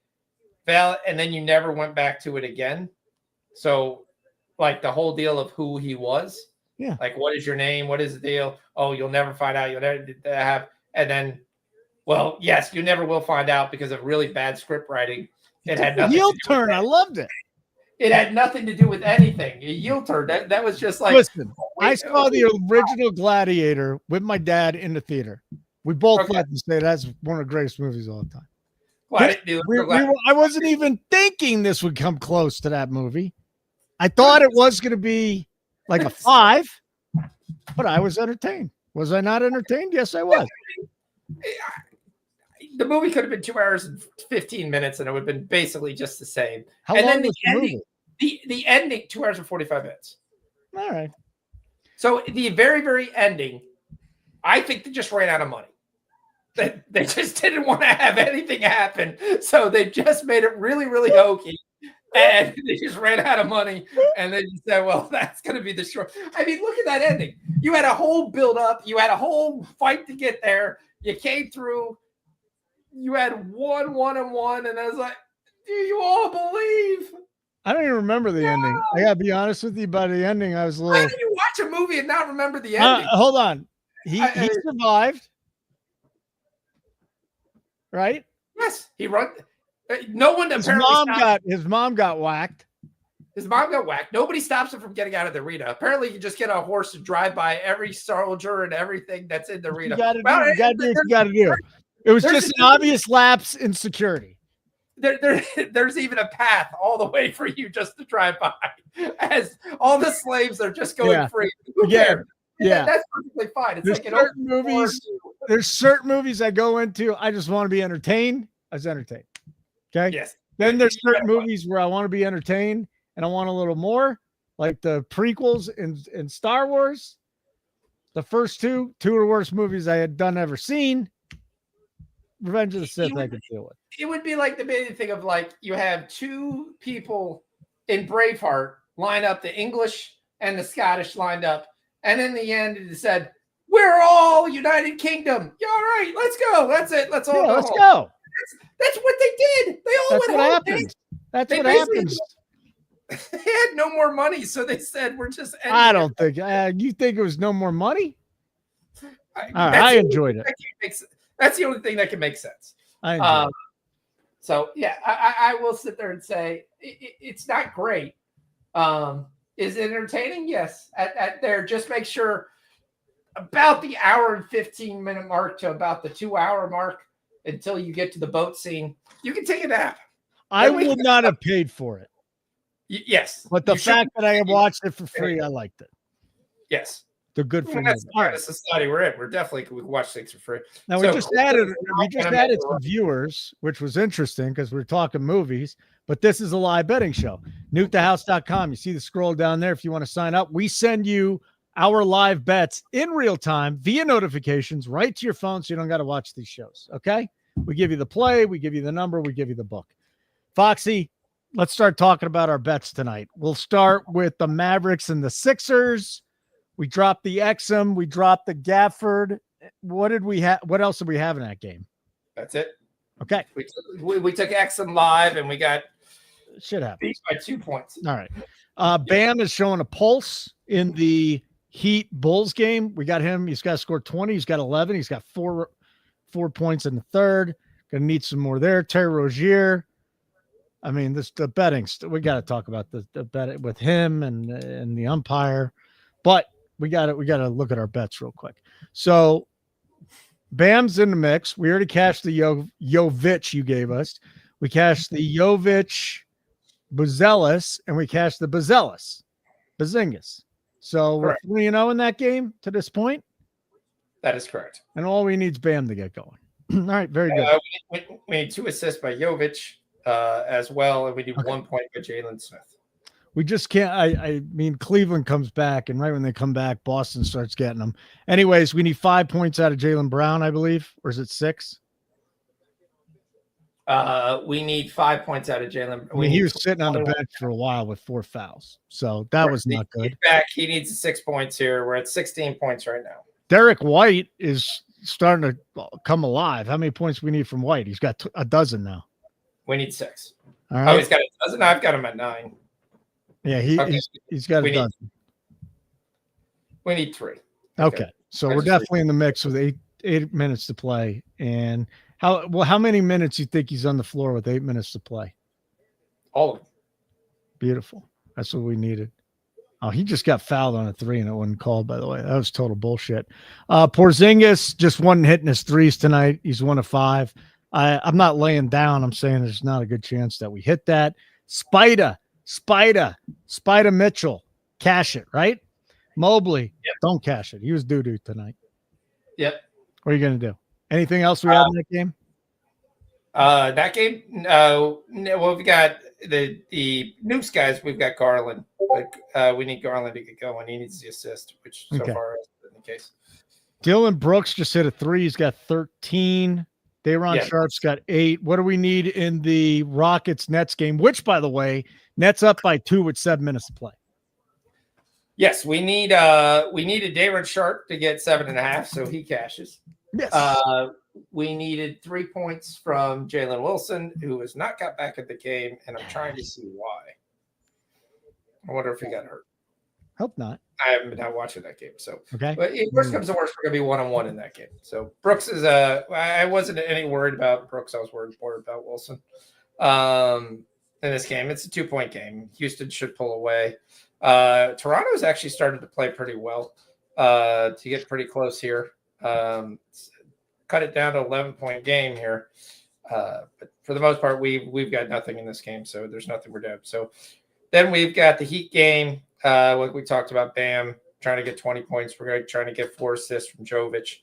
and then you never went back to it again. So, like the whole deal of who he was. Yeah. Like, what is your name? What is the deal? Oh, you'll never find out. You'll never have. And then, well, yes, you never will find out because of really bad script writing. It had nothing. Heel turn. I loved it. It had nothing to do with anything. A heel turn. That was just like. Listen, I saw the original Gladiator with my dad in the theater. We both like to say that's one of the greatest movies of all time. I wasn't even thinking this would come close to that movie. I thought it was going to be like a 5, but I was entertained. Was I not entertained? Yes, I was. The movie could have been 2 hours and 15 minutes, and it would have been basically just the same. How and long then was the movie? The ending, 2 hours and 45 minutes. All right. So the very, very ending, I think they just ran out of money. They just didn't want to have anything happen. So they just made it really, really hokey. And they just ran out of money. And then you said, well, that's going to be the short. I mean, look at that ending. You had a whole build up. You had a whole fight to get there. You came through. You had 1, 1, and 1. And I was like, do you all believe? I don't even remember the ending. I got to be honest with you about the ending. I was a little. How do you watch a movie and not remember the ending? Hold on. He survived. Right? Yes. He run. No one apparently his mom got whacked. His mom got whacked. Nobody stops him from getting out of the arena. Apparently, you just get a horse to drive by every soldier and everything that's in the arena. You got to do. It was just an obvious lapse in security. There's even a path all the way for you just to drive by, as all the slaves are just going free. Who cares? Yeah, that's perfectly fine. It's there's certain movies I go into. I just want to be entertained. I was entertained. Okay. Yes. Then there's certain movies where I want to be entertained and I want a little more, like the prequels in Star Wars. The first two of the worst movies I had ever seen. Revenge of the Sith I could deal with. It would be like the big thing of like you have two people in Braveheart line up, the English and the Scottish lined up, and in the end it said, "We're all United Kingdom." Yeah, all right, let's go. That's it. Let's all let's go. That's what they did. They all went home. Happens. That's what happens. They had no more money, so they said, "We're just." I don't think. You think it was no more money? I enjoyed it. That's the only thing that can make sense. So yeah, I will sit there and say it's not great. is entertaining. Yes, at there, just make sure about the hour and 15-minute mark to about the 2-hour mark until you get to the boat scene. You can take a nap. I would not have paid for it. Yes, but the fact that I watched it for free, I liked it. Yes. They're good for me. That's the kind of society we're in. We're definitely we watch things for free. Now we just added some viewers, which was interesting because we're talking movies. But this is a live betting show. NewtTheHouse.com. You see the scroll down there if you want to sign up. We send you our live bets in real time via notifications right to your phone, so you don't got to watch these shows. Okay? We give you the play, we give you the number, we give you the book. Foxy, let's start talking about our bets tonight. We'll start with the Mavericks and the Sixers. We dropped the Exum. We dropped the Gafford. What did we have? What else did we have in that game? That's it. Okay. We took Exum live and we got shit happened. Beat by 2 points. All right. Bam is showing a pulse in the Heat Bulls game. We got him. He's got to score 20. He's got 11. He's got four points in the third. Gonna need some more there. Terry Rozier. I mean, the betting. We got to talk about the bet with him and the umpire, but we got to look at our bets real quick. So Bam's in the mix. We already cashed the Jovic you gave us. We cashed the Jovic Buzelis, and we cashed the Bazingas. So we're 3-0 in that game to this point. That is correct. And all we need is Bam to get going. All right, very good. We need 2 assists by Jovic as well, and we need 1 point by Jalen Smith. We just can't. I mean, Cleveland comes back, and right when they come back, Boston starts getting them. Anyways, we need 5 points out of Jaylen Brown, I believe, or is it 6? We need 5 points out of Jaylen. I mean, he was sitting on the bench for a while with 4 fouls, so that was not good. Back, he needs 6 points here. We're at 16 points right now. Derek White is starting to come alive. How many points we need from White? He's got a dozen now. We need 6. All right. Oh, he's got a dozen. I've got him at 9. Yeah, he's got a dozen. We need 3. Okay. So we're definitely in the mix with 8 minutes to play. And how many minutes you think he's on the floor with 8 minutes to play? All of them. Beautiful. That's what we needed. Oh, he just got fouled on a 3 and it wasn't called, by the way. That was total bullshit. Porzingis just wasn't hitting his threes tonight. He's 1 of 5. I'm not laying down. I'm saying there's not a good chance that we hit that. Spida Mitchell, cash it, right? Mobley, don't cash it. He was doo-doo tonight. Yep. What are you going to do? Anything else we had in that game? That game? No. Well, we've got the Nukes guys. We've got Garland. We need Garland to get going. He needs the assist, which so far has been the case. Dylan Brooks just hit a 3. He's got 13. Day'Ron Sharp's got 8. What do we need in the Rockets-Nets game? Which, by the way, Nets up by 2 with 7 minutes to play. Yes, we need a Day'Ron Sharp to get 7.5, so he cashes. Yes. We needed 3 points from Jalen Wilson, who has not got back in the game, and I'm trying to see why. I wonder if he got hurt. Hope not. I haven't been out watching that game, so okay. But if worst comes to worst, we're gonna be 1-on-1 in that game. So Brooks is I wasn't any worried about Brooks. I was worried more about Wilson. In this game, it's a 2-point game. Houston should pull away. Toronto's actually started to play pretty well to get pretty close here. Cut it down to 11-point game here. But for the most part, we've got nothing in this game, so there's nothing we're doing. So then we've got the Heat game. Like we talked about, Bam trying to get 20 points. We're trying to get 4 assists from Jovic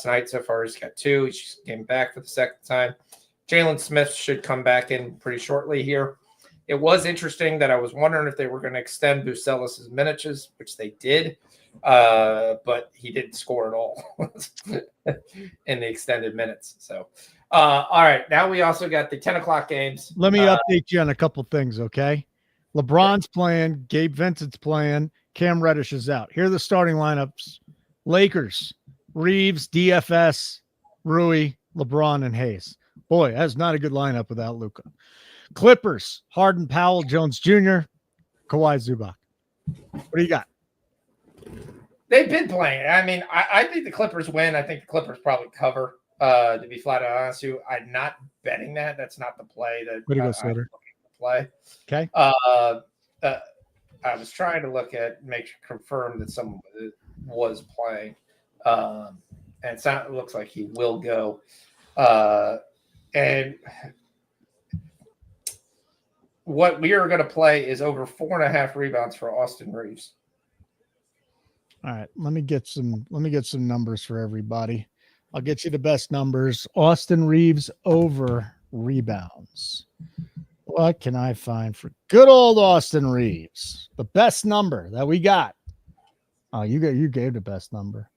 tonight. So far, he's got 2. He just came back for the second time. Jalen Smith should come back in pretty shortly here. It was interesting that I was wondering if they were going to extend Buzelis' minutes, which they did, but he didn't score at all in the extended minutes. So, all right, now we also got the 10 o'clock games. Let me update you on a couple things, okay? LeBron's playing, Gabe Vincent's playing, Cam Reddish is out. Here are the starting lineups. Lakers, Reeves, DFS, Rui, LeBron, and Hayes. Boy, that's not a good lineup without Luka. Clippers, Harden, Powell, Jones Jr., Kawhi Zubac. What do you got? They've been playing. I mean, I think the Clippers win. I think the Clippers probably cover, to be flat out honest with you. I'm not betting that. That's not the play that Way to go, Slater. play. Okay. I was trying to confirm that someone was playing, and it looks like he will go. And what we are going to play is over 4.5 rebounds for Austin Reeves. All right, let me get some numbers for everybody. I'll get you the best numbers. Austin Reeves over rebounds. What can I find for good old Austin Reeves? The best number that we got. Oh, you gave the best number.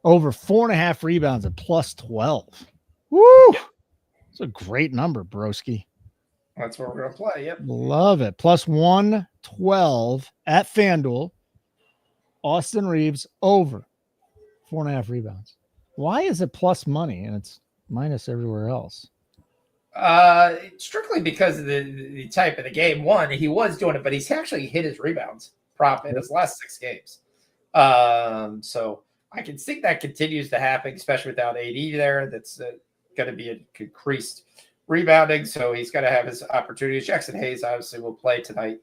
Over 4.5 rebounds at plus 12. Woo! It's a great number, broski. That's what we're going to play. Yep. Love it. Plus 112 at FanDuel. Austin Reeves over 4.5 rebounds. Why is it plus money and it's minus everywhere else? Strictly because of the type of the game. One, he was doing it, but he's actually hit his rebounds prop in his last 6 games. So I can think that continues to happen, especially without AD there. That's going to be an increased rebounding. So he's got to have his opportunities. Jackson Hayes obviously will play tonight.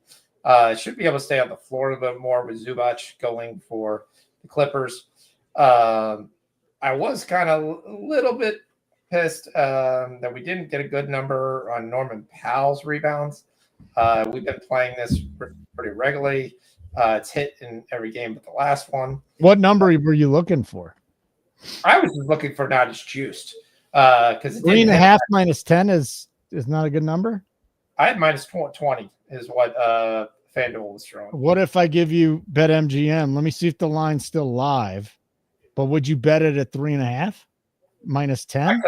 Should be able to stay on the floor a little bit more with Zubac going for the Clippers. I was kind of a little bit pissed that we didn't get a good number on Norman Powell's rebounds. We've been playing this pretty regularly. It's hit in every game but the last one. What number were you looking for? I was just looking for not as juiced. Because 3.5 minus 10 is not a good number. I had minus 20 is what FanDuel was showing. What if I give you BetMGM? Let me see if the line's still live. But would you bet it at 3.5 minus 10?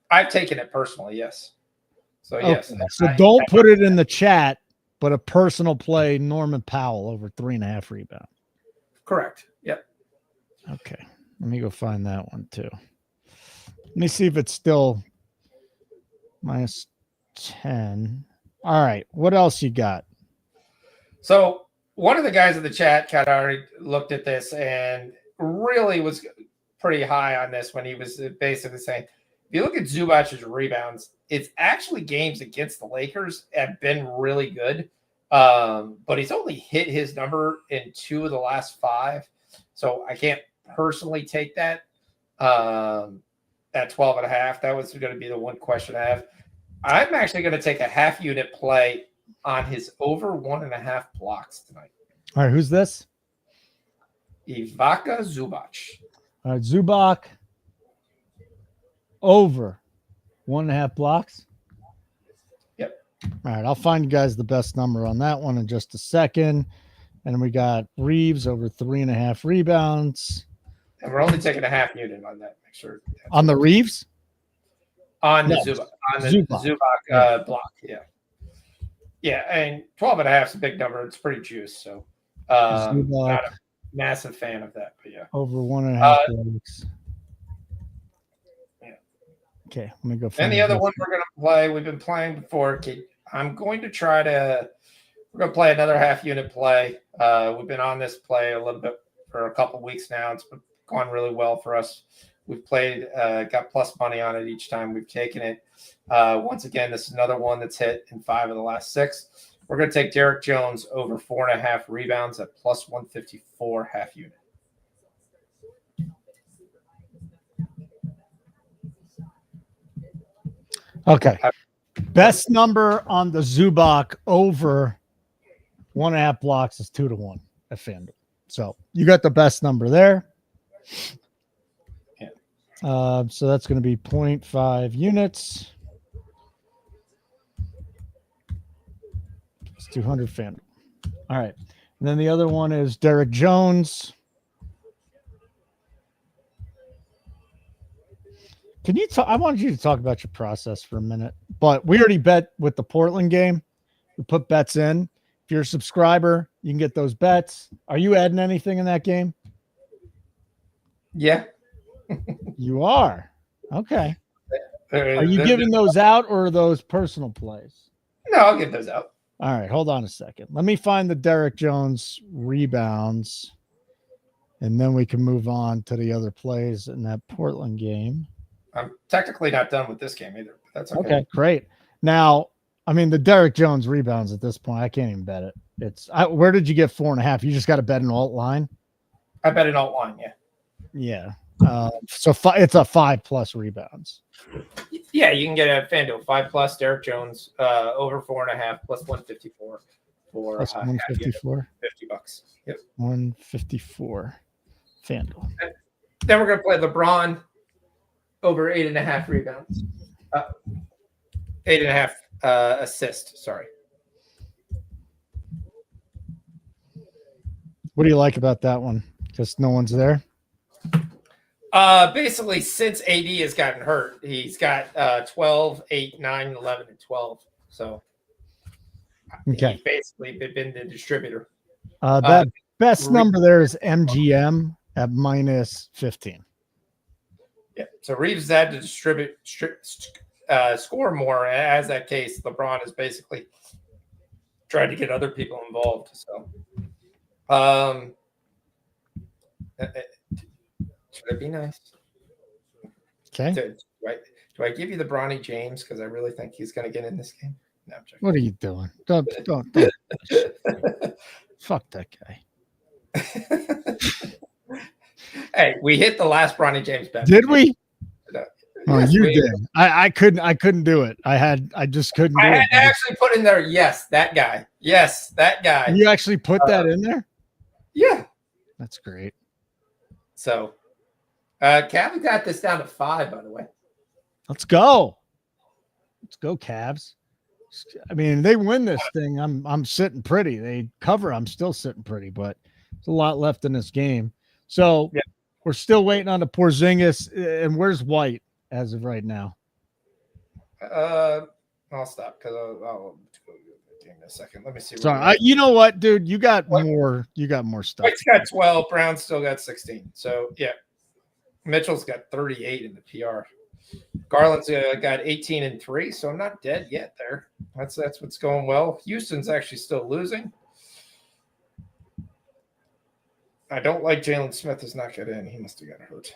I've taken it personally, yes. So yes. Okay. So don't put it in the chat, but a personal play, Norman Powell over 3.5 rebound. Correct. Yep. Okay. Let me go find that one too. Let me see if it's still minus 10. All right. What else you got? So one of the guys in the chat kind of already looked at this and really was pretty high on this when he was basically saying, if you look at Zubac's rebounds, it's actually games against the Lakers have been really good. But he's only hit his number in 2 of the last 5. So I can't personally take that at 12.5. That was going to be the one question I have. I'm actually going to take a half unit play on his over 1.5 blocks tonight. All right. Who's this? Ivica Zubac. All right. Zubac over 1.5 blocks. Yep. All right. I'll find you guys the best number on that one in just a second. And we got Reeves over 3.5 rebounds. And we're only taking a half unit on that. Make sure. On the Reeves? On the Zubac. On the Zubac block. Yeah. Yeah. And 12.5 is a big number. It's pretty juiced. So not a massive fan of that. But yeah. Over 1.5 blocks. Yeah. Okay. Let me go find and the other one we're going to play, we've been playing before. I'm going to we're going to play another half unit play. We've been on this play a little bit for a couple weeks now. It's been going really well for us. We've played, got plus money on it each time we've taken it. Once again, this is another one that's hit in 5 of the last 6. We're going to take Derek Jones over 4.5 rebounds at plus 154 half unit. Okay. Best number on the Zubac over 1.5 blocks is 2-1 at FanDuel. So you got the best number there. Yeah. So that's going to be 0.5 units. It's 200 FanDuel. All right. And then the other one is Derek Jones. Can you talk? I wanted you to talk about your process for a minute, but we already bet with the Portland game. We put bets in. If you're a subscriber, you can get those bets. Are you adding anything in that game? Yeah. You are. Okay. Are you giving those out or are those personal plays? No, I'll give those out. All right. Hold on a second. Let me find the Derek Jones rebounds, and then we can move on to the other plays in that Portland game. I'm technically not done with this game either. But that's okay. Okay, great. Now, I mean, the Derek Jones rebounds at this point, I can't even bet it. Where did you get 4.5? You just got to bet an alt line. I bet an alt line. Yeah. So it's a 5+ rebounds. Yeah, you can get a FanDuel 5+ Derek Jones over 4.5 plus 154 for Plus 154. $50. Yep. 154 FanDuel. Then we're gonna play LeBron over 8.5 rebounds. 8.5 assists. Sorry. What do you like about that one? Just no one's there. Basically, since AD has gotten hurt, he's got 12, 8, 9, 11, and 12. So Okay. he's basically been the distributor. That best number there is MGM at -15. Yeah. So Reeves had to distribute, score more. As that case, LeBron is basically trying to get other people involved. So, should I be nice? Okay. Do I give you the Bronny James because I really think he's going to get in this game? No, I'm joking. What are you doing? Don't. Fuck that guy. Hey, we hit the last Bronny James bet. Did we? No. Oh, Yes, you did. I couldn't do it. I just couldn't do I it. had to actually put in there, yes, that guy. Yes, that guy. You actually put that in there? Yeah. That's great. So, Cav got this down to 5, by the way. Let's go. Let's go, Cavs. I mean, they win this thing. I'm sitting pretty. They cover. I'm still sitting pretty, but there's a lot left in this game. So we're still waiting on the Porzingis. And where's White as of right now? I'll stop because I'll go in a second. Let me see. Sorry, you know what, dude? You got more. You got more stuff. White's got 12. Brown's still got 16. So yeah, Mitchell's got 38 in the PR. Garland's got 18 and 3, so I'm not dead yet there. That's what's going well. Houston's actually still losing. I don't like Jalen Smith has not got in. He must have got hurt.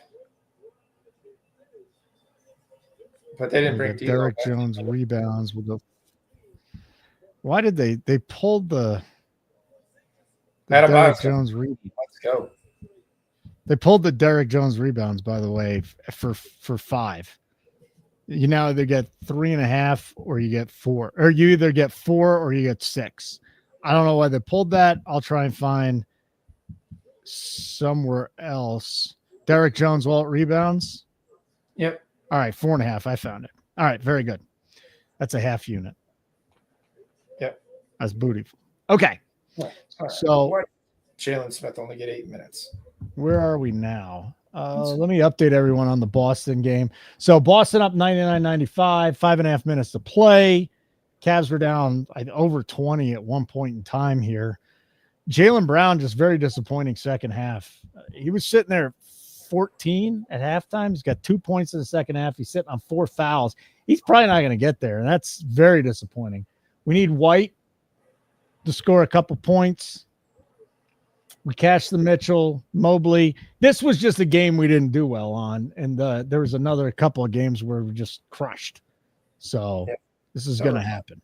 But they didn't bring Derek Jones rebounds. Will go. Why did they pulled the Derek Jones rebounds? Let's go. They pulled the Derek Jones rebounds, by the way, for 5. You now either get 3.5 or you get 4, or you either get 4 or you get 6. I don't know why they pulled that. I'll try and find somewhere else. Derek Jones, well, rebounds. Yep. All right, 4.5. I found it. All right, very good. That's a half unit. Yep. That's beautiful. Okay. Right. So Jalen Smith only get 8 minutes. Where are we now? Let me update everyone on the Boston game. So Boston up 99-95, 5.5 minutes to play. Cavs were down over 20 at one point in time here. Jaylen Brown just very disappointing second half. He was sitting there 14 at halftime. He's got 2 points in the second half. He's sitting on 4 fouls. He's probably not going to get there, and that's very disappointing. We need White to score a couple points. We cashed the Mitchell, Mobley. This was just a game we didn't do well on, and there was another couple of games where we just crushed. So this is going to happen.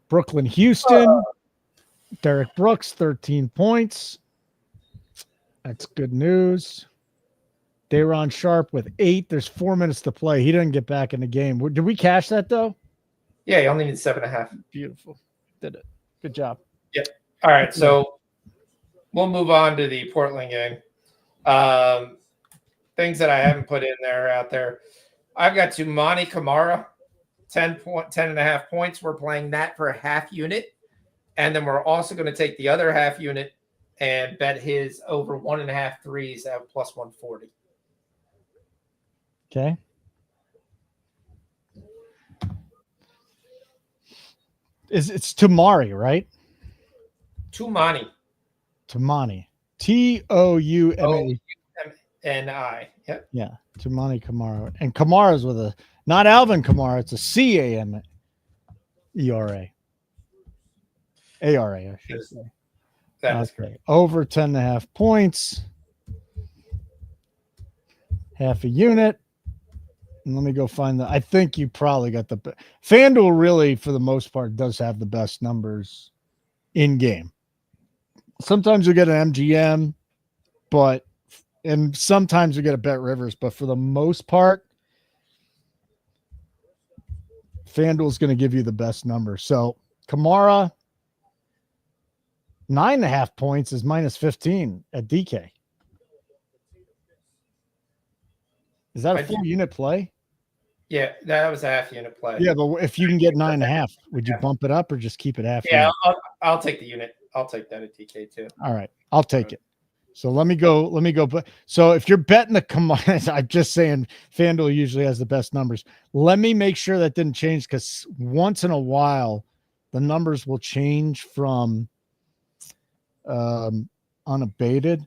Brooklyn, Houston. Derek Brooks, 13 points. That's good news. Day'Ron Sharp with 8. There's 4 minutes to play. He didn't get back in the game. Did we cash that, though? Yeah, he only needs 7.5. Beautiful. Did it. Good job. Yep. All right, so we'll move on to the Portland game. Things that I haven't put in there out there. I've got Tumani Kamara, 10.5 points. We're playing that for a half unit. And then we're also going to take the other half unit and bet his over 1.5 threes at plus 140. Okay. It's Tumari, right? Tumani. Toumani. Toumani. Yep. Yeah. Tumani Kamara. And Kamara's with a not Alvin Kamara, it's a CAM ERA. ARA, I should say. That's great. Over 10.5 points. Half a unit. Let me go find I think you probably got FanDuel really, for the most part, does have the best numbers in game. Sometimes you get an MGM, and sometimes you get a Bet Rivers, but for the most part, FanDuel's going to give you the best number. So Kamara, 9.5 points is minus 15 at DK. Is that a full unit play? Yeah, that was a half unit play. Yeah, but if you can get 9.5, would you bump it up or just keep it half? Yeah, I'll take the unit. I'll take that at DK too. All right, I'll take it. So let me go. So if you're betting the Kamara, I'm just saying FanDuel usually has the best numbers. Let me make sure that didn't change, because once in a while the numbers will change from unabated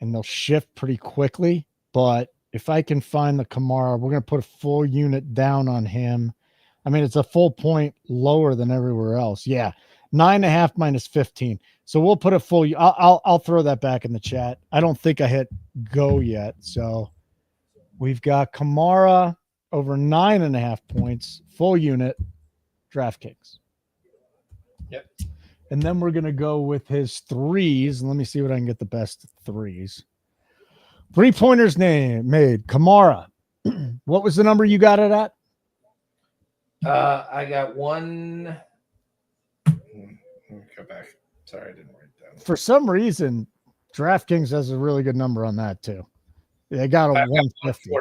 and they'll shift pretty quickly. But if I can find the Kamara, we're going to put a full unit down on him. I mean, it's a full point lower than everywhere else. Yeah. 9.5 minus 15. So we'll put a full, I'll throw that back in the chat. I don't think I hit go yet. So we've got Kamara over 9.5 points, full unit, DraftKings. Yep. And then we're going to go with his threes. Let me see what I can get the best threes. 3-pointers made. Kamara. What was the number you got it at? I got one. Let me go back. Sorry, I didn't write it down. For some reason, DraftKings has a really good number on that too. They got a 150. All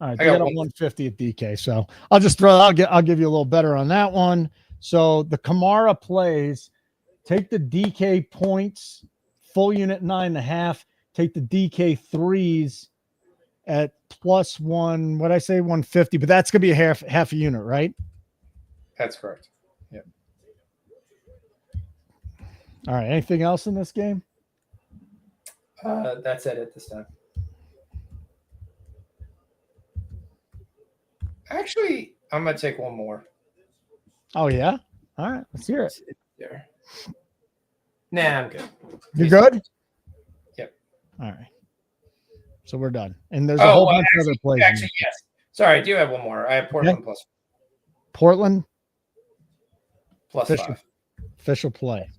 right, they got a 150 at DK. So I'll just I'll give you a little better on that one. So the Kamara plays, take the DK points, full unit 9.5. Take the DK threes at plus one. What I say, 150, but that's gonna be a half a unit, right? That's correct. Yep. All right. Anything else in this game? That's it at this time. Actually, I'm gonna take one more. Oh yeah. All right. Let's hear it. There. Nah, I'm good. You good? Yep. All right. So we're done. And there's a whole bunch of other plays. Actually, yes. Sorry, I do have one more. I have Portland plus. Portland plus official, 5. Official play.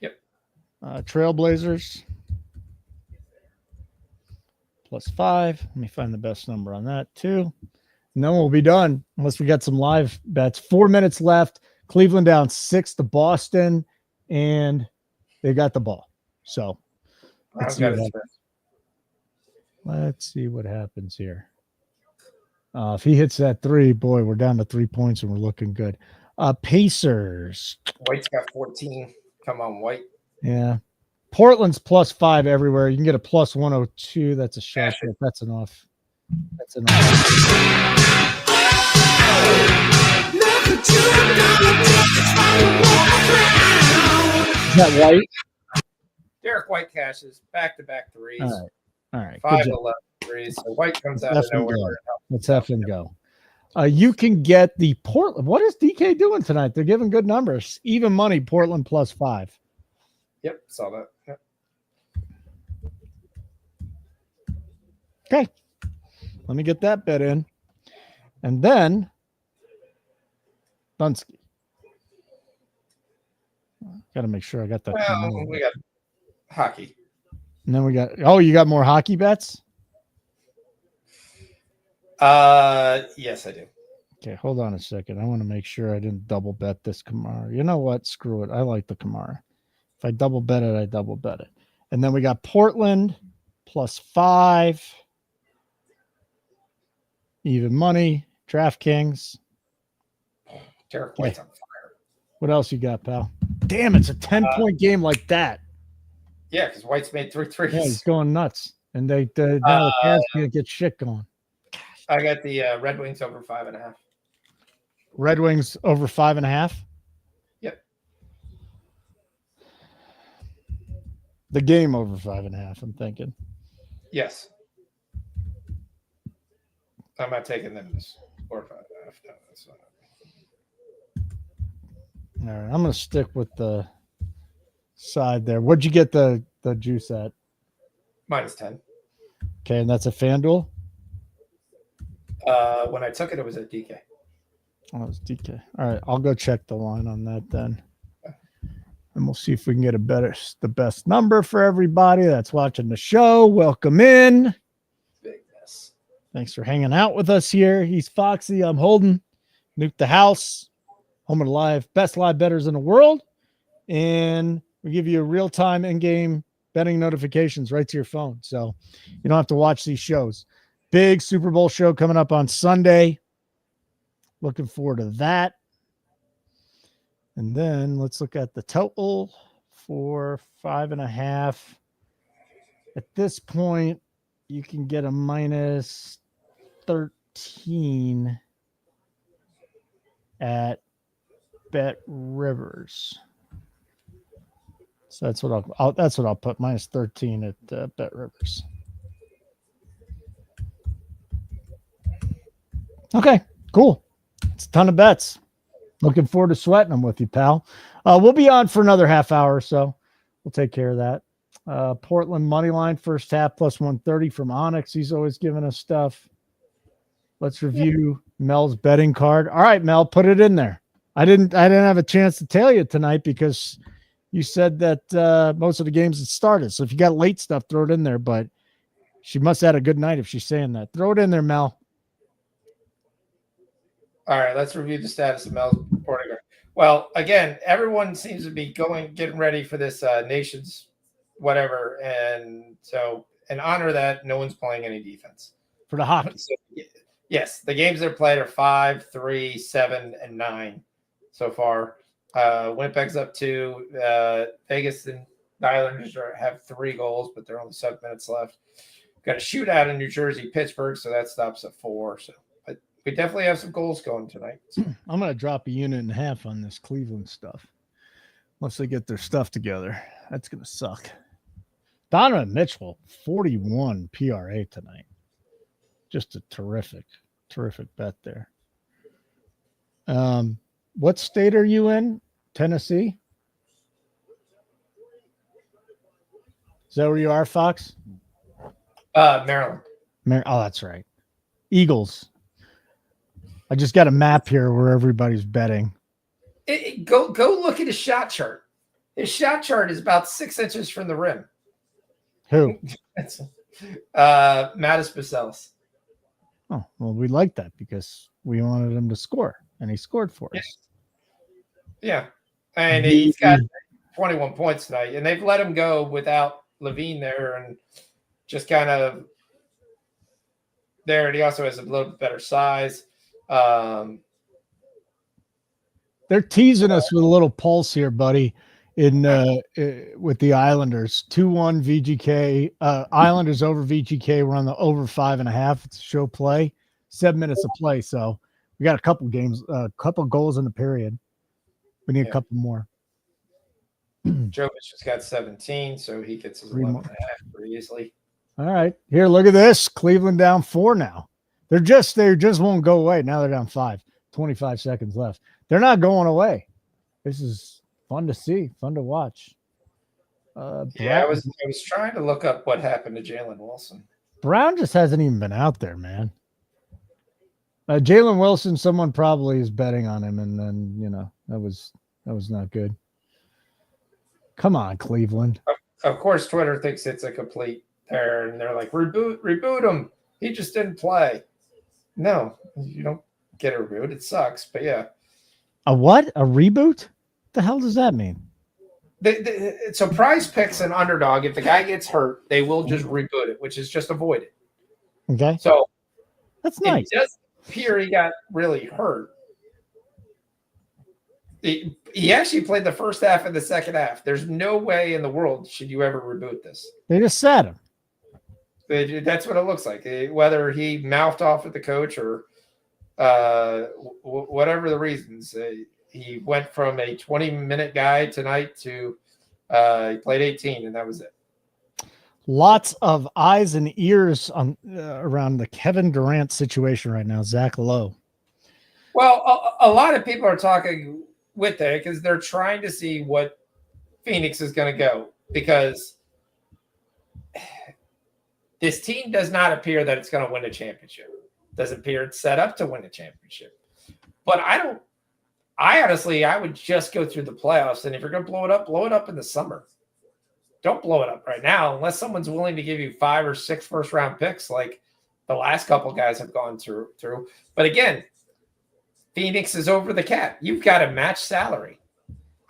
Yep. Trailblazers plus 5. Let me find the best number on that too. And then we'll be done unless we got some live bets. 4 minutes left. Cleveland down 6 to Boston, and they got the ball. So let's see what happens here. If he hits that 3, boy, we're down to 3 points and we're looking good. Pacers. White's got 14. Come on, White. Yeah. Portland's plus 5 everywhere. You can get a plus 102. That's a shot. That's enough. That's enough. Is that White? Derek White cashes back-to-back threes. All right. 5-11 threes. So White comes out of nowhere. Let's have him go. You can get the Portland. What is DK doing tonight? They're giving good numbers. Even money, Portland plus 5. Yep, saw that. Yep. Okay. Let me get that bet in. And then Dunsky. Got to make sure I got that. Well, we got hockey. And then we got, you got more hockey bets? Yes, I do. Okay, hold on a second. I want to make sure I didn't double bet this Kamara. You know what? Screw it. I like the Kamara. If I double bet it, I double bet it. And then we got Portland plus 5. Even money. DraftKings. Derek White's on fire. What else you got, pal? Damn, it's a 10-point game like that. Yeah, because White's made 3 threes. Yeah, he's going nuts. And now the Cavs can't get shit going. I got the Red Wings over 5.5. Red Wings over 5.5? Yep. The game over 5.5, I'm thinking. Yes. I'm not taking them this or 5.5. No, that's not. All right, I'm going to stick with the side there. What'd you get the juice at? -10. Okay, and that's a FanDuel? When I took it, it was at DK. Oh, it's DK. All right, I'll go check the line on that then. And we'll see if we can get the best number for everybody that's watching the show. Welcome in. Big mess. Thanks for hanging out with us here. He's Foxy. I'm Holden. Nuke the house. Home of the live, best live bettors in the world. And we give you real-time in-game betting notifications right to your phone. So you don't have to watch these shows. Big Super Bowl show coming up on Sunday. Looking forward to that. And then let's look at the total for 5.5. At this point, you can get a minus 13 at Bet Rivers. So that's what I'll put, minus 13 at Bet Rivers. Okay, cool. It's a ton of bets. Looking forward to sweating them with you, pal. We'll be on for another half hour or so. We'll take care of that. Portland money line first half plus 130 from Onyx. He's always giving us stuff. Let's review Mel's betting card. All right, Mel, put it in there. I didn't have a chance to tell you tonight because you said that most of the games had started. So if you got late stuff, throw it in there. But she must have had a good night if she's saying that. Throw it in there, Mel. All right, let's review the status of Mel's reporting. Well, again, everyone seems to be getting ready for this nation's whatever. And so in honor of that, no one's playing any defense. For the hockey. So, yes, the games they're played are 5, 3, 7, and 9 so far. Winnipeg's up 2. Vegas and the Islanders have 3 goals, but there are only 7 minutes left. Got a shootout in New Jersey, Pittsburgh, so that stops at 4. So we definitely have some goals going tonight. I'm going to drop 1.5 units on this Cleveland stuff. Once they get their stuff together, that's going to suck. Donovan Mitchell, 41 PRA tonight. Just a terrific bet there. What state are you in? Tennessee? Is that where you are, Fox? Maryland. Oh, that's right. Eagles. I just got a map here where everybody's betting. Go look at his shot chart. His shot chart is about 6 inches from the rim. Who? Mattis Bacelis. Oh, well, we like that because we wanted him to score, and he scored for us. Yeah. And he's got 21 points tonight, and they've let him go without Levine there and just kind of there. And he also has a little bit better size. They're teasing us with a little pulse here, buddy, with the Islanders. 2-1 VGK. Islanders over VGK. We're on the over 5.5. It's a show play. 7 minutes of play. So we got a couple goals in the period. We need a couple more. Jovic just got 17, so he gets his 11.5 pretty easily. All right. Here, look at this. Cleveland down 4 now. They just won't go away. Now they're down 5. 25 seconds left. They're not going away. This is fun to see, fun to watch. I was trying to look up what happened to Jalen Wilson. Brown just hasn't even been out there, man. Jalen Wilson, someone probably is betting on him, and then that was not good. Come on, Cleveland. Of course, Twitter thinks it's a complete error, and they're like, reboot him. He just didn't play. No, you don't get a reboot. It sucks, but yeah. A what? A reboot? What the hell does that mean? So Prize Picks an underdog. If the guy gets hurt, they will just reboot it, which is just avoid it. Okay. So that's nice. It does appear he got really hurt. He actually played the first half and the second half. There's no way in the world should you ever reboot this. They just sat him. That's what it looks like. Whether he mouthed off at the coach or whatever the reasons, he went from a 20-minute guy tonight to he played 18, and that was it. Lots of eyes and ears on around the Kevin Durant situation right now. Zach Lowe. Well, a lot of people are talking with it because they're trying to see what Phoenix is going to go, because this team does not appear that it's going to win a championship. doesn't appear it's set up to win a championship. But I honestly would just go through the playoffs. And if you're going to blow it up in the summer. Don't blow it up right now unless someone's willing to give you 5 or 6 first-round picks like the last couple guys have gone through. But again, Phoenix is over the cap. You've got to match salary.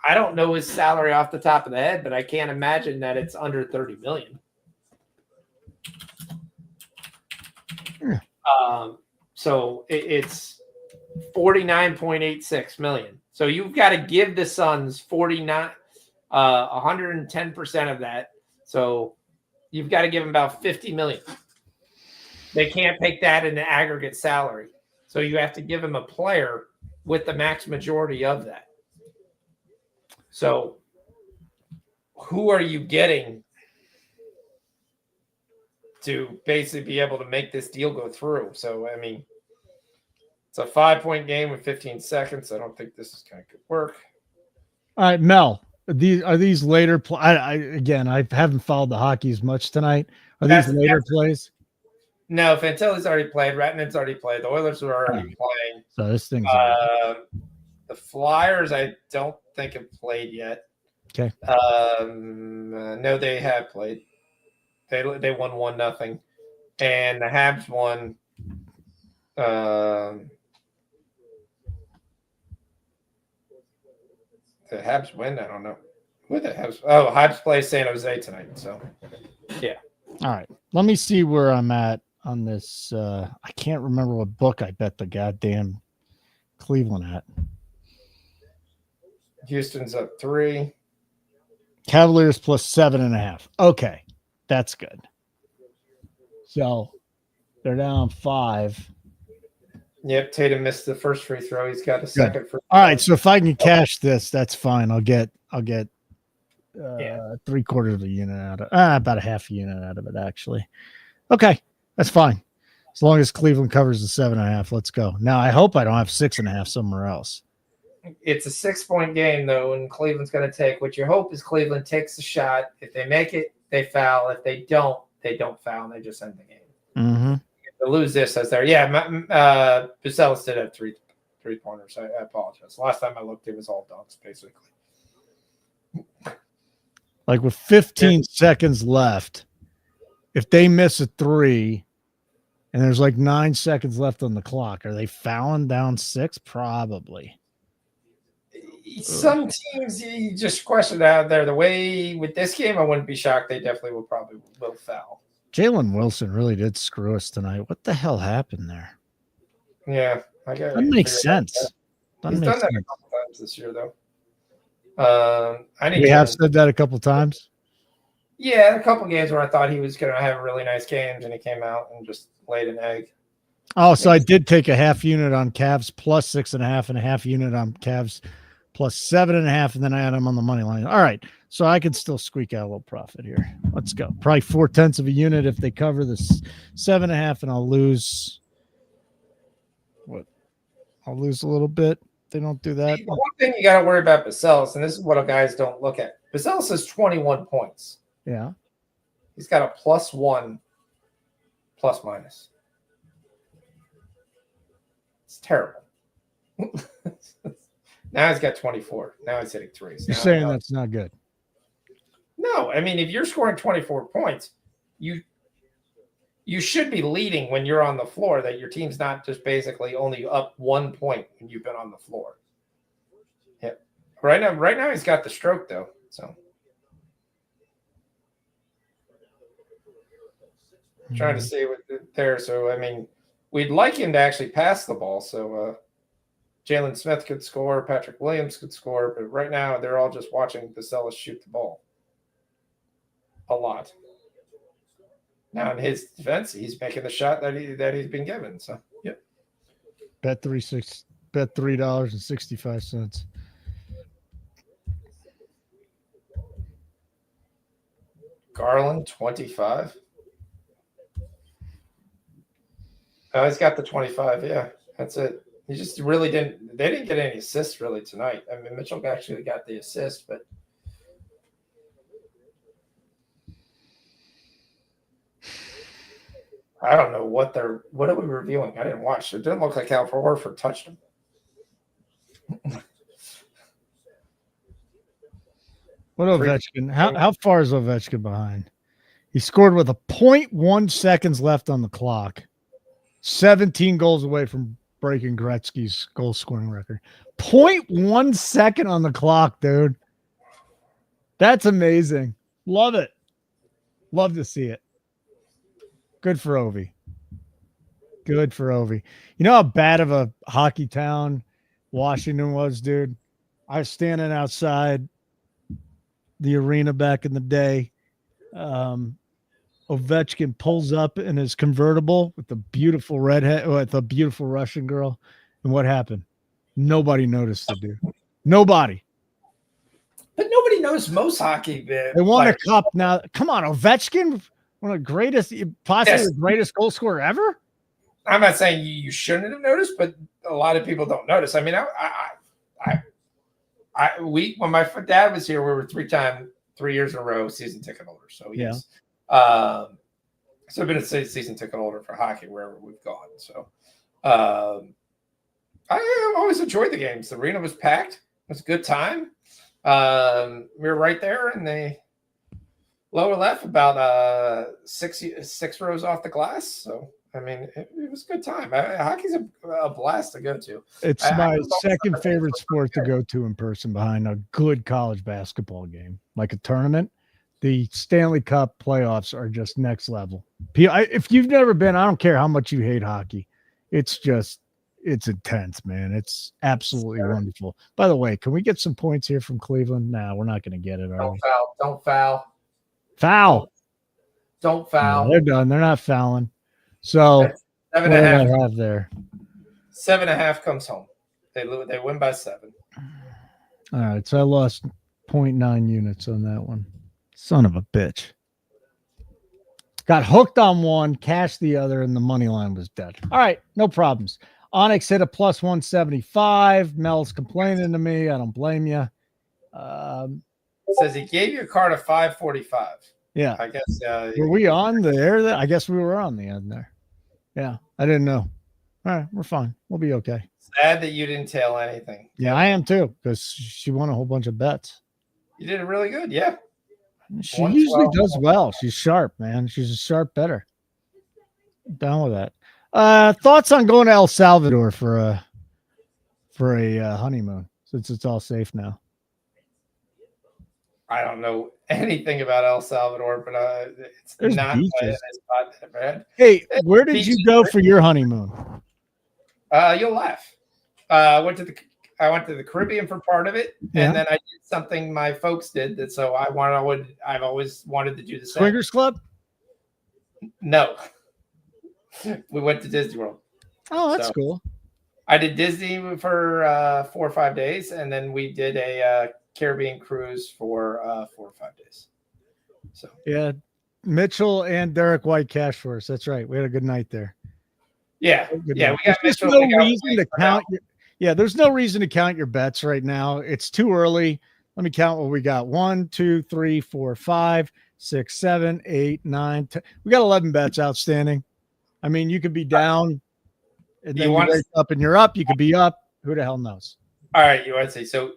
I don't know his salary off the top of the head, but I can't imagine that it's under $30 million. So it's $49.86 million. So you've got to give the Suns 110% of that. So you've got to give them about $50 million. They can't take that in the aggregate salary. So you have to give them a player with the max majority of that. So who are you getting to basically be able to make this deal go through? So, I mean, it's a 5-point game with 15 seconds. I don't think this is going to work. All right, Mel. Are these later? I haven't followed the hockey as much tonight. Are these later plays? No, Fantilli's already played. Ratnan's already played. The Oilers were already playing. So this thing's the Flyers, I don't think have played yet. Okay. No, they have played. They won 1-0, and the Habs won. The Habs win. I don't know who the Habs. Oh, Habs play San Jose tonight. So, yeah. All right. Let me see where I'm at on this. I can't remember what book I bet the goddamn Cleveland at. Houston's up 3. Cavaliers plus 7.5. Okay, that's good. So they're down 5. Yep, Tatum missed the first free throw. He's got a second free throw. All right, so if I can cash this, that's fine. I'll get 3/4 of a unit out of about a half a unit out of it, actually. Okay, that's fine. As long as Cleveland covers the 7.5, let's go. Now I hope I don't have 6.5 somewhere else. It's a 6-point game, though, and Cleveland's going to take. What you hope is Cleveland takes the shot. If they make it, they foul. If they don't foul, and they just end the game. Mm-hmm. To lose this as their Bucelis did have 3-pointers. I apologize. Last time I looked, it was all dunks, basically. Like with 15 seconds left, if they miss a 3 and there's like 9 seconds left on the clock, are they fouling down 6? Probably. Some teams, you just question out there. The way with this game, I wouldn't be shocked. They definitely will foul. Jalen Wilson really did screw us tonight. What the hell happened there? Yeah. That makes sense. He's done that a couple times this year, though. We have said that a couple times. Yeah, a couple games where I thought he was going to have really nice games, and he came out and just laid an egg. Oh, so I did take a half unit on Cavs plus 6.5 and a half unit on Cavs plus 7.5, and then I had them on the money line. All right, so I could still squeak out a little profit here. Let's go. Probably 0.4 of a unit if they cover this 7.5, and I'll lose. What? I'll lose a little bit. They don't do that. The one thing you got to worry about Bucelis, and this is what guys don't look at. Bucelis has 21 points. Yeah. He's got a +1 plus minus. It's terrible. Now he's got 24. Now he's hitting 3s. You're saying that's not good. No, I mean, if you're scoring 24 points, you should be leading when you're on the floor, that your team's not just basically only up 1 point when you've been on the floor. Yeah. Right now he's got the stroke, though. So trying to see what there. So, I mean, we'd like him to actually pass the ball. So Jalen Smith could score, Patrick Williams could score, but right now they're all just watching Bucelis shoot the ball a lot. Now in his defense, he's making the shot that he's been given. So, yep. Bet $3.65. Garland 25. Oh, he's got the 25. Yeah, that's it. He just really didn't. They didn't get any assists really tonight. I mean, Mitchell actually got the assist, but I don't know what are we reviewing? I didn't watch. It didn't look like Al Horford touched him. What Ovechkin? How far is Ovechkin behind? He scored with 0.1 seconds left on the clock. 17 goals away from breaking Gretzky's goal scoring record. 0.1 second on the clock, dude. That's amazing. Love it. Love to see it. Good for Ovi. Good for Ovi. You know how bad of a hockey town Washington was, dude? I was standing outside the arena back in the day. Ovechkin pulls up in his convertible with the beautiful redhead, with a beautiful Russian girl. And what happened? Nobody noticed it, dude. Nobody. But nobody knows most hockey. They won a cup now. Come on, Ovechkin, one of the greatest, possibly the greatest goal scorer ever. I'm not saying you shouldn't have noticed, but a lot of people don't notice. I mean, when my dad was here, we were 3 years in a row season ticket holders. So yes, so I've been a season ticket holder for hockey wherever we've gone. So I always enjoyed the games. The arena was packed. It was a good time. We were right there in the lower left, about six rows off the glass. So I mean, it was a good time. Hockey's a blast to go to. It's my second favorite sport to go to in person behind a good college basketball game, like a tournament. The Stanley Cup playoffs are just next level. If you've never been, I don't care how much you hate hockey. It's intense, man. It's absolutely wonderful. By the way, can we get some points here from Cleveland? Nah, we're not going to get it. Don't foul. Don't foul. Foul. Don't foul. No, they're done. They're not fouling. So 7.5. Have there 7.5 comes home. They win by 7. All right, so I lost 0.9 units on that one. Son of a bitch. Got hooked on one, cashed the other, and the money line was dead. All right, no problems. Onyx hit a plus 175. Mel's complaining to me. I don't blame you. Says he gave you a card of 545. Yeah. I guess. Were we on the air? I guess we were on the end there. Yeah, I didn't know. All right, we're fine. We'll be okay. Sad that you didn't tail anything. Yeah, I am too, because she won a whole bunch of bets. You did it really good. Yeah. She usually does well. She's sharp, man. She's a sharp bettor. Down with that. Thoughts on going to El Salvador for a honeymoon, since it's all safe now? I don't know anything about El Salvador, but There's not beaches. bad. Hey, where did you go for your honeymoon? You'll laugh. I went to the Caribbean for part of it, and then I did something my folks did that. So I've always wanted to do the same. Swingers Club? No, we went to Disney World. Oh, that's cool. I did Disney for 4 or 5 days, and then we did a Caribbean cruise for 4 or 5 days. So yeah, Mitchell and Derek White cash for us. That's right. We had a good night there. Yeah, we got Mitchell. No reason to count. There's no reason to count your bets right now. It's too early. Let me count what we got. 1, 2, 3, 4, 5, 6, 7, 8, 9, 10. We got 11 bets outstanding. I mean, you could be down, and then you wake up and you're up. You could be up. Who the hell knows? All right, you want to say so?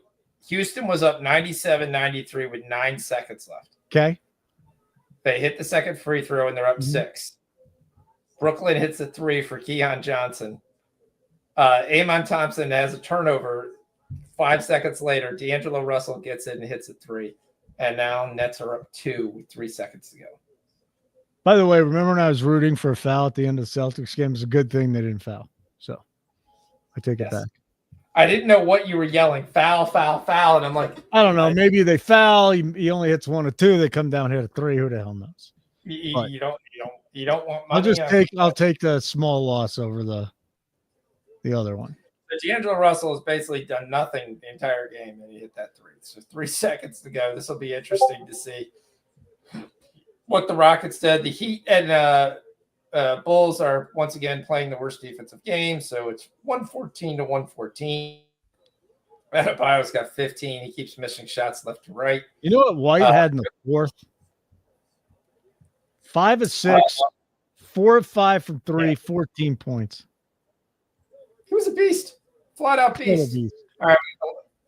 Houston was up 97-93 with 9 seconds left. Okay. They hit the second free throw and they're up 6. Brooklyn hits a 3 for Keon Johnson. Amon Thompson has a turnover. 5 seconds later, D'Angelo Russell gets it and hits a 3. And now Nets are up 2 with 3 seconds to go. By the way, remember when I was rooting for a foul at the end of the Celtics game? It's a good thing they didn't foul. So I take it back. I didn't know what you were yelling. Foul, foul, foul. And I'm like, I don't know. Maybe they foul. He only hits 1 or 2. They come down, hit a 3. Who the hell knows? You don't want money. I'll take the small loss over the other one. But D'Angelo Russell has basically done nothing the entire game, and he hit that 3. So 3 seconds to go. This will be interesting to see what the Rockets did. The Heat and Bulls are once again playing the worst defensive game, so it's 114-114. Adebayo's got 15. He keeps missing shots left to right. You know what White had in the fourth? 5 of 6, 4 of 5 from 3, 14 points. He was a beast. Flat out Total beast. beast. All right.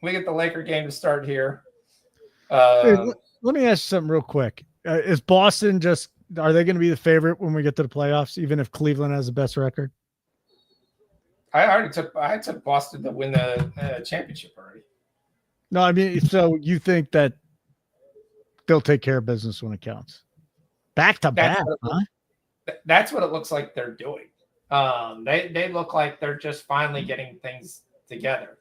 We get the Laker game to start here. Hey, let me ask you something real quick. Is Boston are they going to be the favorite when we get to the playoffs, even if Cleveland has the best record? I took Boston to win the championship already. No, I mean, so you think that they'll take care of business when it counts? Back to back, huh? That's what it looks like they're doing. They look like they're just finally getting things together.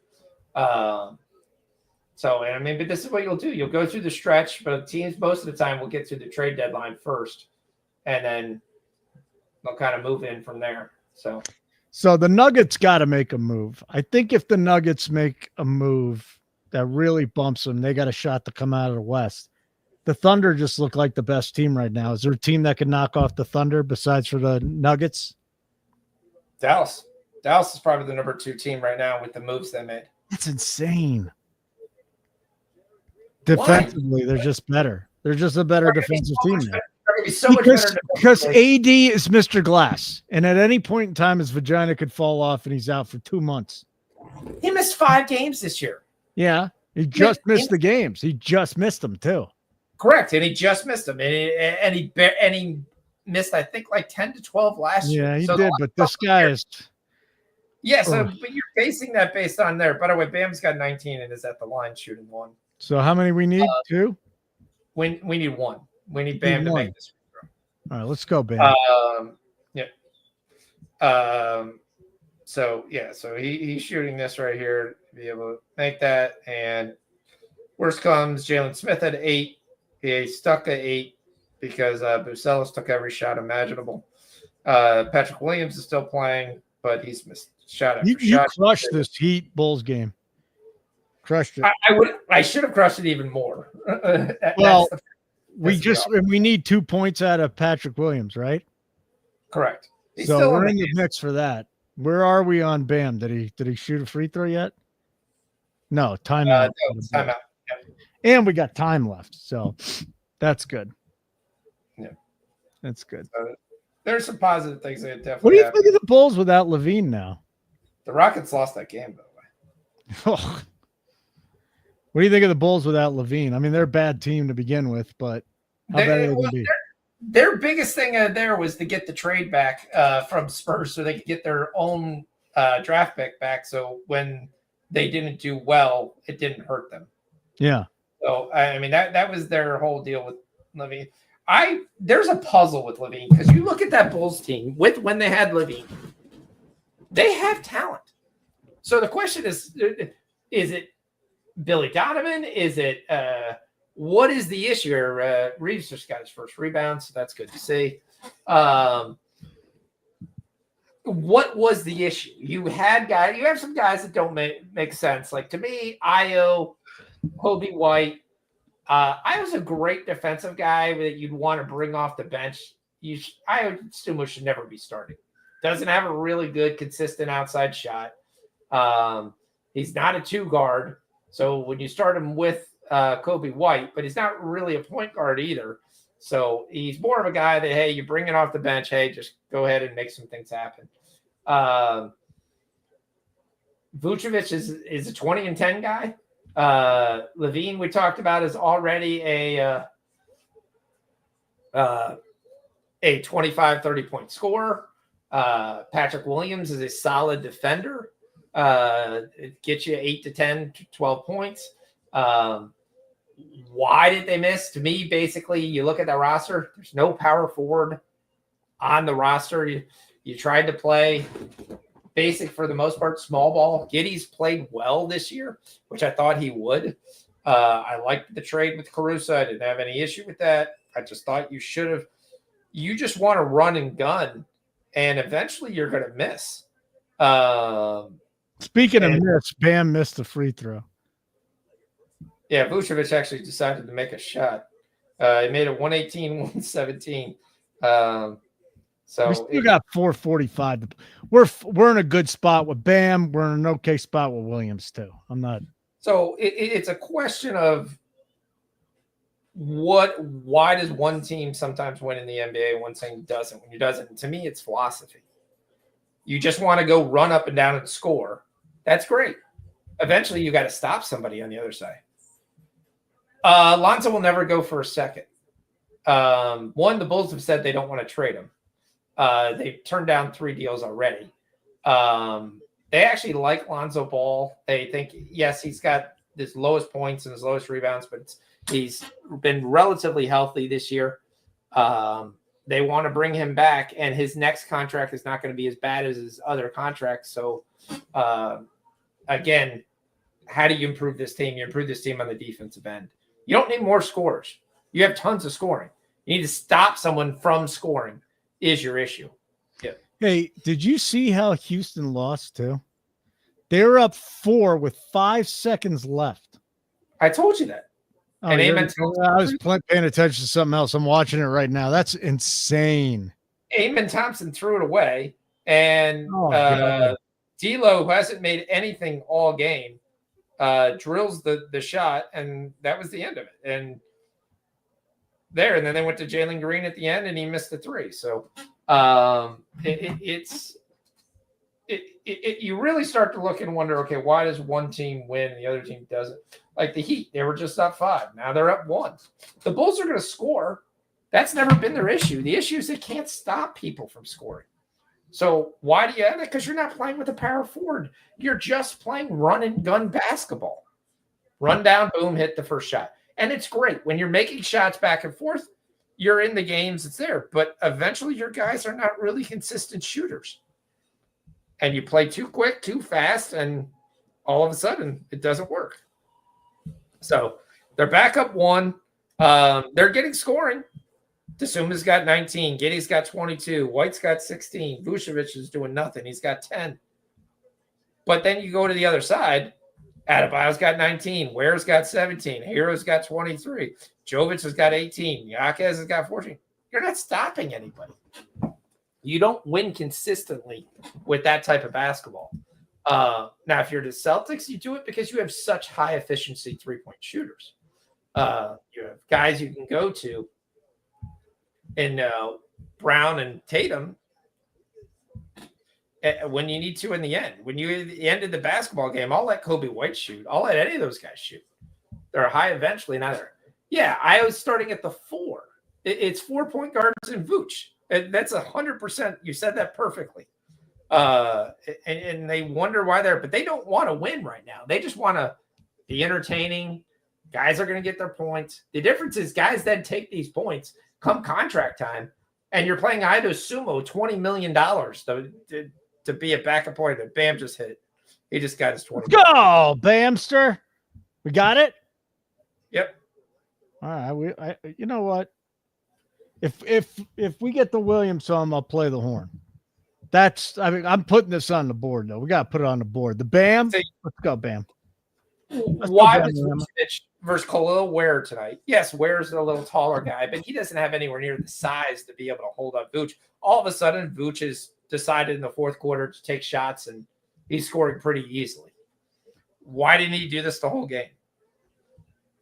So, I mean, but this is what you'll do. You'll go through the stretch, but teams most of the time will get to the trade deadline first, and then they'll kind of move in from there. So the Nuggets got to make a move. I think if the Nuggets make a move that really bumps them, they got a shot to come out of the West. The Thunder just look like the best team right now. Is there a team that can knock off the Thunder besides for the Nuggets? Dallas is probably the number 2 team right now with the moves they made. That's insane. Defensively, they're just better. They're just a better defensive team now. So because AD is Mr. Glass, and at any point in time, his vagina could fall off, and he's out for 2 months. He missed 5 games this year. Yeah, he just missed the games. He just missed them too. Correct, and he just missed them, and he missed, I think, like 10 to 12 last year. Yeah, he did, but this guy is. Yeah, but you're basing that based on there. By the way, Bam's got 19 and is at the line shooting 1. So how many we need? 2? We need 1. We need Bam to make this. All right, let's go, Bam. So he's shooting this right here to be able to make that. And worst comes, Jalen Smith at 8. He stuck at 8 because Bucelis took every shot imaginable. Patrick Williams is still playing, but he's missed shot after shot. You crushed this Heat Bulls game. Crushed it. I should have crushed it even more. Well, we need 2 points out of Patrick Williams, right? Correct. So we're in the mix for that. Where are we on Bam? Did he shoot a free throw yet? No, timeout. Timeout. Yep. And we got time left, so that's good. Yeah, that's good. There's some positive things that definitely. What do you think of the Bulls without Levine now? The Rockets lost that game, by the way. What do you think of the Bulls without Levine? I mean, they're a bad team to begin with, but how bad are they going to be? Their biggest thing there was to get the trade back from Spurs so they could get their own draft pick back. So when they didn't do well, it didn't hurt them. Yeah. So, I mean, that was their whole deal with Levine. There's a puzzle with Levine because you look at that Bulls team when they had Levine, they have talent. So the question is it Billy Donovan? Is it what is the issue? Reeves just got his first rebound, so that's good to see. What was the issue? You have some guys that don't make sense. Like to me, Io, Kobe White. Io's a great defensive guy that you'd want to bring off the bench. Io Sumo should never be starting. Doesn't have a really good, consistent outside shot. He's not a 2 guard. So when you start him with Kobe White, but he's not really a point guard either. So he's more of a guy that, hey, you bring it off the bench. Hey, just go ahead and make some things happen. Vucevic is a 20 and 10 guy. Levine, we talked about, is already a 25, 30-point scorer. Patrick Williams is a solid defender. It gets you 8 to 10 to 12 points. Why did they miss? To me, basically, you look at the roster, there's no power forward on the roster. You tried to play basic for the most part, small ball. Giddey's played well this year, which I thought he would. I liked the trade with Caruso. I didn't have any issue with that. I just thought you should have. You just want to run and gun, and eventually you're going to miss. Speaking of miss, Bam missed the free throw. Yeah, Vucevic actually decided to make a shot. He made it 118-117. So we still got 4:45. We're in a good spot with Bam. We're in an okay spot with Williams too. I'm not. So it's a question of why does one team sometimes win in the NBA and one team doesn't? When it doesn't, to me, it's philosophy. You just want to go run up and down and score. That's great. Eventually, you got to stop somebody on the other side. Lonzo will never go for a second. One, the Bulls have said they don't want to trade him. They've turned down 3 deals already. They actually like Lonzo Ball. They think, yes, he's got his lowest points and his lowest rebounds, but he's been relatively healthy this year. They want to bring him back, and his next contract is not going to be as bad as his other contracts. So, again, how do you improve this team? You improve this team on the defensive end. You don't need more scorers. You have tons of scoring. You need to stop someone from scoring is your issue. Yeah. Hey, did you see how Houston lost too? They were up 4 with 5 seconds left. I told you that. Oh, and I was paying attention to something else. I'm watching it right now. That's insane. Amen Thompson threw it away, and D'Lo, who hasn't made anything all game, drills the shot, and that was the end of it. And then they went to Jalen Green at the end, and he missed the 3. So you really start to look and wonder, okay, why does one team win and the other team doesn't? Like the Heat, they were just up 5. Now they're up 1. The Bulls are going to score. That's never been their issue. The issue is they can't stop people from scoring. So why do you have it? Because you're not playing with a power forward. You're just playing run and gun basketball. Run down, boom, hit the first shot. And it's great. When you're making shots back and forth, you're in the games, it's there. But eventually your guys are not really consistent shooters. And you play too quick, too fast, and all of a sudden it doesn't work. So they're back up 1. They're getting scoring. Dasuma's got 19. Giddey's got 22. White's got 16. Vucevic is doing nothing. He's got 10. But then you go to the other side. Adebayo's got 19. Ware's got 17. Hero's got 23. Jovic has got 18. Yaquez has got 14. You're not stopping anybody. You don't win consistently with that type of basketball. Now, if you're the Celtics, you do it because you have such high efficiency 3-point shooters. You have guys you can go to in Brown and Tatum when you need to in the end. When you at the end of the basketball game, I'll let Kobe White shoot. I'll let any of those guys shoot. They're high eventually. Now yeah, I was starting at the 4. It's 4-point guards and Vooch. And that's 100%. You said that perfectly. And they wonder why but they don't want to win right now. They just want to be entertaining. Guys are going to get their points. The difference is guys then take these points come contract time, and you're playing Ido Sumo $20 million to be a backup point that Bam just hit. He just got his 20. Go, Bamster. We got it. Yep. All right. You know what? If we get the Williams song, I'll play the horn. I'm putting this on the board though. We got to put it on the board. The Bam. Let's go, Bam. Why was Vucevic versus Khalil Ware tonight? Yes, Ware's a little taller guy, but he doesn't have anywhere near the size to be able to hold up Vooch. All of a sudden, Vooch has decided in the 4th quarter to take shots, and he's scoring pretty easily. Why didn't he do this the whole game?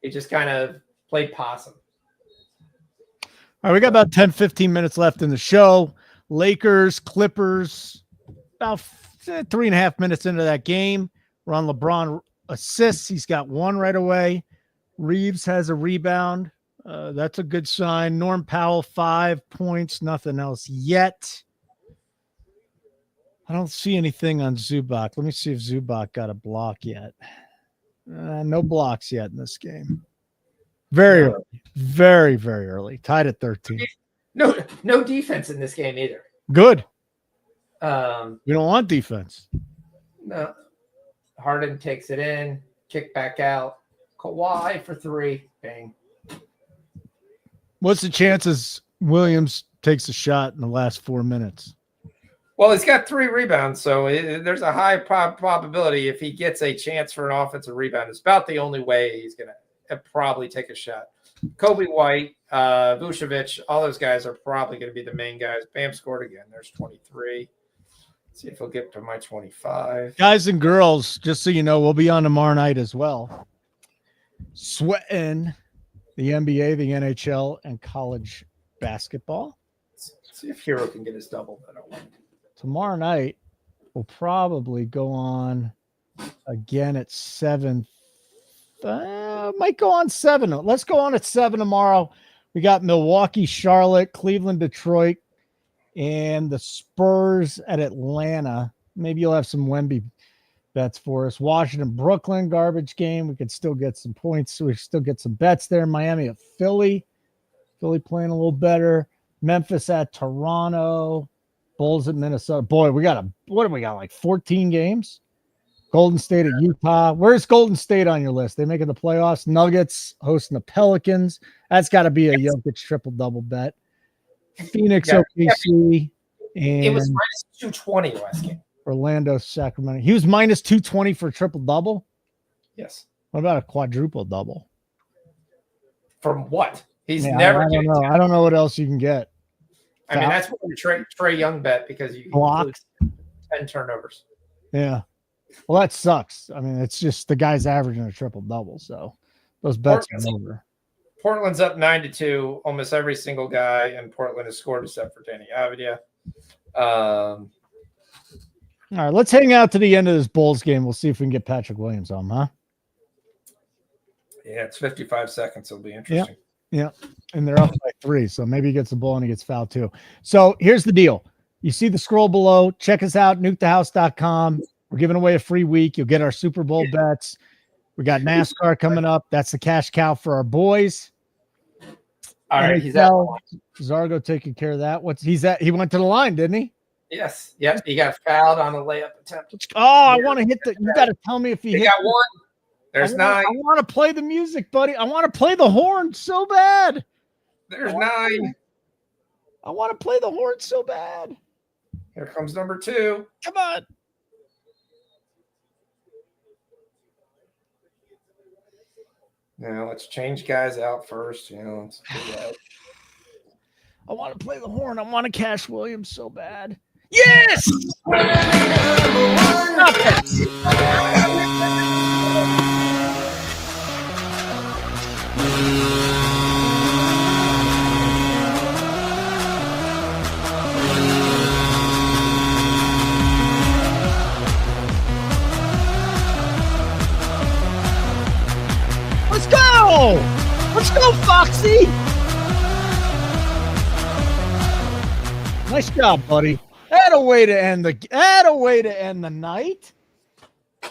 He just kind of played possum. All right, we got about 10, 15 minutes left in the show. Lakers, Clippers, about 3.5 minutes into that game. We're on LeBron assists. He's got 1 right away. Reeves has a rebound. That's a good sign. Norm Powell, 5 points. Nothing else yet. I don't see anything on Zubac. Let me see if Zubac got a block yet. No blocks yet in this game. Very early. Very, very early. Tied at 13. No defense in this game either. Good. We don't want defense. No. Harden takes it in, kick back out. Kawhi for 3. Bang. What's the chances Williams takes a shot in the last 4 minutes? Well, he's got 3 rebounds, so there's a high probability if he gets a chance for an offensive rebound. It's about the only way he's going to probably take a shot. Kobe White, Vucevic, all those guys are probably going to be the main guys. Bam scored again. There's 23. Let's see if he'll get to my 25. Guys and girls, just so you know, we'll be on tomorrow night as well. Sweating the NBA, the NHL, and college basketball. Let's see if Hero can get his double. Tomorrow night, we'll probably go on again at 7. Might go on 7. Let's go on at 7 tomorrow. We got Milwaukee, Charlotte, Cleveland, Detroit, and the Spurs at Atlanta. Maybe you'll have some Wemby bets for us. Washington, Brooklyn, garbage game. We could still get some points. So we still get some bets there. Miami at Philly. Philly playing a little better. Memphis at Toronto. Bulls at Minnesota. Boy, what do we got? Like 14 games? Golden State at Utah. Where's Golden State on your list? They making the playoffs. Nuggets hosting the Pelicans. That's got to be a Jokic triple-double bet. Phoenix, OKC. And it was minus 220 last game. Orlando, Sacramento. He was minus 220 for triple-double? Yes. What about a quadruple-double? From what? He's never. I don't know. I don't know what else you can get. I mean, that's what the Trey Young bet because you block 10 turnovers. Yeah. Well, that sucks. I mean, it's just the guy's averaging a triple-double, so those bets are over. Portland's up 9-2. Almost every single guy in Portland has scored except for Danny Avdia. All right, let's hang out to the end of this Bulls game. We'll see if we can get Patrick Williams on, huh? Yeah, it's 55 seconds. It'll be interesting. Yeah. And they're up by 3, so maybe he gets the ball and he gets fouled too. So here's the deal. You see the scroll below. Check us out, nukethehouse.com. We're giving away a free week. You'll get our Super Bowl bets. We got NASCAR coming up. That's the cash cow for our boys. All right, he's at Zargo taking care of that. He went to the line, didn't he? Yes. Yep. He got fouled on a layup attempt. Oh, I want to hit you got to tell me if he hit got 1. There's 9. I want to play the music, buddy. I want to play the horn so bad. There's 9. I want to play the horn so bad. Here comes number 2. Come on. Now let's change guys out first. Let's do that. I want to play the horn. I want to cash Williams so bad. Yes! Let's go! Let's go, Foxy! Nice job, buddy. Add a way to end the night.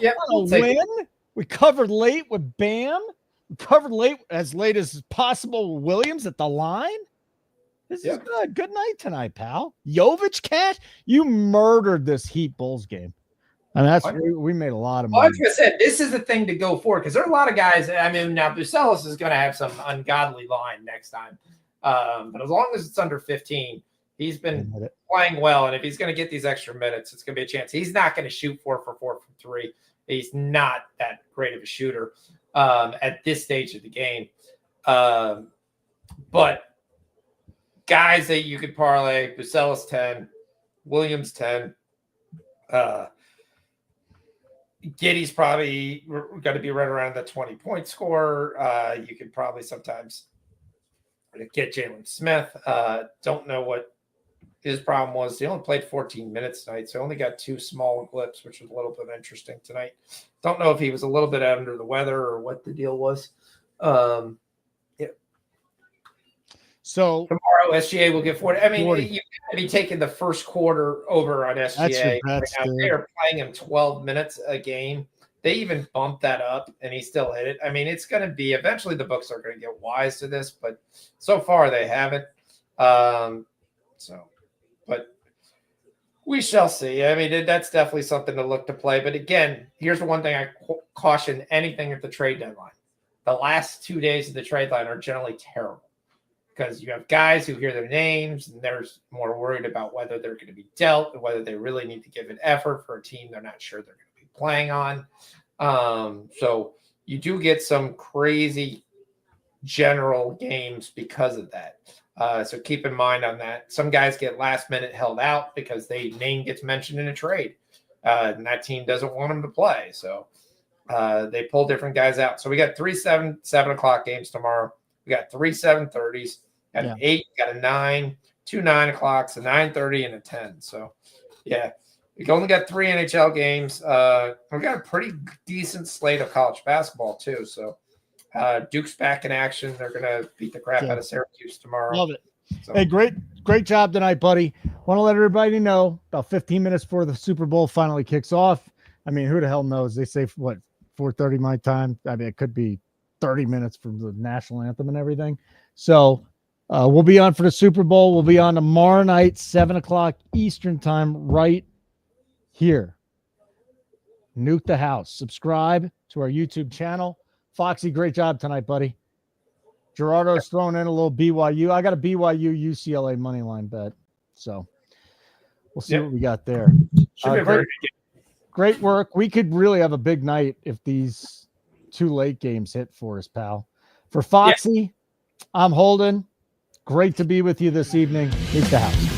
Yep. Win. We covered late with Bam. We covered as late as possible with Williams at the line. This is good. Good night tonight, pal. Jovic cash. You murdered this Heat Bulls game. And we made a lot of money. Like I said, this is the thing to go for because there are a lot of guys. I mean, now Bucelis is going to have some ungodly line next time. But as long as it's under 15, he's been playing well. And if he's going to get these extra minutes, it's going to be a chance. He's not going to shoot 4 for 4 from 3. He's not that great of a shooter at this stage of the game. But guys that you could parlay, Bucelis 10, Williams 10, Giddey's probably going to be right around the 20-point score. You could probably sometimes get Jalen Smith. Don't know what his problem was. He only played 14 minutes tonight, so only got 2 small blips, which was a little bit interesting tonight. Don't know if he was a little bit under the weather or what the deal was. So tomorrow, SGA will get 40. I mean, you got to be taking the first quarter over on SGA. They are playing him 12 minutes a game. They even bumped that up, and he still hit it. I mean, it's going to be eventually the books are going to get wise to this, but so far they haven't. But we shall see. I mean, that's definitely something to look to play. But again, here's the one thing I caution anything at the trade deadline. The last 2 days of the trade line are generally terrible because you have guys who hear their names and they're more worried about whether they're going to be dealt and whether they really need to give an effort for a team they're not sure they're going to be playing on. So you do get some crazy general games because of that. So keep in mind on that. Some guys get last minute held out because their name gets mentioned in a trade and that team doesn't want them to play. So they pull different guys out. So we got 3 7 o'clock games tomorrow. We got 3 7:30s, got an 8, got a 9, 2 9 o'clocks, a 9:30, and a 10. So, yeah, we only got 3 NHL games. We got a pretty decent slate of college basketball too. So, Duke's back in action. They're gonna beat the crap out of Syracuse tomorrow. Love it. So. Hey, great job tonight, buddy. Want to let everybody know about 15 minutes before the Super Bowl finally kicks off. I mean, who the hell knows? They say what 4:30 my time. I mean, it could be 30 minutes from the national anthem and everything. So we'll be on for the Super Bowl. We'll be on tomorrow night, 7:00 Eastern time, right here. Nuke the house. Subscribe to our YouTube channel. Foxy, great job tonight, buddy. Gerardo's throwing in a little BYU. I got a BYU UCLA money line bet. So we'll see what we got there. Should be a very good game. Great work. We could really have a big night if these 2 late games hit for us, pal. For Foxy, I'm Holden. Great to be with you this evening. Meet the house.